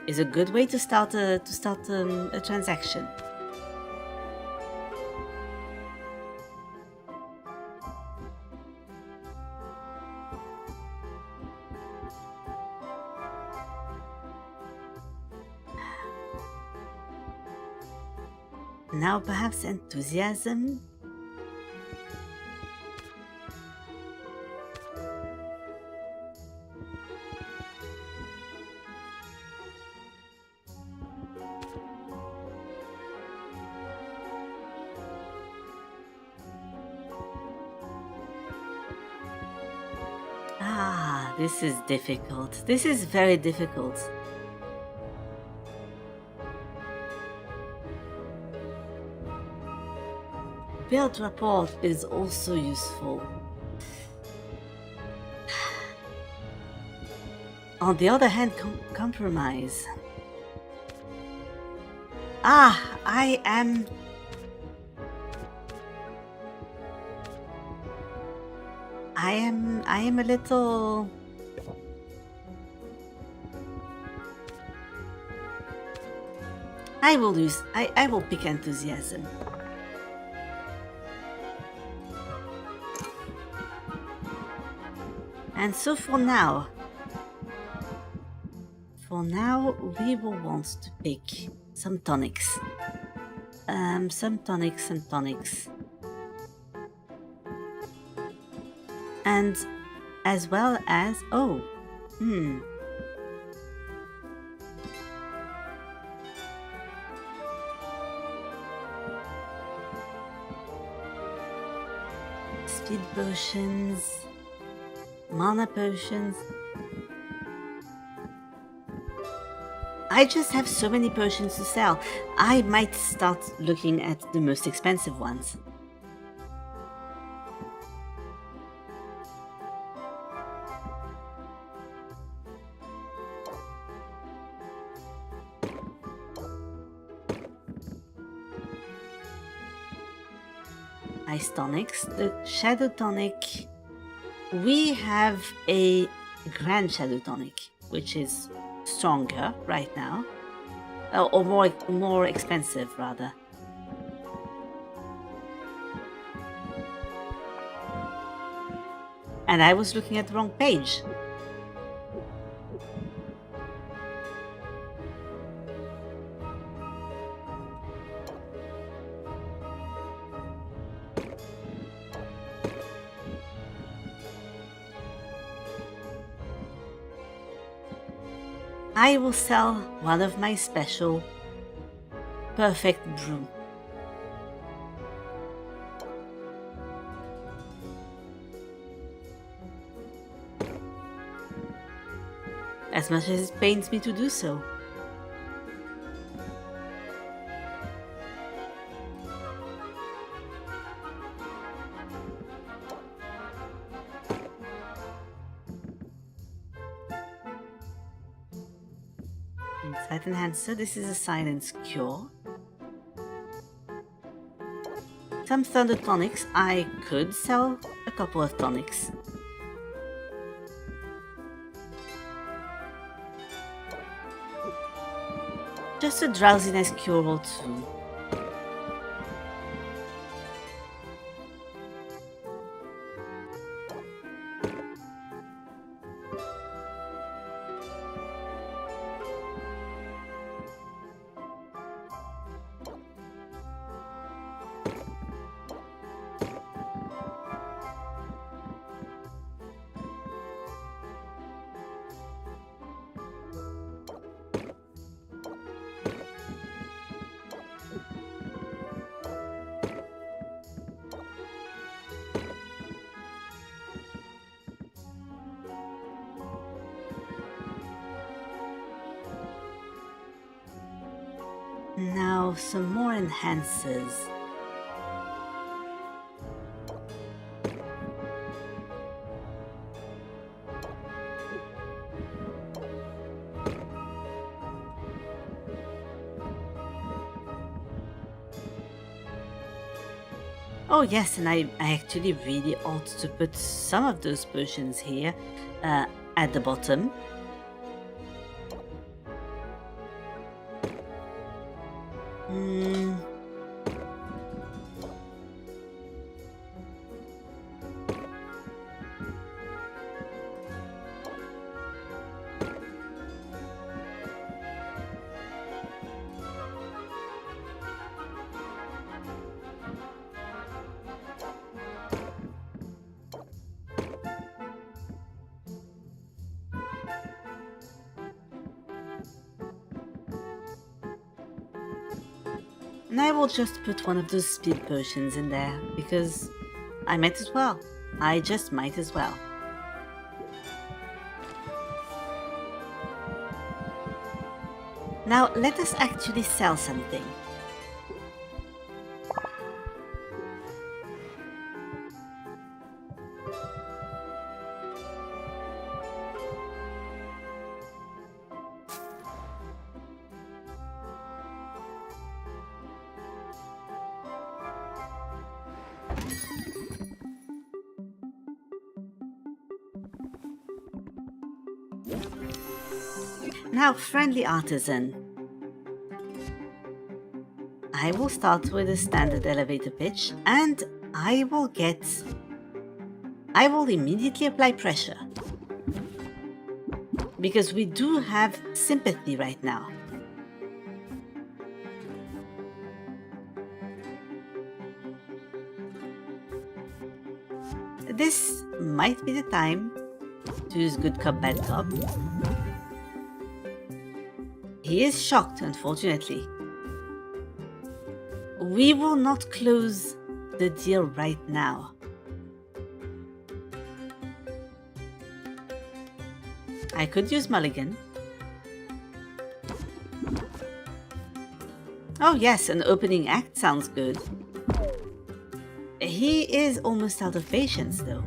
is a good way to start a transaction. Now perhaps enthusiasm. Ah, this is difficult. This is very difficult. Build rapport is also useful. On the other hand, compromise. Ah, I am a little... I will pick enthusiasm. And so for now, we will want to pick some tonics. Some tonics and tonics. And as well as, speed potions, mana potions. I just have so many potions to sell. I might start looking at the most expensive ones. Ice tonics, the shadow tonic. We have a grand shadow tonic, which is stronger right now, or more expensive rather. And I was looking at the wrong page. I will sell one of my special perfect brew. As much as it pains me to do so. Insight Enhancer, this is a Silence Cure. Some Thunder Tonics, I could sell a couple of tonics. Just a Drowsiness Cure or two. Now, some more enhancers. Oh yes, and I actually really ought to put some of those potions here at the bottom. And I will just put one of those speed potions in there, because I might as well. I just might as well. Now let us actually sell something. Now, friendly artisan. I will start with a standard elevator pitch and I will immediately apply pressure. Because we do have sympathy right now. This might be the time to use good cop, bad cop. He is shocked, unfortunately. We will not close the deal right now. I could use Mulligan. Oh yes, an opening act sounds good. He is almost out of patience though.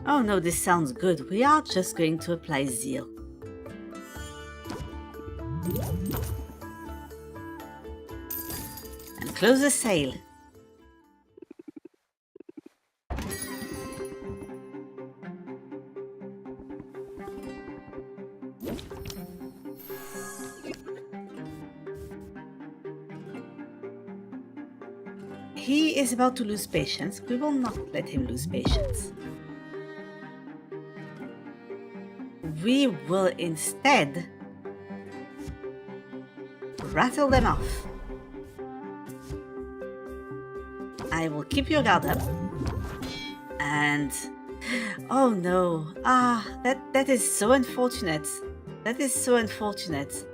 Oh no, this sounds good. We are just going to apply zeal. And close the sale. He is about to lose patience. We will not let him lose patience. We will instead rattle them off. I will keep your guard up. And oh no, that is so unfortunate. That is so unfortunate.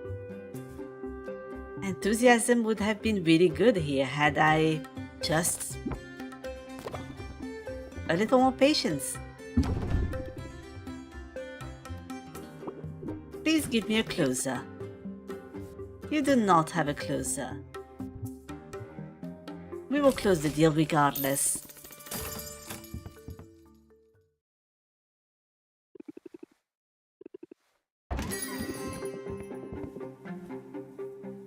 Enthusiasm would have been really good here had I just a little more patience. Please give me a closer. You do not have a closer. We will close the deal regardless.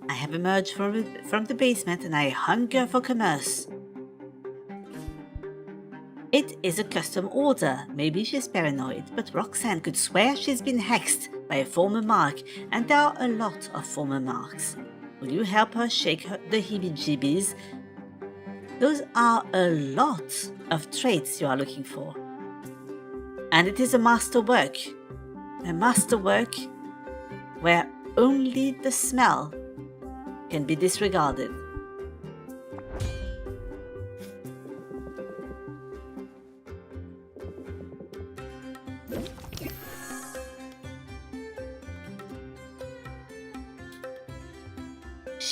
I have emerged from the basement and I hunger for commerce. It is a custom order. Maybe she's paranoid, but Roxanne could swear she's been hexed by a former mark, and there are a lot of former marks. Will you help her shake the heebie-jeebies? Those are a lot of traits you are looking for. And it is a masterwork. A masterwork where only the smell can be disregarded.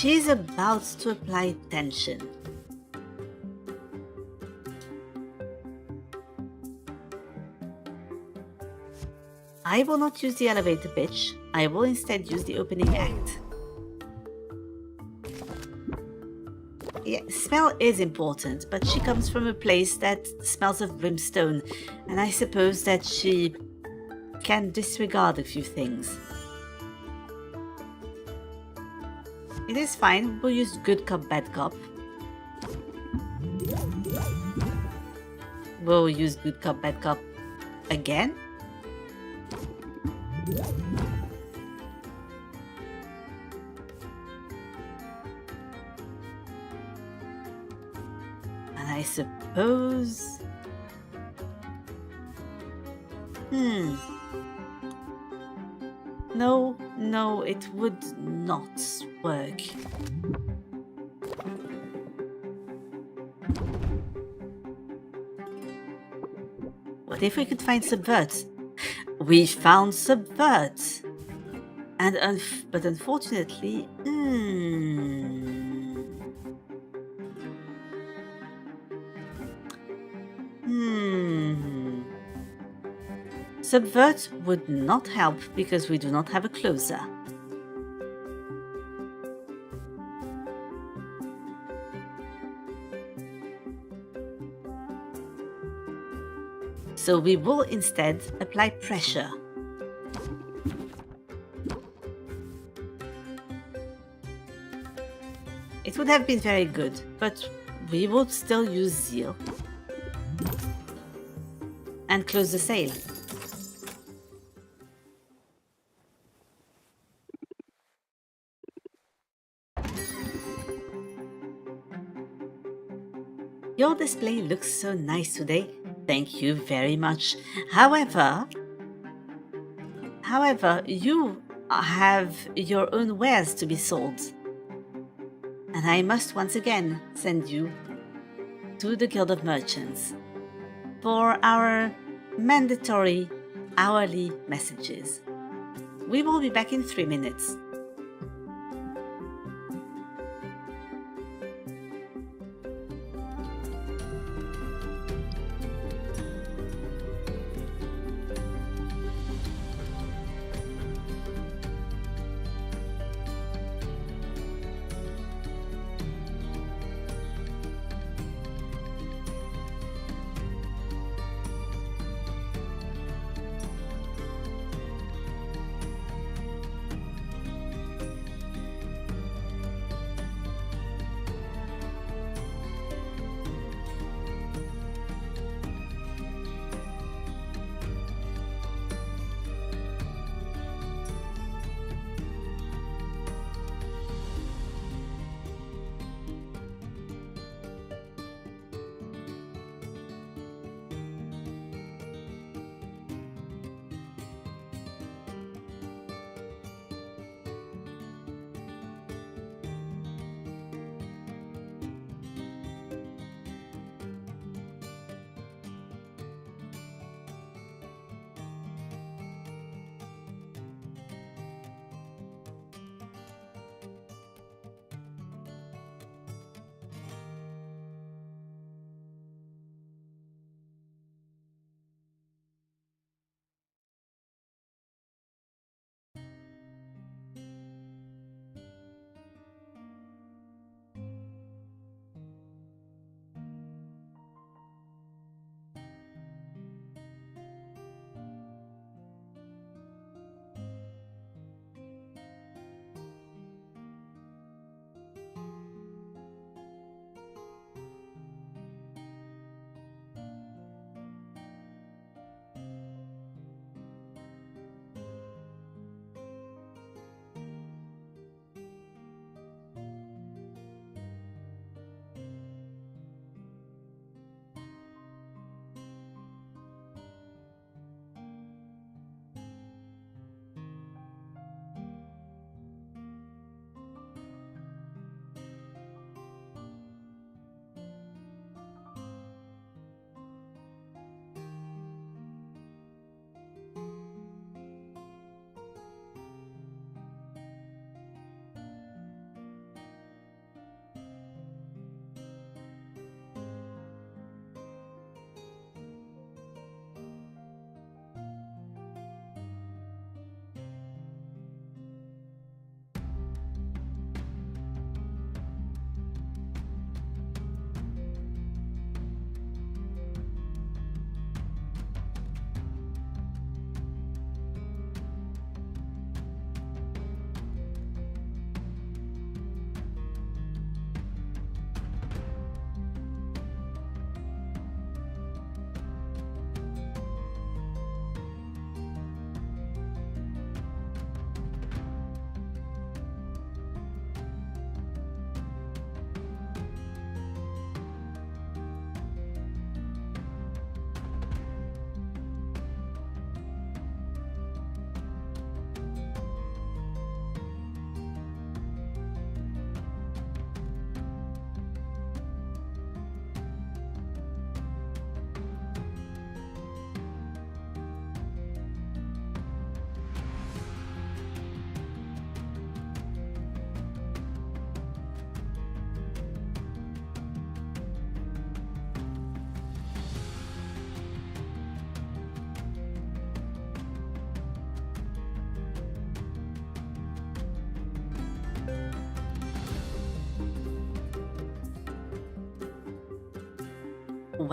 She's about to apply tension. I will not use the elevator pitch. I will instead use the opening act. Yeah, smell is important, but she comes from a place that smells of brimstone, and I suppose that she can disregard a few things. It is fine, we'll use good cop, bad cop. We'll use good cop, bad cop again. And I suppose... No, it would not work. What if we could find subvert? We found subvert! And but unfortunately... Subvert would not help because we do not have a closer. So we will instead apply pressure. It would have been very good, but we will still use zeal. And close the sail. Your display looks so nice today. Thank you very much. However, you have your own wares to be sold. And I must once again send you to the Guild of Merchants for our mandatory hourly messages. We will be back in 3 minutes.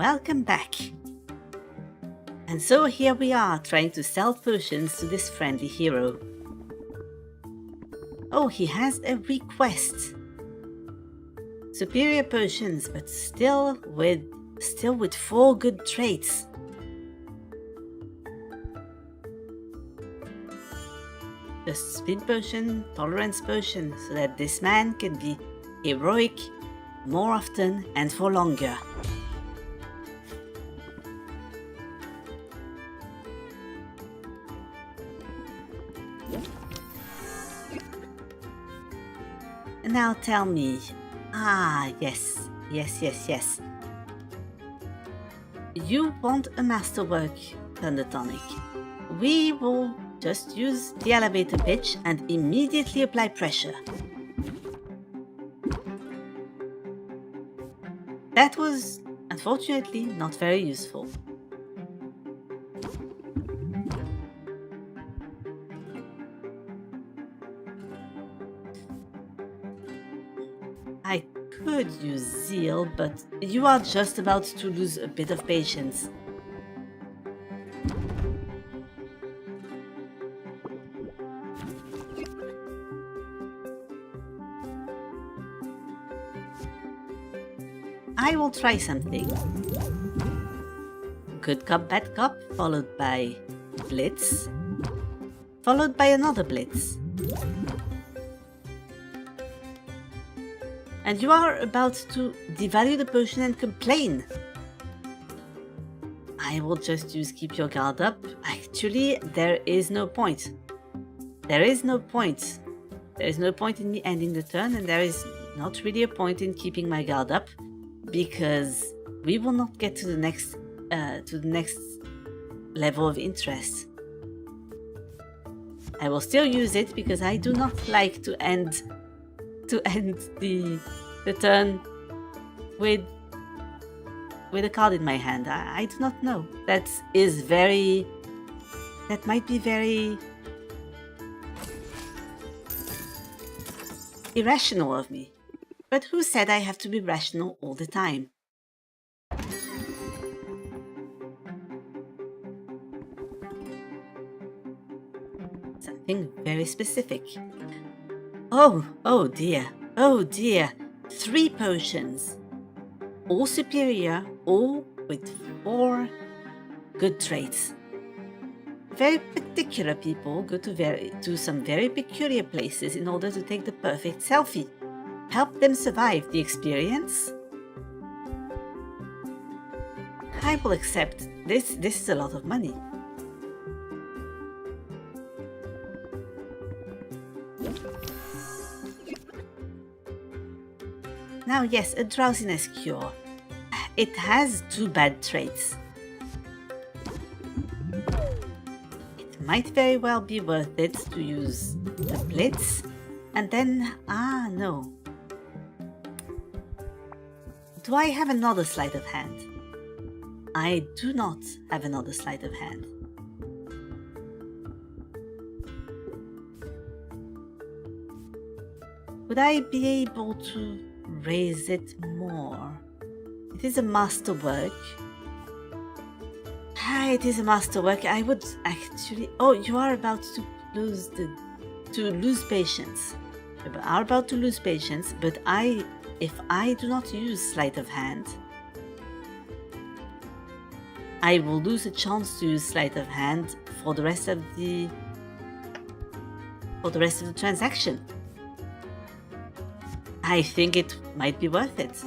welcome back. And so here we are trying to sell potions to this friendly hero. Oh, he has a request. Superior potions, but still with 4 good traits. A speed potion, tolerance potion, so that this man can be heroic more often and for longer. And now tell me, yes. You want a masterwork pentatonic. We will just use the elevator pitch and immediately apply pressure. That was, unfortunately, not very useful. I could use zeal, but you are just about to lose a bit of patience. I will try something. Good cop, bad cop, followed by blitz, followed by another blitz. And you are about to devalue the potion and complain. I will just use keep your guard up. Actually, there is no point. There is no point. There is no point in me ending the turn, and there is not really a point in keeping my guard up, because we will not get to the next level of interest. I will still use it because I do not like to end the turn with a card in my hand. I do not know. That might be very irrational of me. But who said I have to be rational all the time? Something very specific. Oh dear. 3 potions. All superior, all with 4 good traits. Very particular people go to some very peculiar places in order to take the perfect selfie. Help them survive the experience. I will accept this. This is a lot of money. Now, yes, a drowsiness cure. It has 2 bad traits. It might very well be worth it to use the blitz, and then, no. Do I have another sleight of hand? I do not have another sleight of hand. Would I be able to raise it more? It is a masterwork. It is a masterwork. I would actually... Oh, you are about to lose patience. You are about to lose patience, but if I do not use sleight of hand, I will lose a chance to use sleight of hand for the rest of the transaction. I think it might be worth it.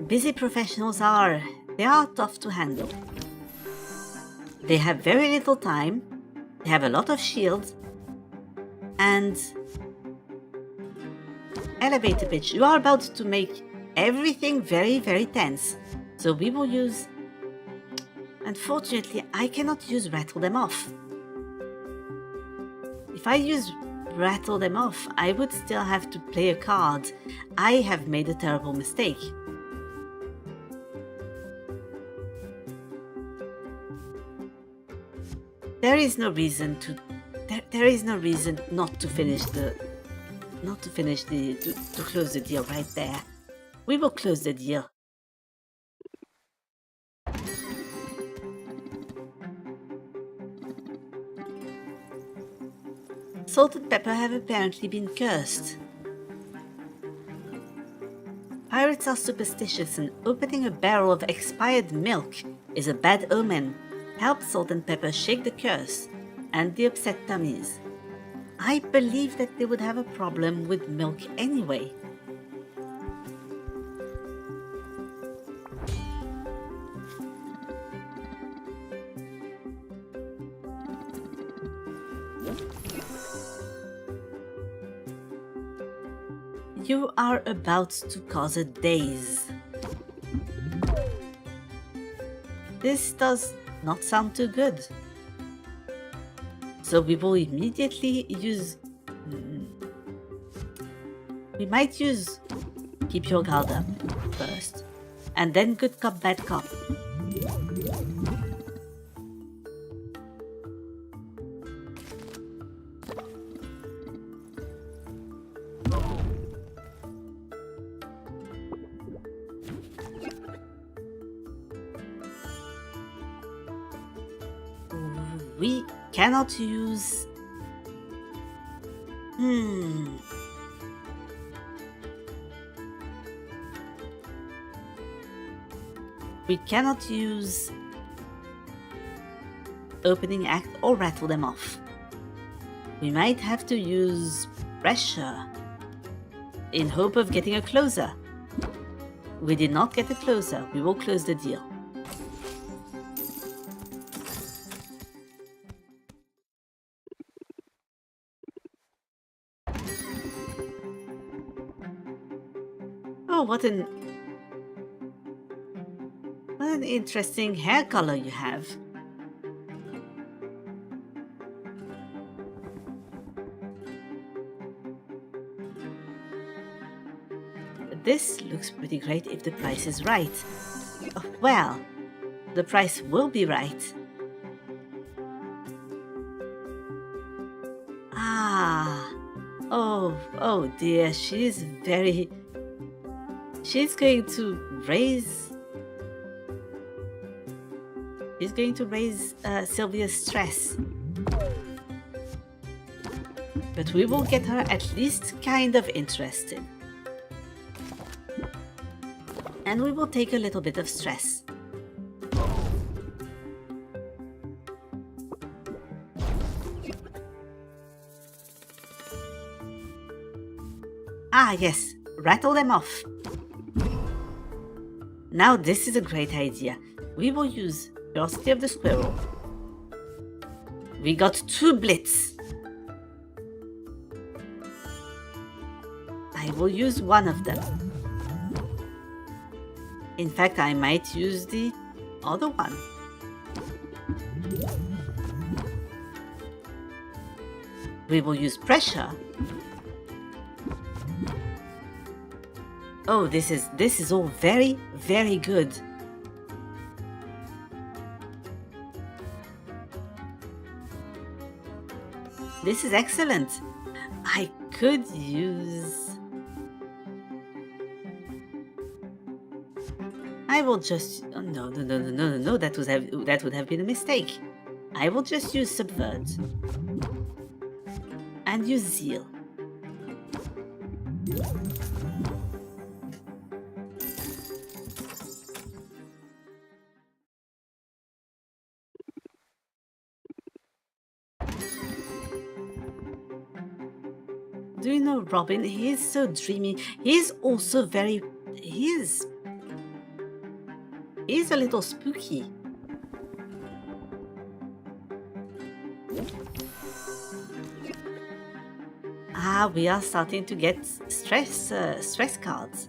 Busy professionals are tough to handle. They have very little time, they have a lot of shields, and elevator pitch. You are about to make everything very, very tense. So we will use... Unfortunately, I cannot use rattle them off. If I use rattle them off, I would still have to play a card. I have made a terrible mistake. there is no reason to there is no reason not to finish the to close the deal right there. We will close the deal. Salt and pepper have apparently been cursed. Pirates are superstitious, and opening a barrel of expired milk is a bad omen. Help Salt and Pepper shake the curse and the upset tummies. I believe that they would have a problem with milk anyway. You are about to cause a daze. This does not sound too good. So we will immediately use... We might use Keep Your Guard Up first, and then Good Cop, Bad Cop. We cannot use... We cannot use Opening Act or Rattle Them Off. We might have to use Pressure in hope of getting a closer. We did not get a closer. We will close the deal. Oh, what an interesting hair color you have. This looks pretty great if the price is right. Oh, well, the price will be right. Ah, oh dear, she's going to raise Sylvia's stress. But we will get her at least kind of interested. And we will take a little bit of stress. Ah yes, rattle them off. Now this is a great idea. We will use Curiosity of the Squirrel. We got 2 Blitz. I will use one of them. In fact, I might use the other one. We will use Pressure. Oh, this is all very, very good. This is excellent. I could use... I will just... Oh, no, that would have been a mistake. I will just use Subvert. And use Zeal. Do you know Robin? He is so dreamy. He is also very... He is a little spooky. Ah, we are starting to get stress cards.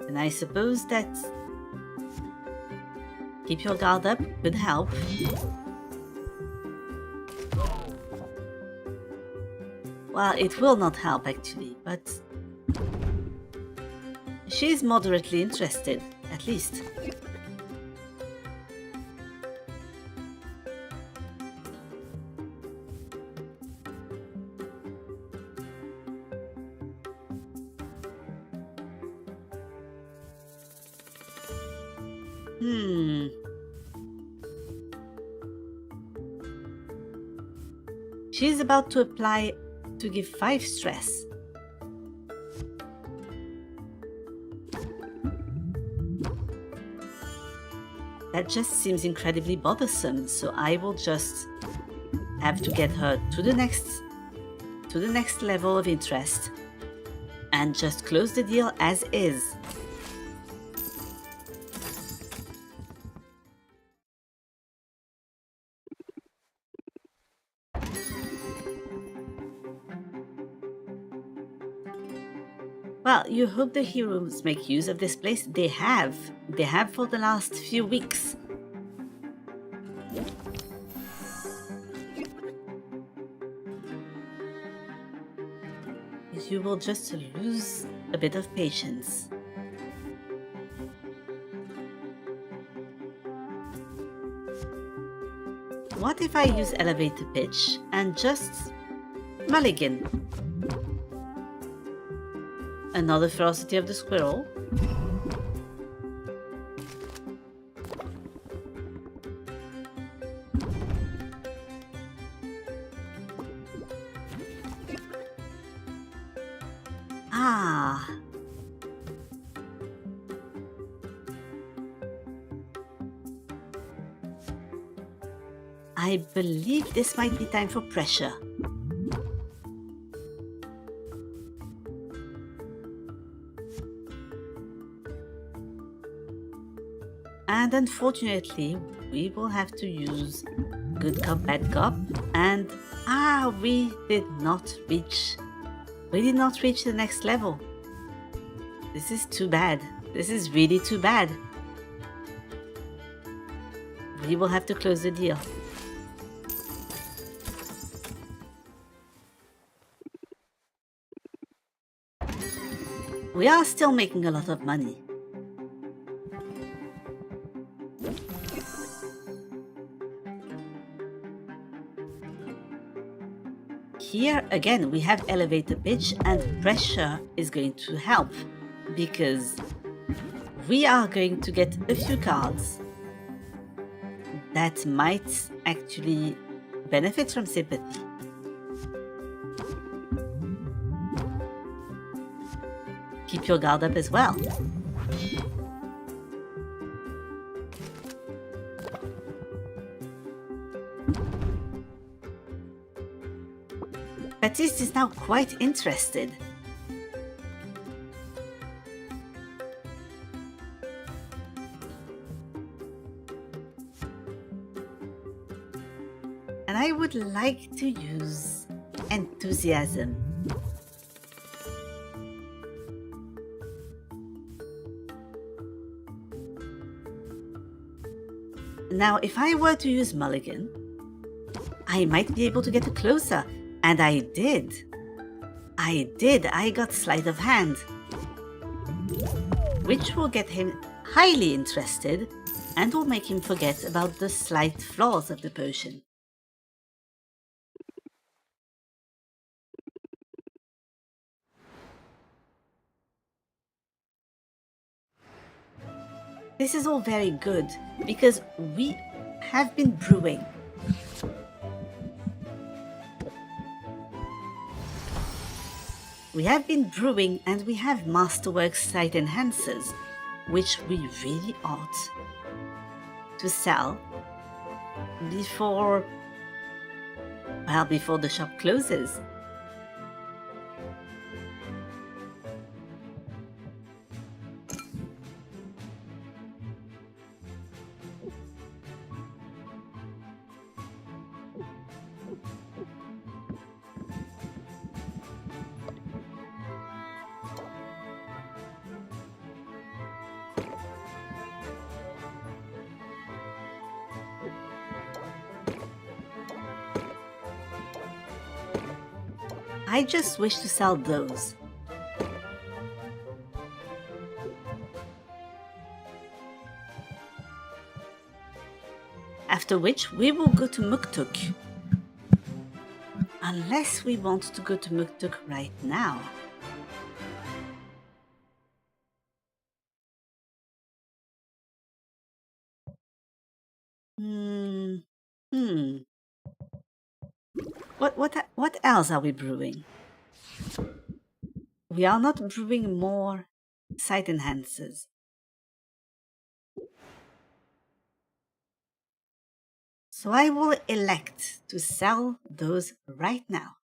And I suppose that Keep Your Guard Up could help. Well, it will not help actually, but she's moderately interested. at least. She's about to apply to give 5 stress. That just seems incredibly bothersome, so I will just have to get her to the next level of interest and just close the deal as is. Well, you hope the heroes make use of this place. They have. They have for the last few weeks. You will just lose a bit of patience. What if I use elevator pitch and just mulligan? Another ferocity of the squirrel. Ah. I believe this might be time for pressure. And unfortunately, we will have to use good cop, bad cop. And we did not reach the next level. This is too bad. This is really too bad. We will have to close the deal. We are still making a lot of money. Here again we have elevator pitch, and pressure is going to help because we are going to get a few cards that might actually benefit from sympathy. Keep your guard up as well. Baptiste is now quite interested. And I would like to use enthusiasm. Now, if I were to use mulligan, I might be able to get closer. And I did. I got sleight of hand, which will get him highly interested and will make him forget about the slight flaws of the potion. This is all very good because we have been brewing. We have been brewing and we have Masterworks Sight Enhancers, which we really ought to sell before the shop closes. I just wish to sell those. After which we will go to Muktuk. Unless we want to go to Muktuk right now. What else are we brewing? We are not brewing more sight enhancers. So I will elect to sell those right now.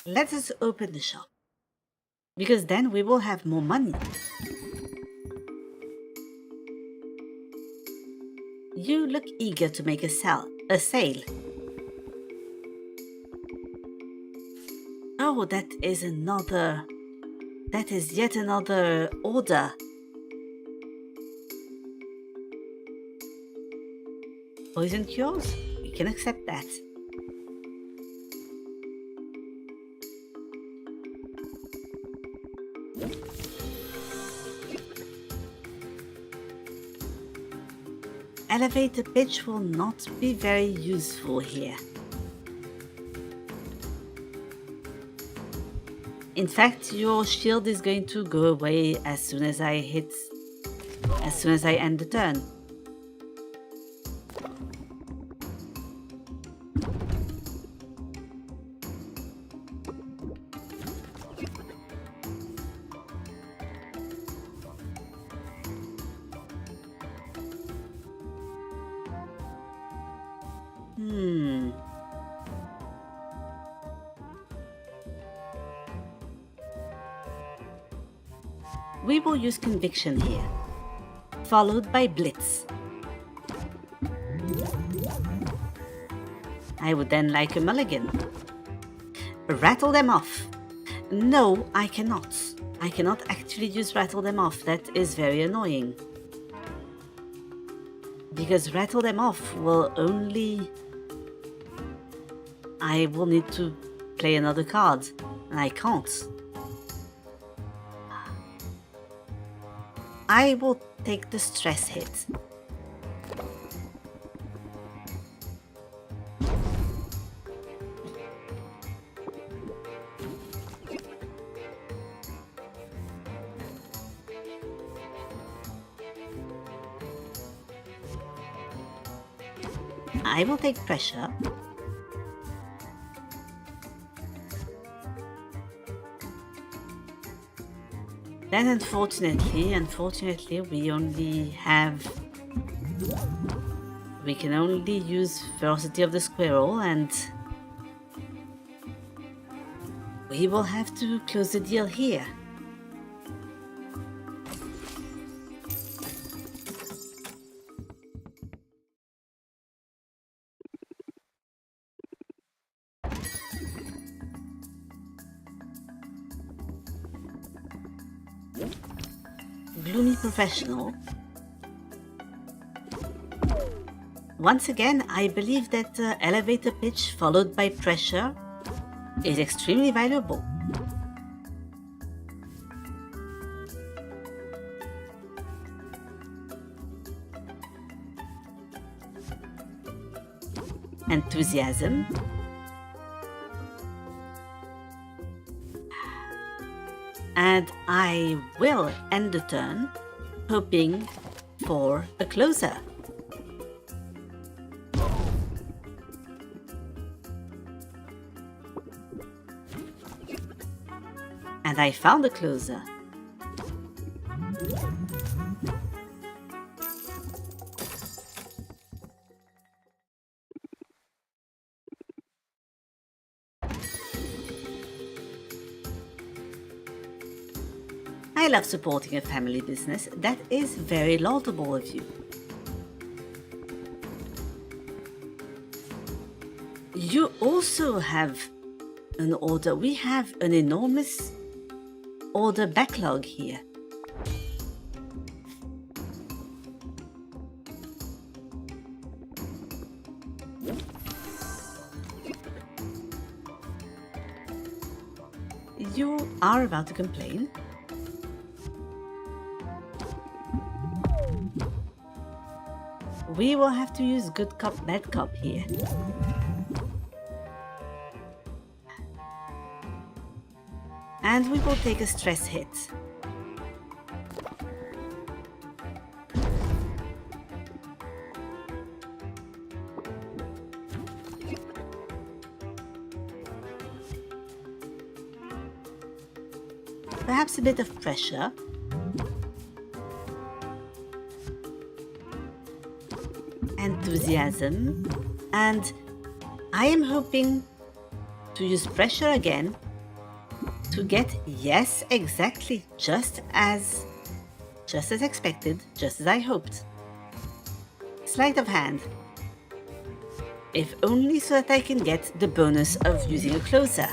Let us open the shop, because then we will have more money. You look eager to make a sale. Oh, that is yet another order. Poison cures? We can accept that. Elevator pitch will not be very useful here. In fact, your shield is going to go away as soon as I end the turn. We will use Conviction here, followed by Blitz. I would then like a mulligan. Rattle them off. No, I cannot. I cannot actually use Rattle them off. That is very annoying. Because Rattle them off will only... I will need to play another card, and I can't. I will take the stress hit. I will take pressure. Then unfortunately, we can only use Ferocity of the Squirrel, and we will have to close the deal here. Gloomy Professional. Once again, I believe that elevator pitch followed by pressure is extremely valuable. Enthusiasm. And I will end the turn hoping for a closer. And I found a closer. I love supporting a family business. That is very laudable of you. You also have an order. We have an enormous order backlog here. You are about to complain. we will have to use good cop, bad cop here. And we will take a stress hit. Perhaps a bit of pressure. Enthusiasm. And I am hoping to use pressure again to get, yes, exactly, just as expected, just as I hoped. Sleight of hand. If only so that I can get the bonus of using a closer.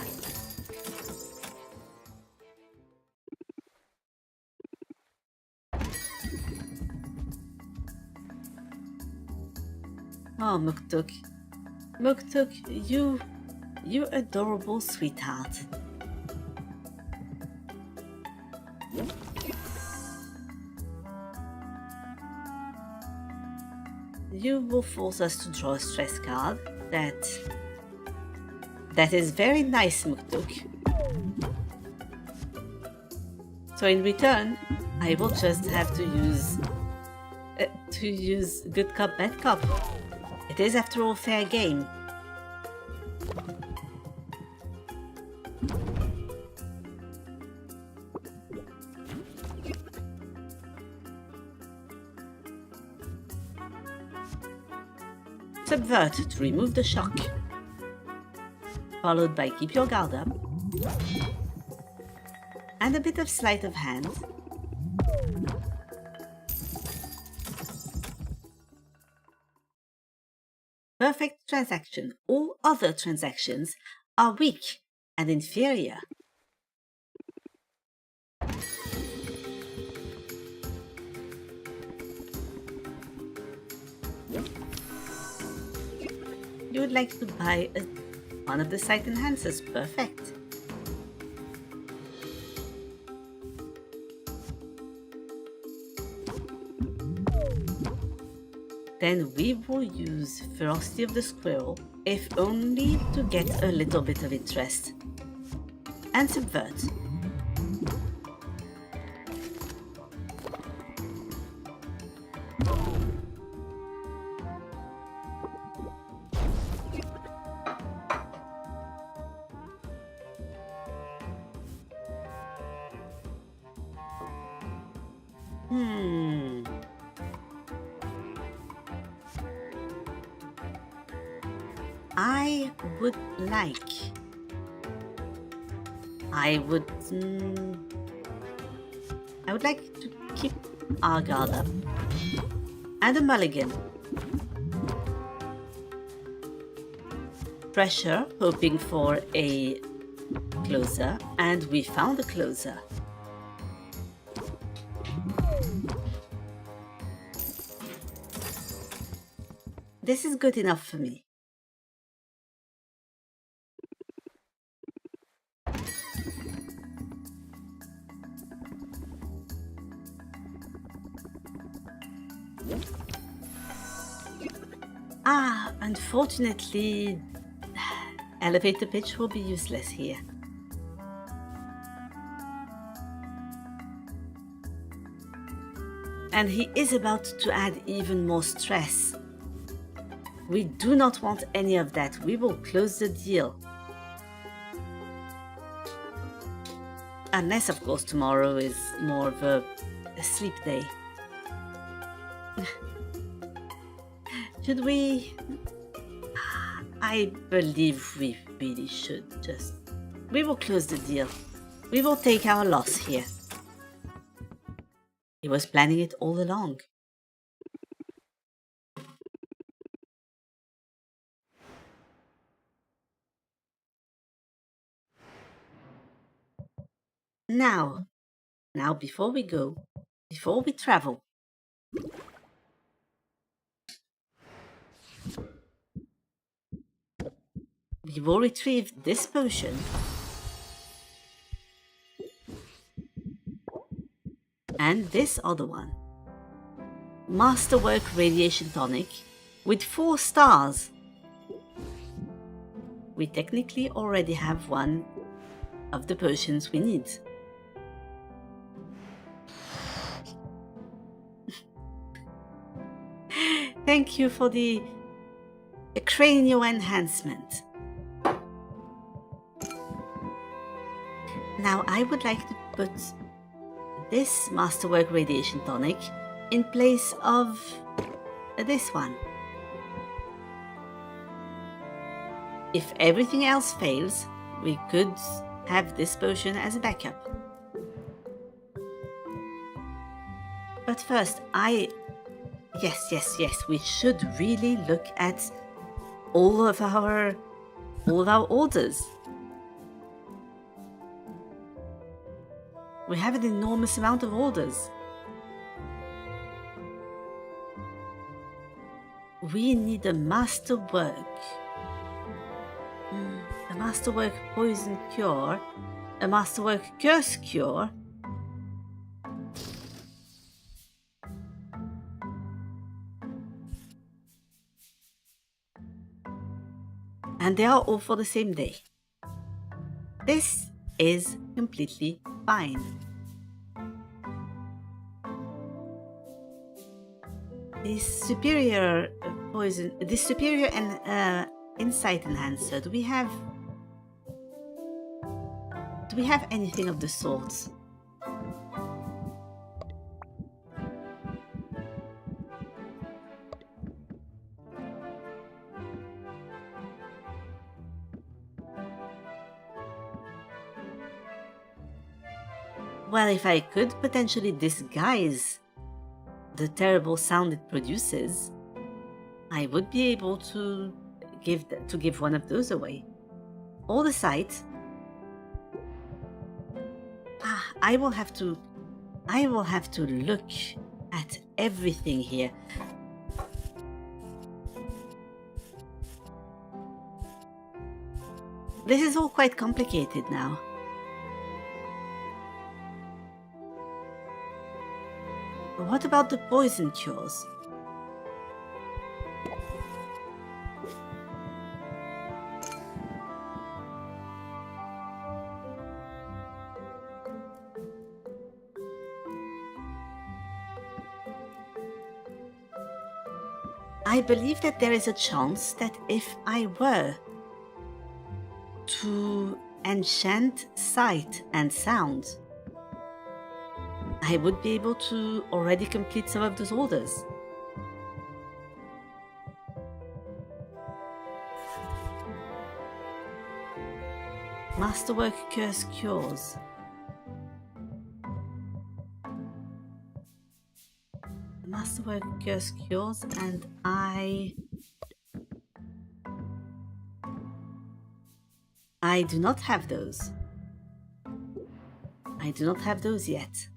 Oh, Muktuk. Muktuk, you adorable sweetheart. You will force us to draw a stress card. That is very nice, Muktuk. So in return, I will just have to use good cop, bad cop. It is, after all, fair game. Subvert to remove the shock, followed by keep your guard up, and a bit of sleight of hand. Perfect transaction. All other transactions are weak and inferior. You would like to buy one of the sight enhancers. Perfect. Then we will use Ferocity of the Squirrel, if only to get a little bit of interest. And Subvert. I would like to keep our guard up. And a mulligan. Pressure, hoping for a closer, and we found a closer. This is good enough for me. Unfortunately, elevator pitch will be useless here. And he is about to add even more stress. We do not want any of that. We will close the deal. Unless, of course, tomorrow is more of a sleep day. Should we? I believe we really should just... We will close the deal. We will take our loss here. He was planning it all along. Now, before we go, before we travel, we will retrieve this potion and this other one. Masterwork Radiation Tonic with 4 stars. We technically already have one of the potions we need. Thank you for the cranial enhancement. Now I would like to put this Masterwork Radiation Tonic in place of this one. If everything else fails, we could have this potion as a backup. But first, yes, we should really look at all of our orders. We have an enormous amount of orders. We need a masterwork. A masterwork poison cure. A masterwork curse cure. And they are all for the same day. This is completely fine. This superior poison, this superior and insight enhancer. Do we have anything of the sort? Well, if I could potentially disguise the terrible sound it produces, I would be able to give one of those away. All the sight. I will have to look at everything here. This is all quite complicated now. What about the poison cures? I believe that there is a chance that if I were to enchant sight and sound, I would be able to already complete some of those orders. Masterwork curse cures. Masterwork curse cures, and I do not have those. I do not have those yet.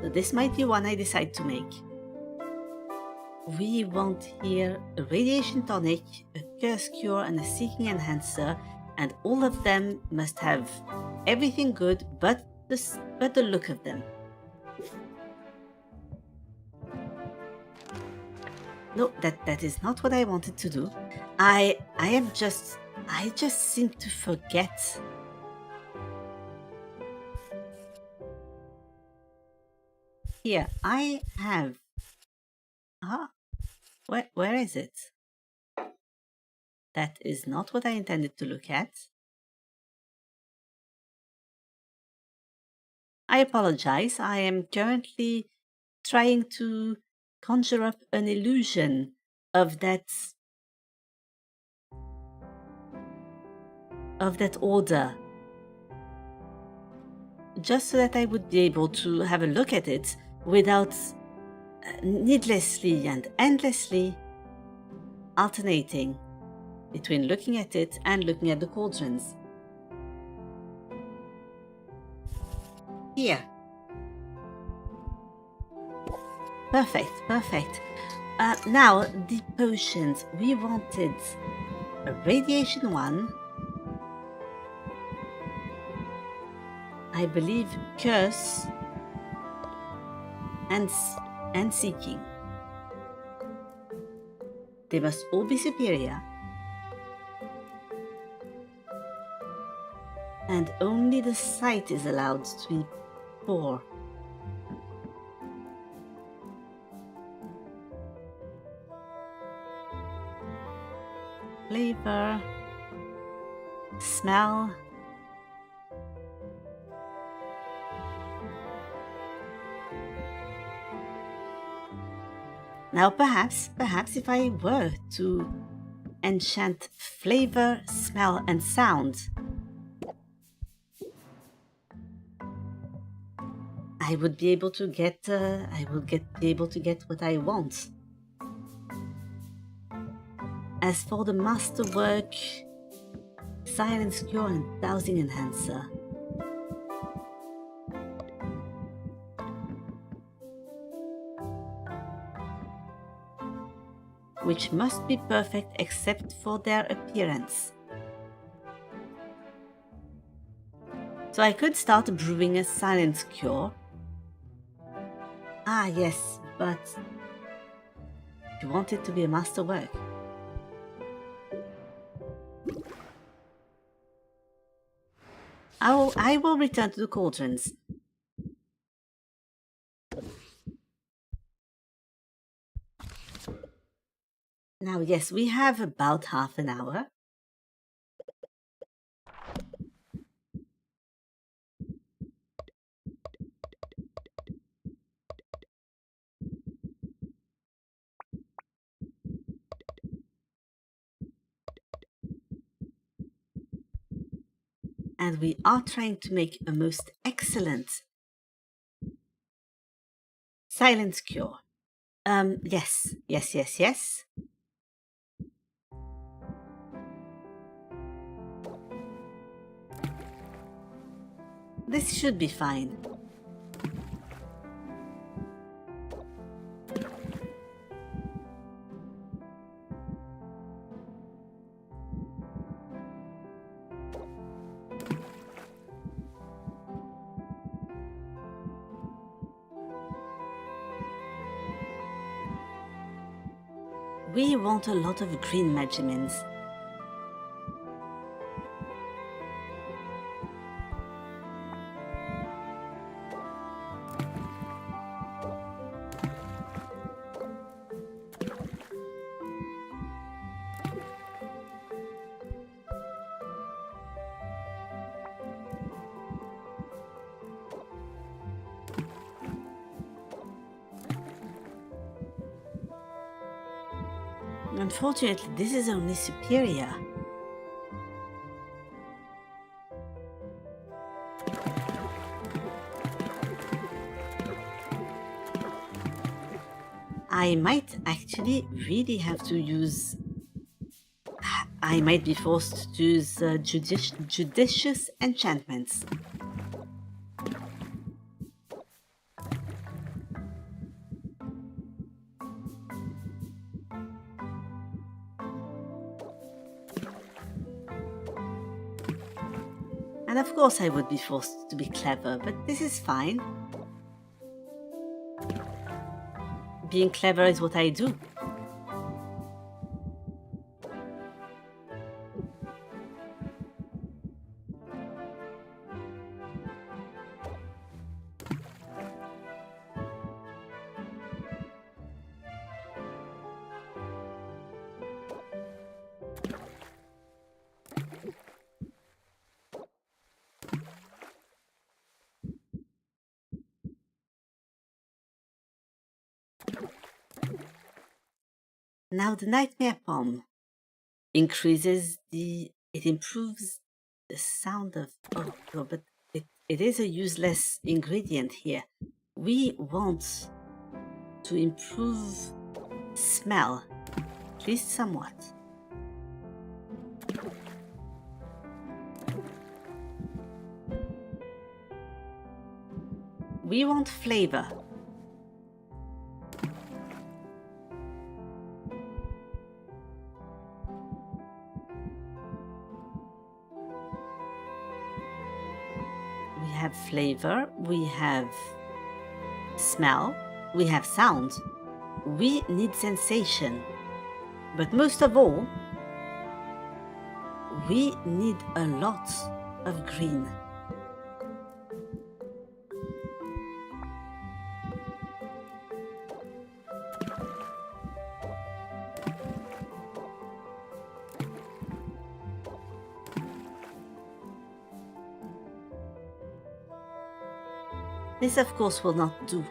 So this might be one I decide to make. We want here a radiation tonic, a curse cure, and a seeking enhancer, and all of them must have everything good but the look of them. No, that is not what I wanted to do. I just seem to forget. Here, I have... Where is it? That is not what I intended to look at. I apologize. I am currently trying to conjure up an illusion of that order, just so that I would be able to have a look at it without needlessly and endlessly alternating between looking at it and looking at the cauldrons. Here. Perfect. Now, the potions. We wanted a radiation one. I believe curse and seeking. They must all be superior, and only the sight is allowed to be poor. Flavor, smell, now perhaps if I were to enchant flavor, smell, and sound, I would be able to get what I want. As for the masterwork, silence cure and dowsing enhancer, which must be perfect except for their appearance. So I could start brewing a silence cure. Ah yes, but you want it to be a masterwork. I will return to the cauldrons. Now yes, we have about half an hour. And we are trying to make a most excellent silence cure. Yes. This should be fine. We want a lot of green measurements. Unfortunately, this is only superior. I might actually really have to use... I might be forced to use judicious enchantments. And of course I would be forced to be clever, but this is fine. Being clever is what I do. Now the Nightmare Palm improves the sound of... Oh, no, but it is a useless ingredient here. We want to improve smell, at least somewhat. We want flavor. We have flavor, we have smell, we have sound, we need sensation. But most of all, we need a lot of green. This, of course, will not do.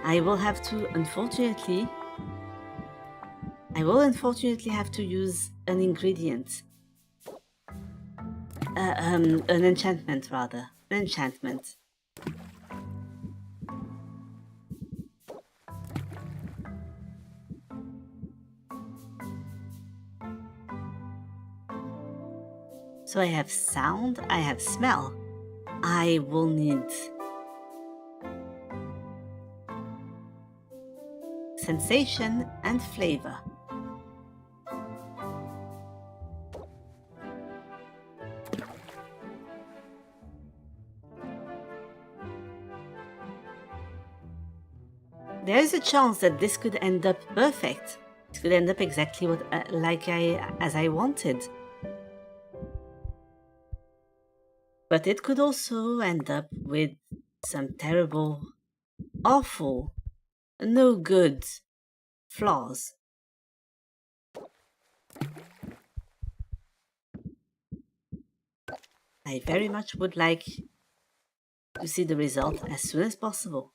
I will unfortunately have to use an ingredient. An enchantment, rather. An enchantment. So I have sound, I have smell. I will need sensation and flavor. There is a chance that this could end up perfect. It could end up exactly as I wanted. But it could also end up with some terrible, awful, no good flaws. I very much would like to see the result as soon as possible.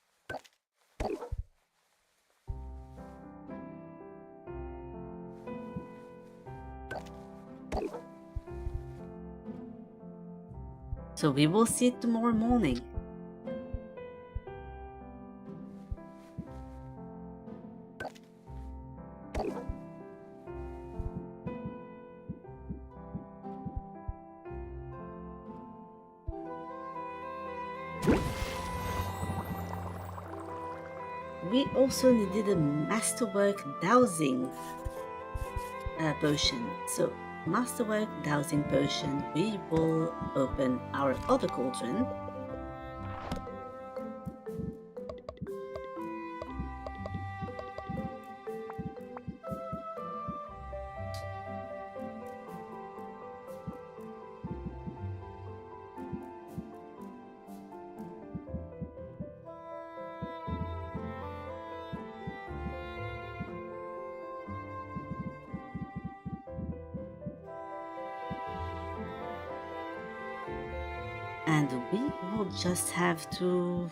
So we will see it tomorrow morning. We also needed a masterwork dowsing potion. So masterwork dowsing potion, we will open our other cauldron. And we will just have to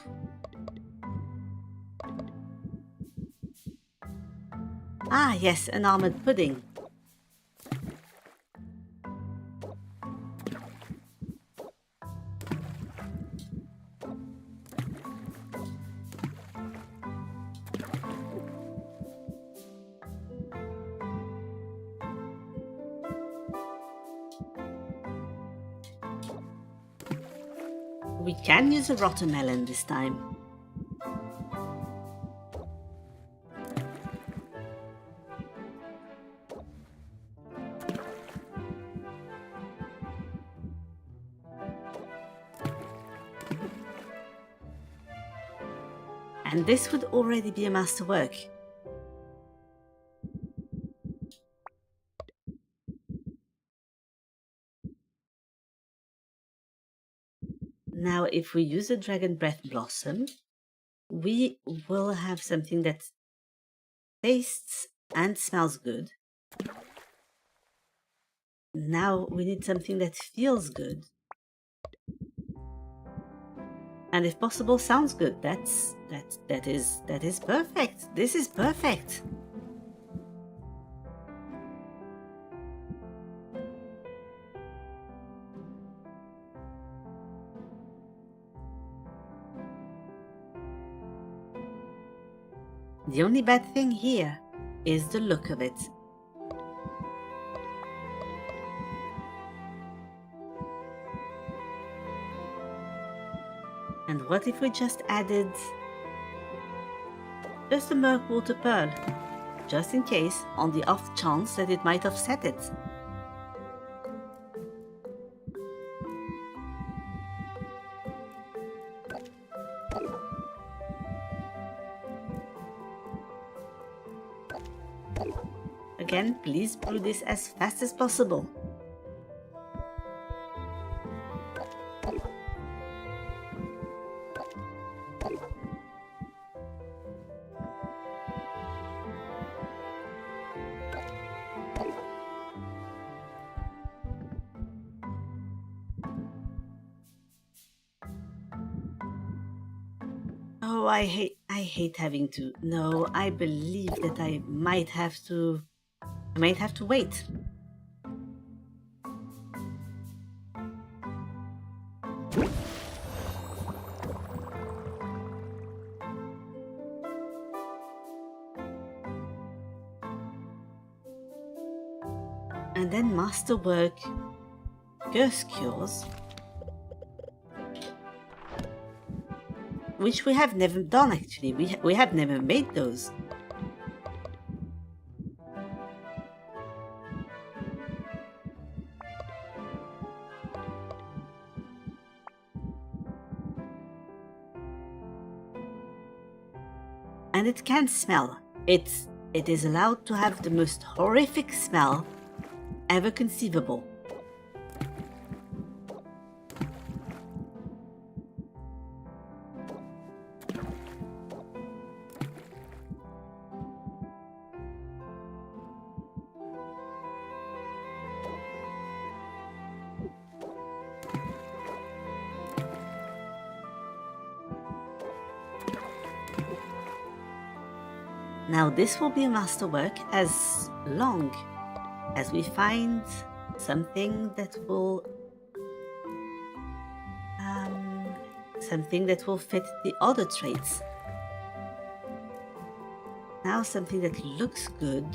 yes, an almond pudding. We can use a watermelon this time. And this would already be a masterwork. Now, if we use a dragon breath blossom, we will have something that tastes and smells good. Now we need something that feels good. And if possible, sounds good. That is perfect. This is perfect. The only bad thing here is the look of it. And what if we just added just a Murkwater pearl, just in case, on the off chance that it might offset it? Again, please brew this as fast as possible. Oh, I hate having to. No, I believe that I might have to wait. And then masterwork curse cures, which we have never done actually. We have never made those. And it can smell. It is allowed to have the most horrific smell ever conceivable. Now this will be a masterwork as long as we find something that will fit the other traits. Now something that looks good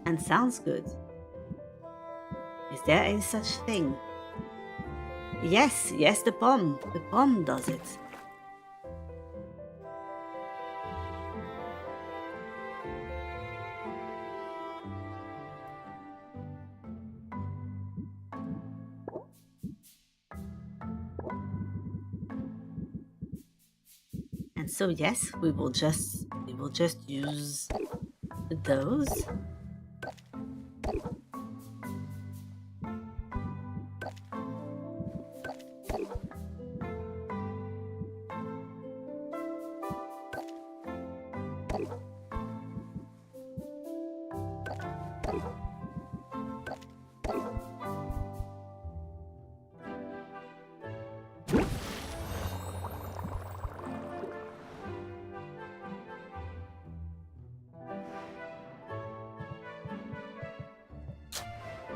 and sounds good. Is there any such thing? Yes, the bomb. The bomb does it. And so yes, we will just use those.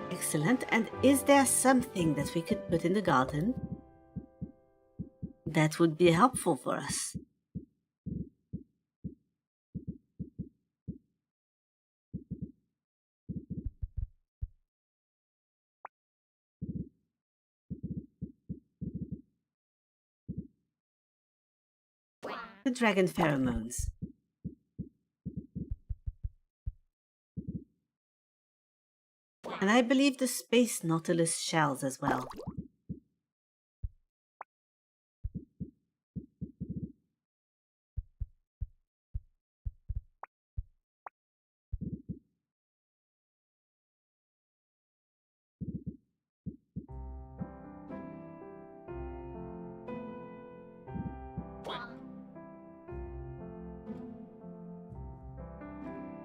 Excellent. And is there something that we could put in the garden that would be helpful for us? The dragon pheromones. And I believe the space nautilus shells as well.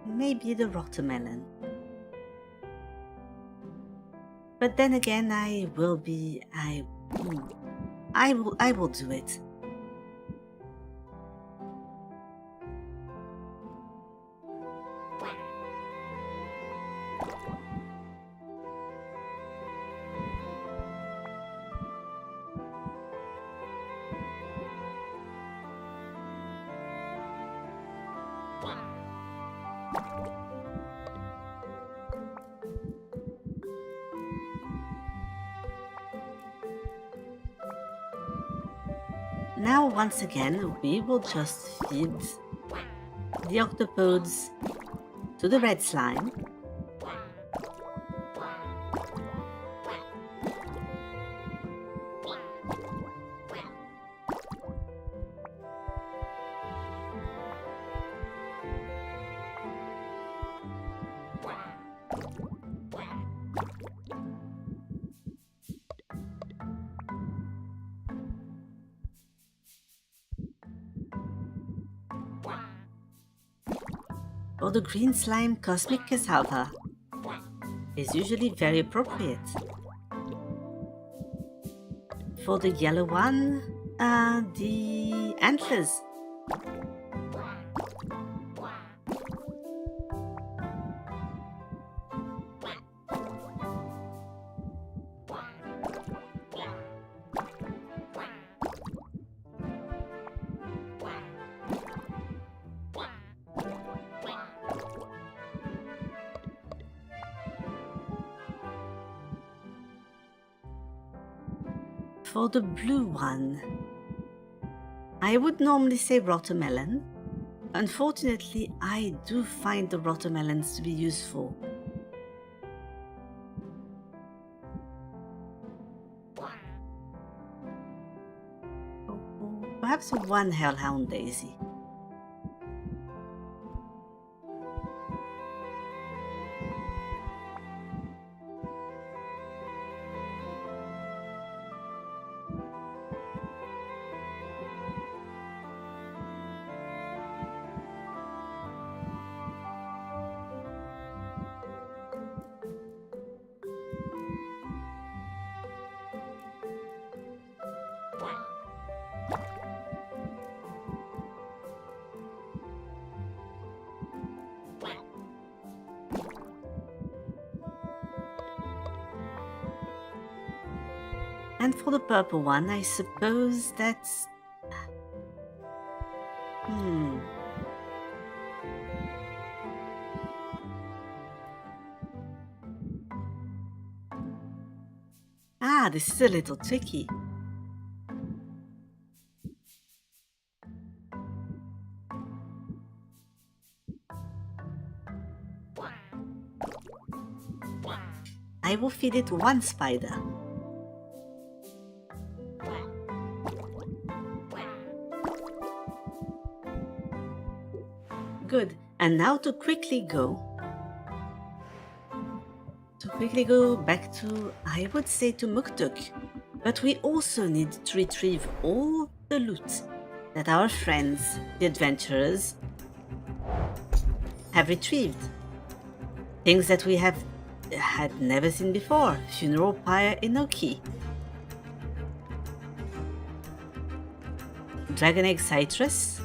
Maybe the watermelon. But then again, I will do it. Now, once again, we will just feed the octopods to the red slime. or the green slime cosmic cassava is usually very appropriate. For the yellow one, the antlers. For the blue one, I would normally say watermelon. Unfortunately, I do find the watermelons to be useful. Perhaps one hellhound daisy. And for the purple one, I suppose that's... this is a little tricky. I will feed it one spider. Good. And now to quickly go back to, I would say, to Muktuk. But we also need to retrieve all the loot that our friends, the adventurers, have retrieved. Things that we had never seen before. Funeral pyre enoki, dragon egg citrus.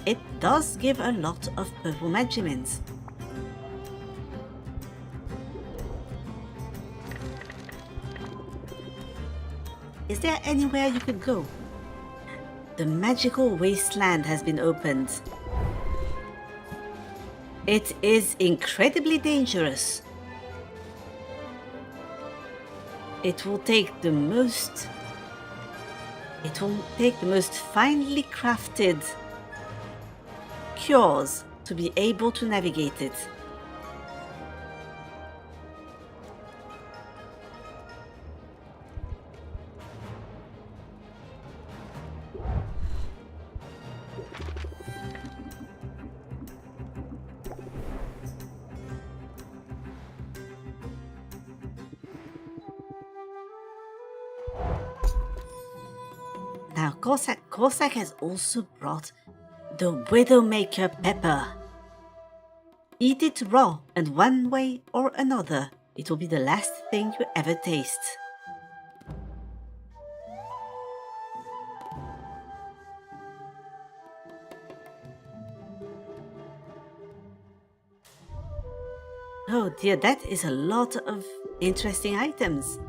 It does give a lot of purple magimins. Is there anywhere you could go? The magical wasteland has been opened. It is incredibly dangerous. It will take the most finely crafted cures to be able to navigate it. Now, Corsac has also brought the Widowmaker pepper. Eat it raw, and one way or another, it will be the last thing you ever taste. Oh dear, that is a lot of interesting items.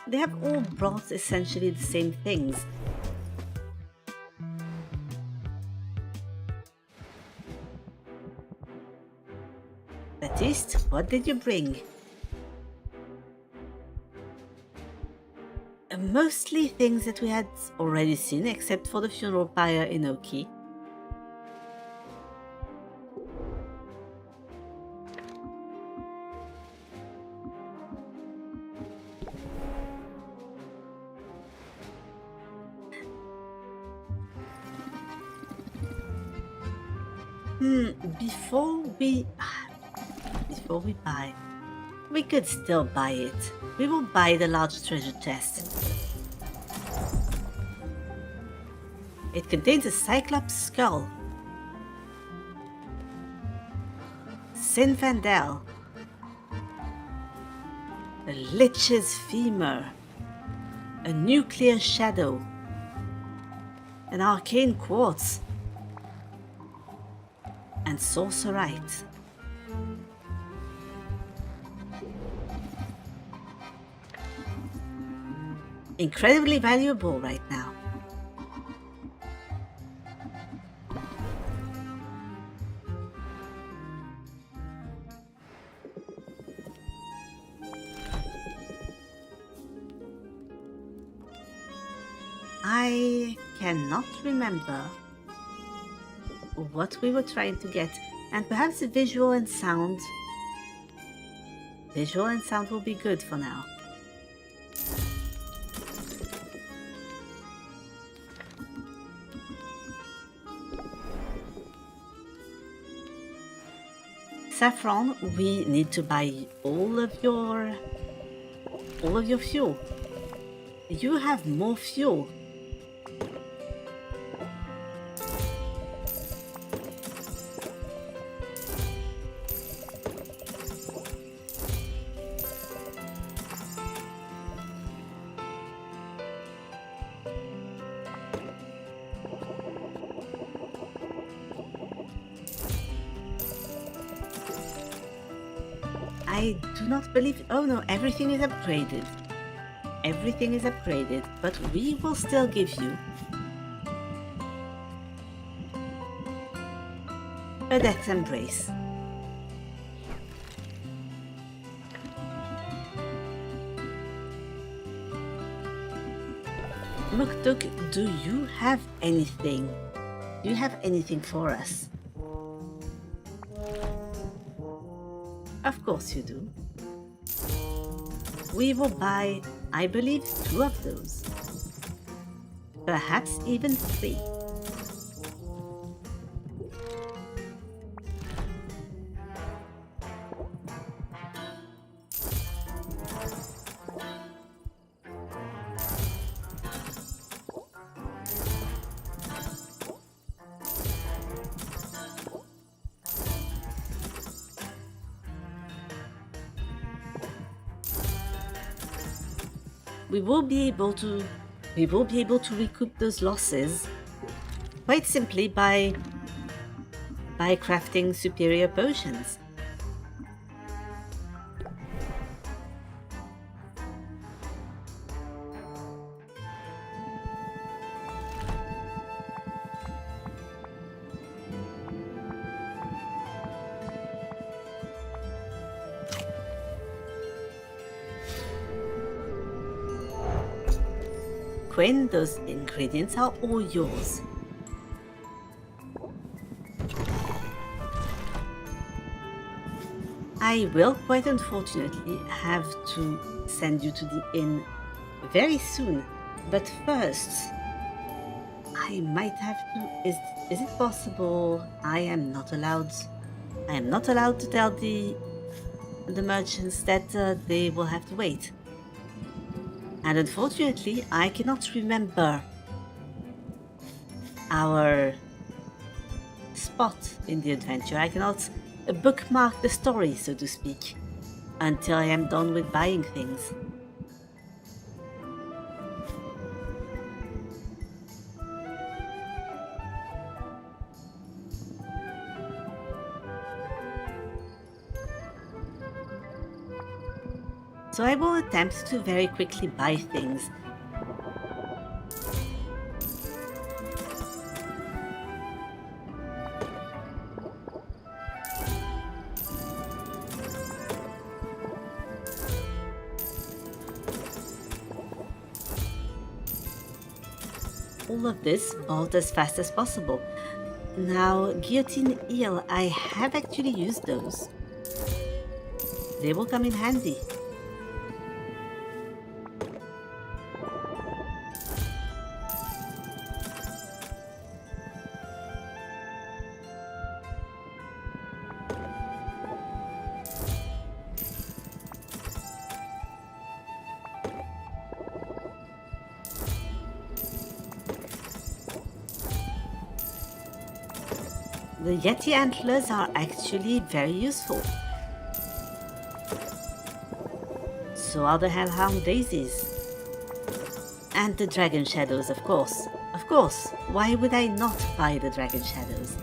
They have all brought essentially the same things. Baptiste, what did you bring? Mostly things that we had already seen, except for the funeral pyre enoki. Before we buy, we could still buy it. We will buy the large treasure chest. It contains a cyclops skull, Sinfandel, a lich's femur, a nuclear shadow, an arcane quartz, and sorcerite. Incredibly valuable right now. I cannot remember what we were trying to get, and perhaps visual and sound. Visual and sound will be good for now. Saffron, we need to buy all of your fuel. You have more fuel. I do not believe... Oh no, everything is upgraded. Everything is upgraded, but we will still give you a Death Embrace. Muktuk, do you have anything? Do you have anything for us? Of course you do. We will buy, I believe, 2 of those. Perhaps even 3. We will be able to recoup those losses quite simply by crafting superior potions. Quinn, those ingredients are all yours. I will quite unfortunately have to send you to the inn very soon, but first I might have to... Is it possible? I am not allowed to tell the merchants that they will have to wait. And unfortunately, I cannot remember our spot in the adventure. I cannot bookmark the story, so to speak, until I am done with buying things. So I will attempt to very quickly buy things. All of this bought as fast as possible. Now, guillotine eel, I have actually used those. They will come in handy. The Yeti antlers are actually very useful. So are the hellhound daisies. And the dragon shadows, of course. Of course, why would I not buy the dragon shadows?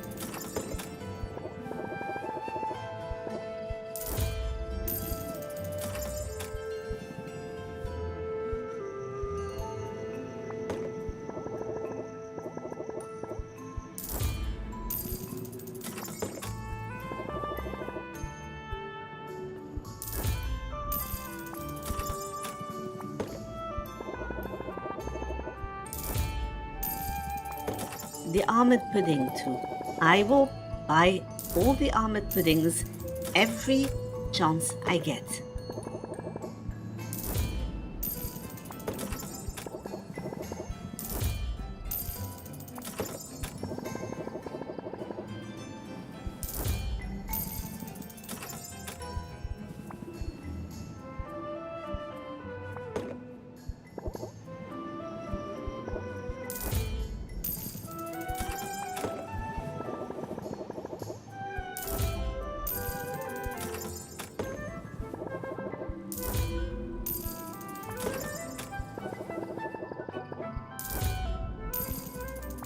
The armored pudding too. I will buy all the armored puddings every chance I get.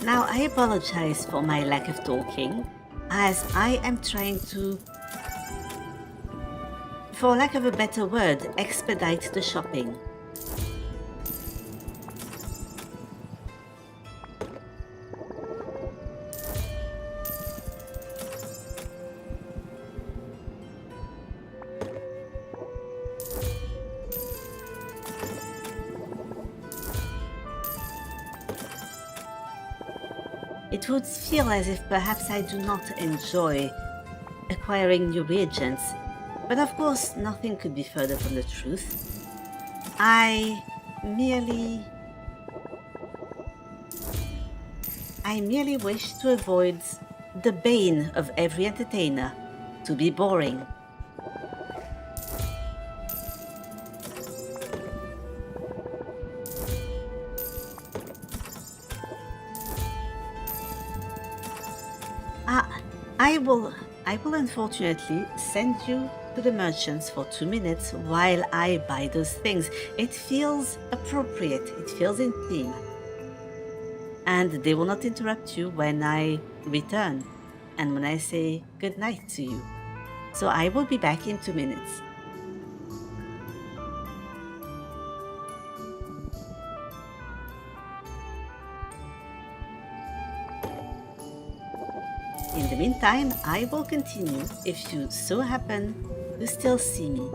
Now, I apologize for my lack of talking, as I am trying to, for lack of a better word, expedite the shopping. It would feel as if perhaps I do not enjoy acquiring new reagents, but of course nothing could be further from the truth. I merely wish to avoid the bane of every entertainer, to be boring. I will unfortunately send you to the merchants for 2 minutes while I buy those things. It feels appropriate, it feels in theme. And they will not interrupt you when I return and when I say good night to you. So I will be back in 2 minutes. In the meantime, I will continue if you so happen to still see me.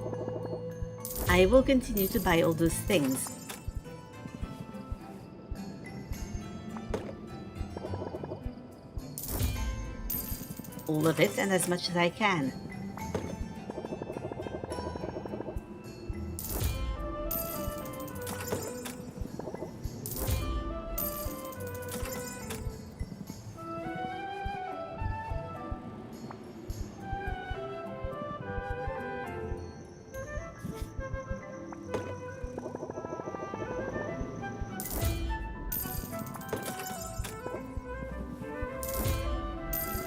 I will continue to buy all those things. All of it and as much as I can.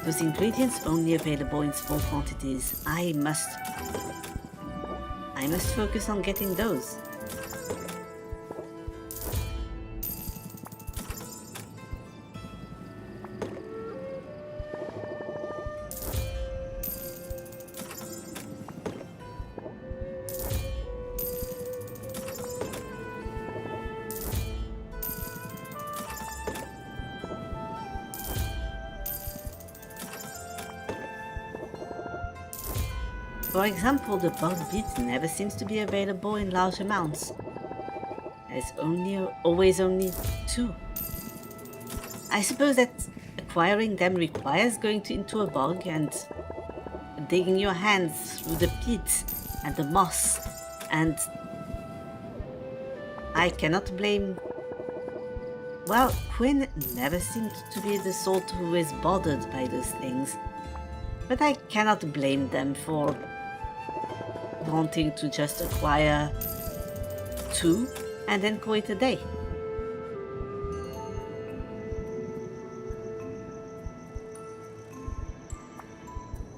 Those ingredients only available in small quantities. I must focus on getting those. For example, the bug beet never seems to be available in large amounts. There's always only 2. I suppose that acquiring them requires going into a bog and digging your hands through the peat and the moss, and I cannot blame... Well, Quinn never seemed to be the sort who is bothered by those things, but I cannot blame them for wanting to just acquire 2 and then call it a day.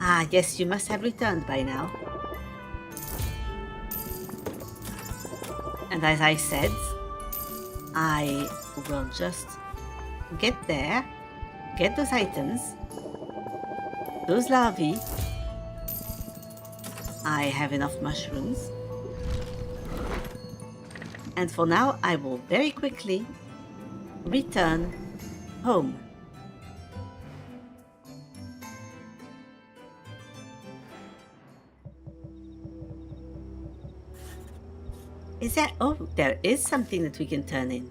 Ah, yes, you must have returned by now. And as I said, I will just get there, get those items, those larvae. I have enough mushrooms. And for now, I will very quickly return home. Is there... Oh, there is something that we can turn in.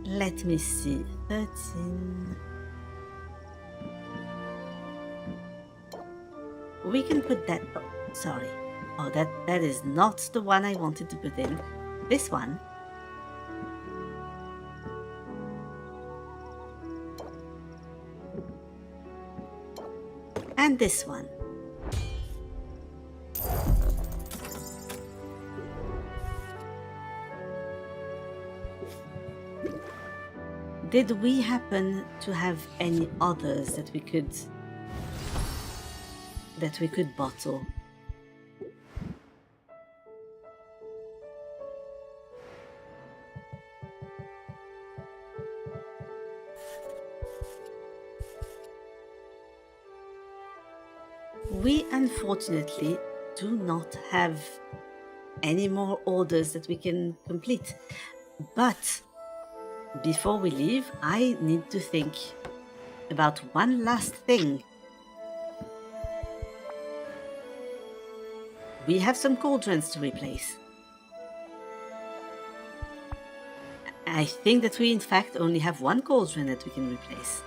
Let me see. 13. We can put that... Oh, sorry. Oh, that is not the one I wanted to put in. This one. And this one. Did we happen to have any others that we could bottle? We unfortunately do not have any more orders that we can complete. But before we leave, I need to think about one last thing. We have some cauldrons to replace. I think that we in fact only have one cauldron that we can replace.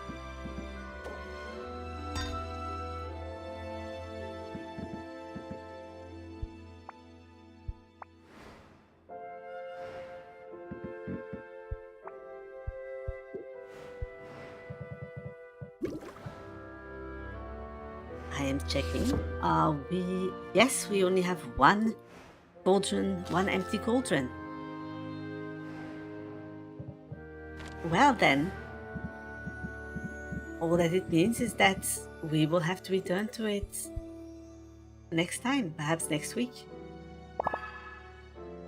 I am checking. Yes, we only have one cauldron, one empty cauldron. Well then, all that it means is that we will have to return to it next time, perhaps next week.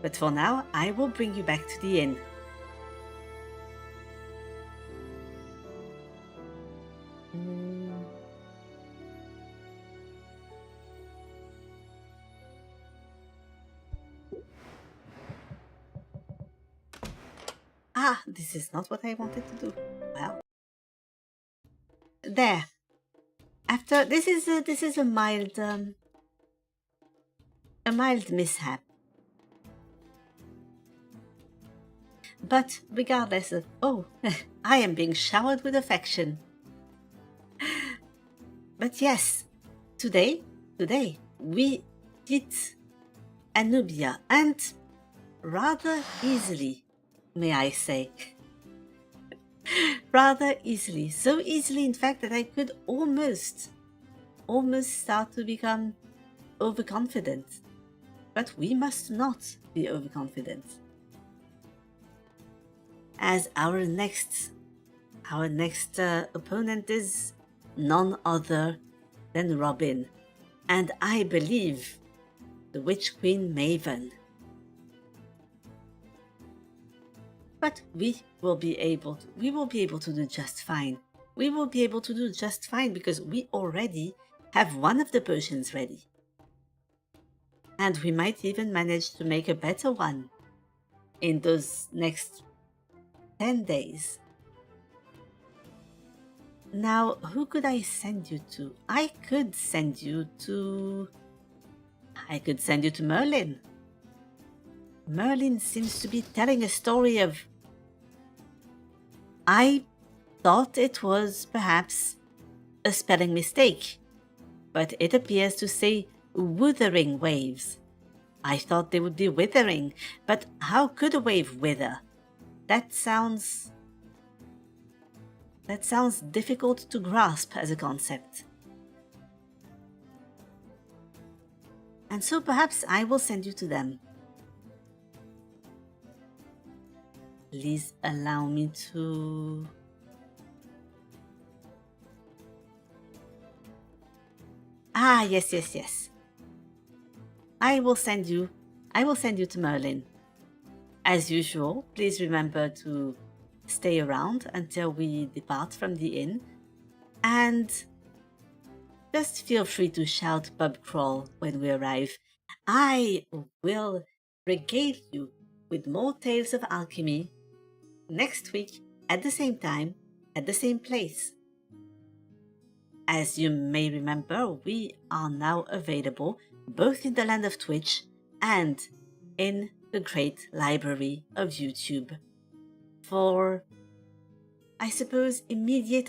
But for now, I will bring you back to the inn. Ah, this is not what I wanted to do. Well, there. After this is a mild mishap. But regardless of... Oh, I am being showered with affection. But yes, today, we hit Anubia, and rather easily, may I say. Rather easily. So easily, in fact, that I could almost start to become overconfident. But we must not be overconfident. As our next opponent is none other than Robin, and I believe the Witch Queen Maven. But we will be able to do just fine. We will be able to do just fine because we already have one of the potions ready. And we might even manage to make a better one in those next 10 days. Now, who could I send you to? I could send you to Merlin. Merlin seems to be telling a story of... I thought it was perhaps a spelling mistake, but it appears to say withering waves. I thought they would be withering, but how could a wave wither? That sounds difficult to grasp as a concept. and so perhaps I will send you to them. Please allow me to... Ah, yes. I will send you to Merlin. As usual, please remember to stay around until we depart from the inn, and just feel free to shout pub crawl when we arrive. I will regale you with more tales of alchemy next week at the same time, at the same place. As you may remember, we are now available both in the land of Twitch and in the great library of YouTube for, I suppose, immediate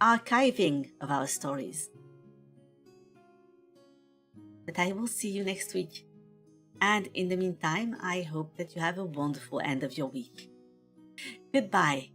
archiving of our stories. But I will see you next week. And in the meantime, I hope that you have a wonderful end of your week. Goodbye.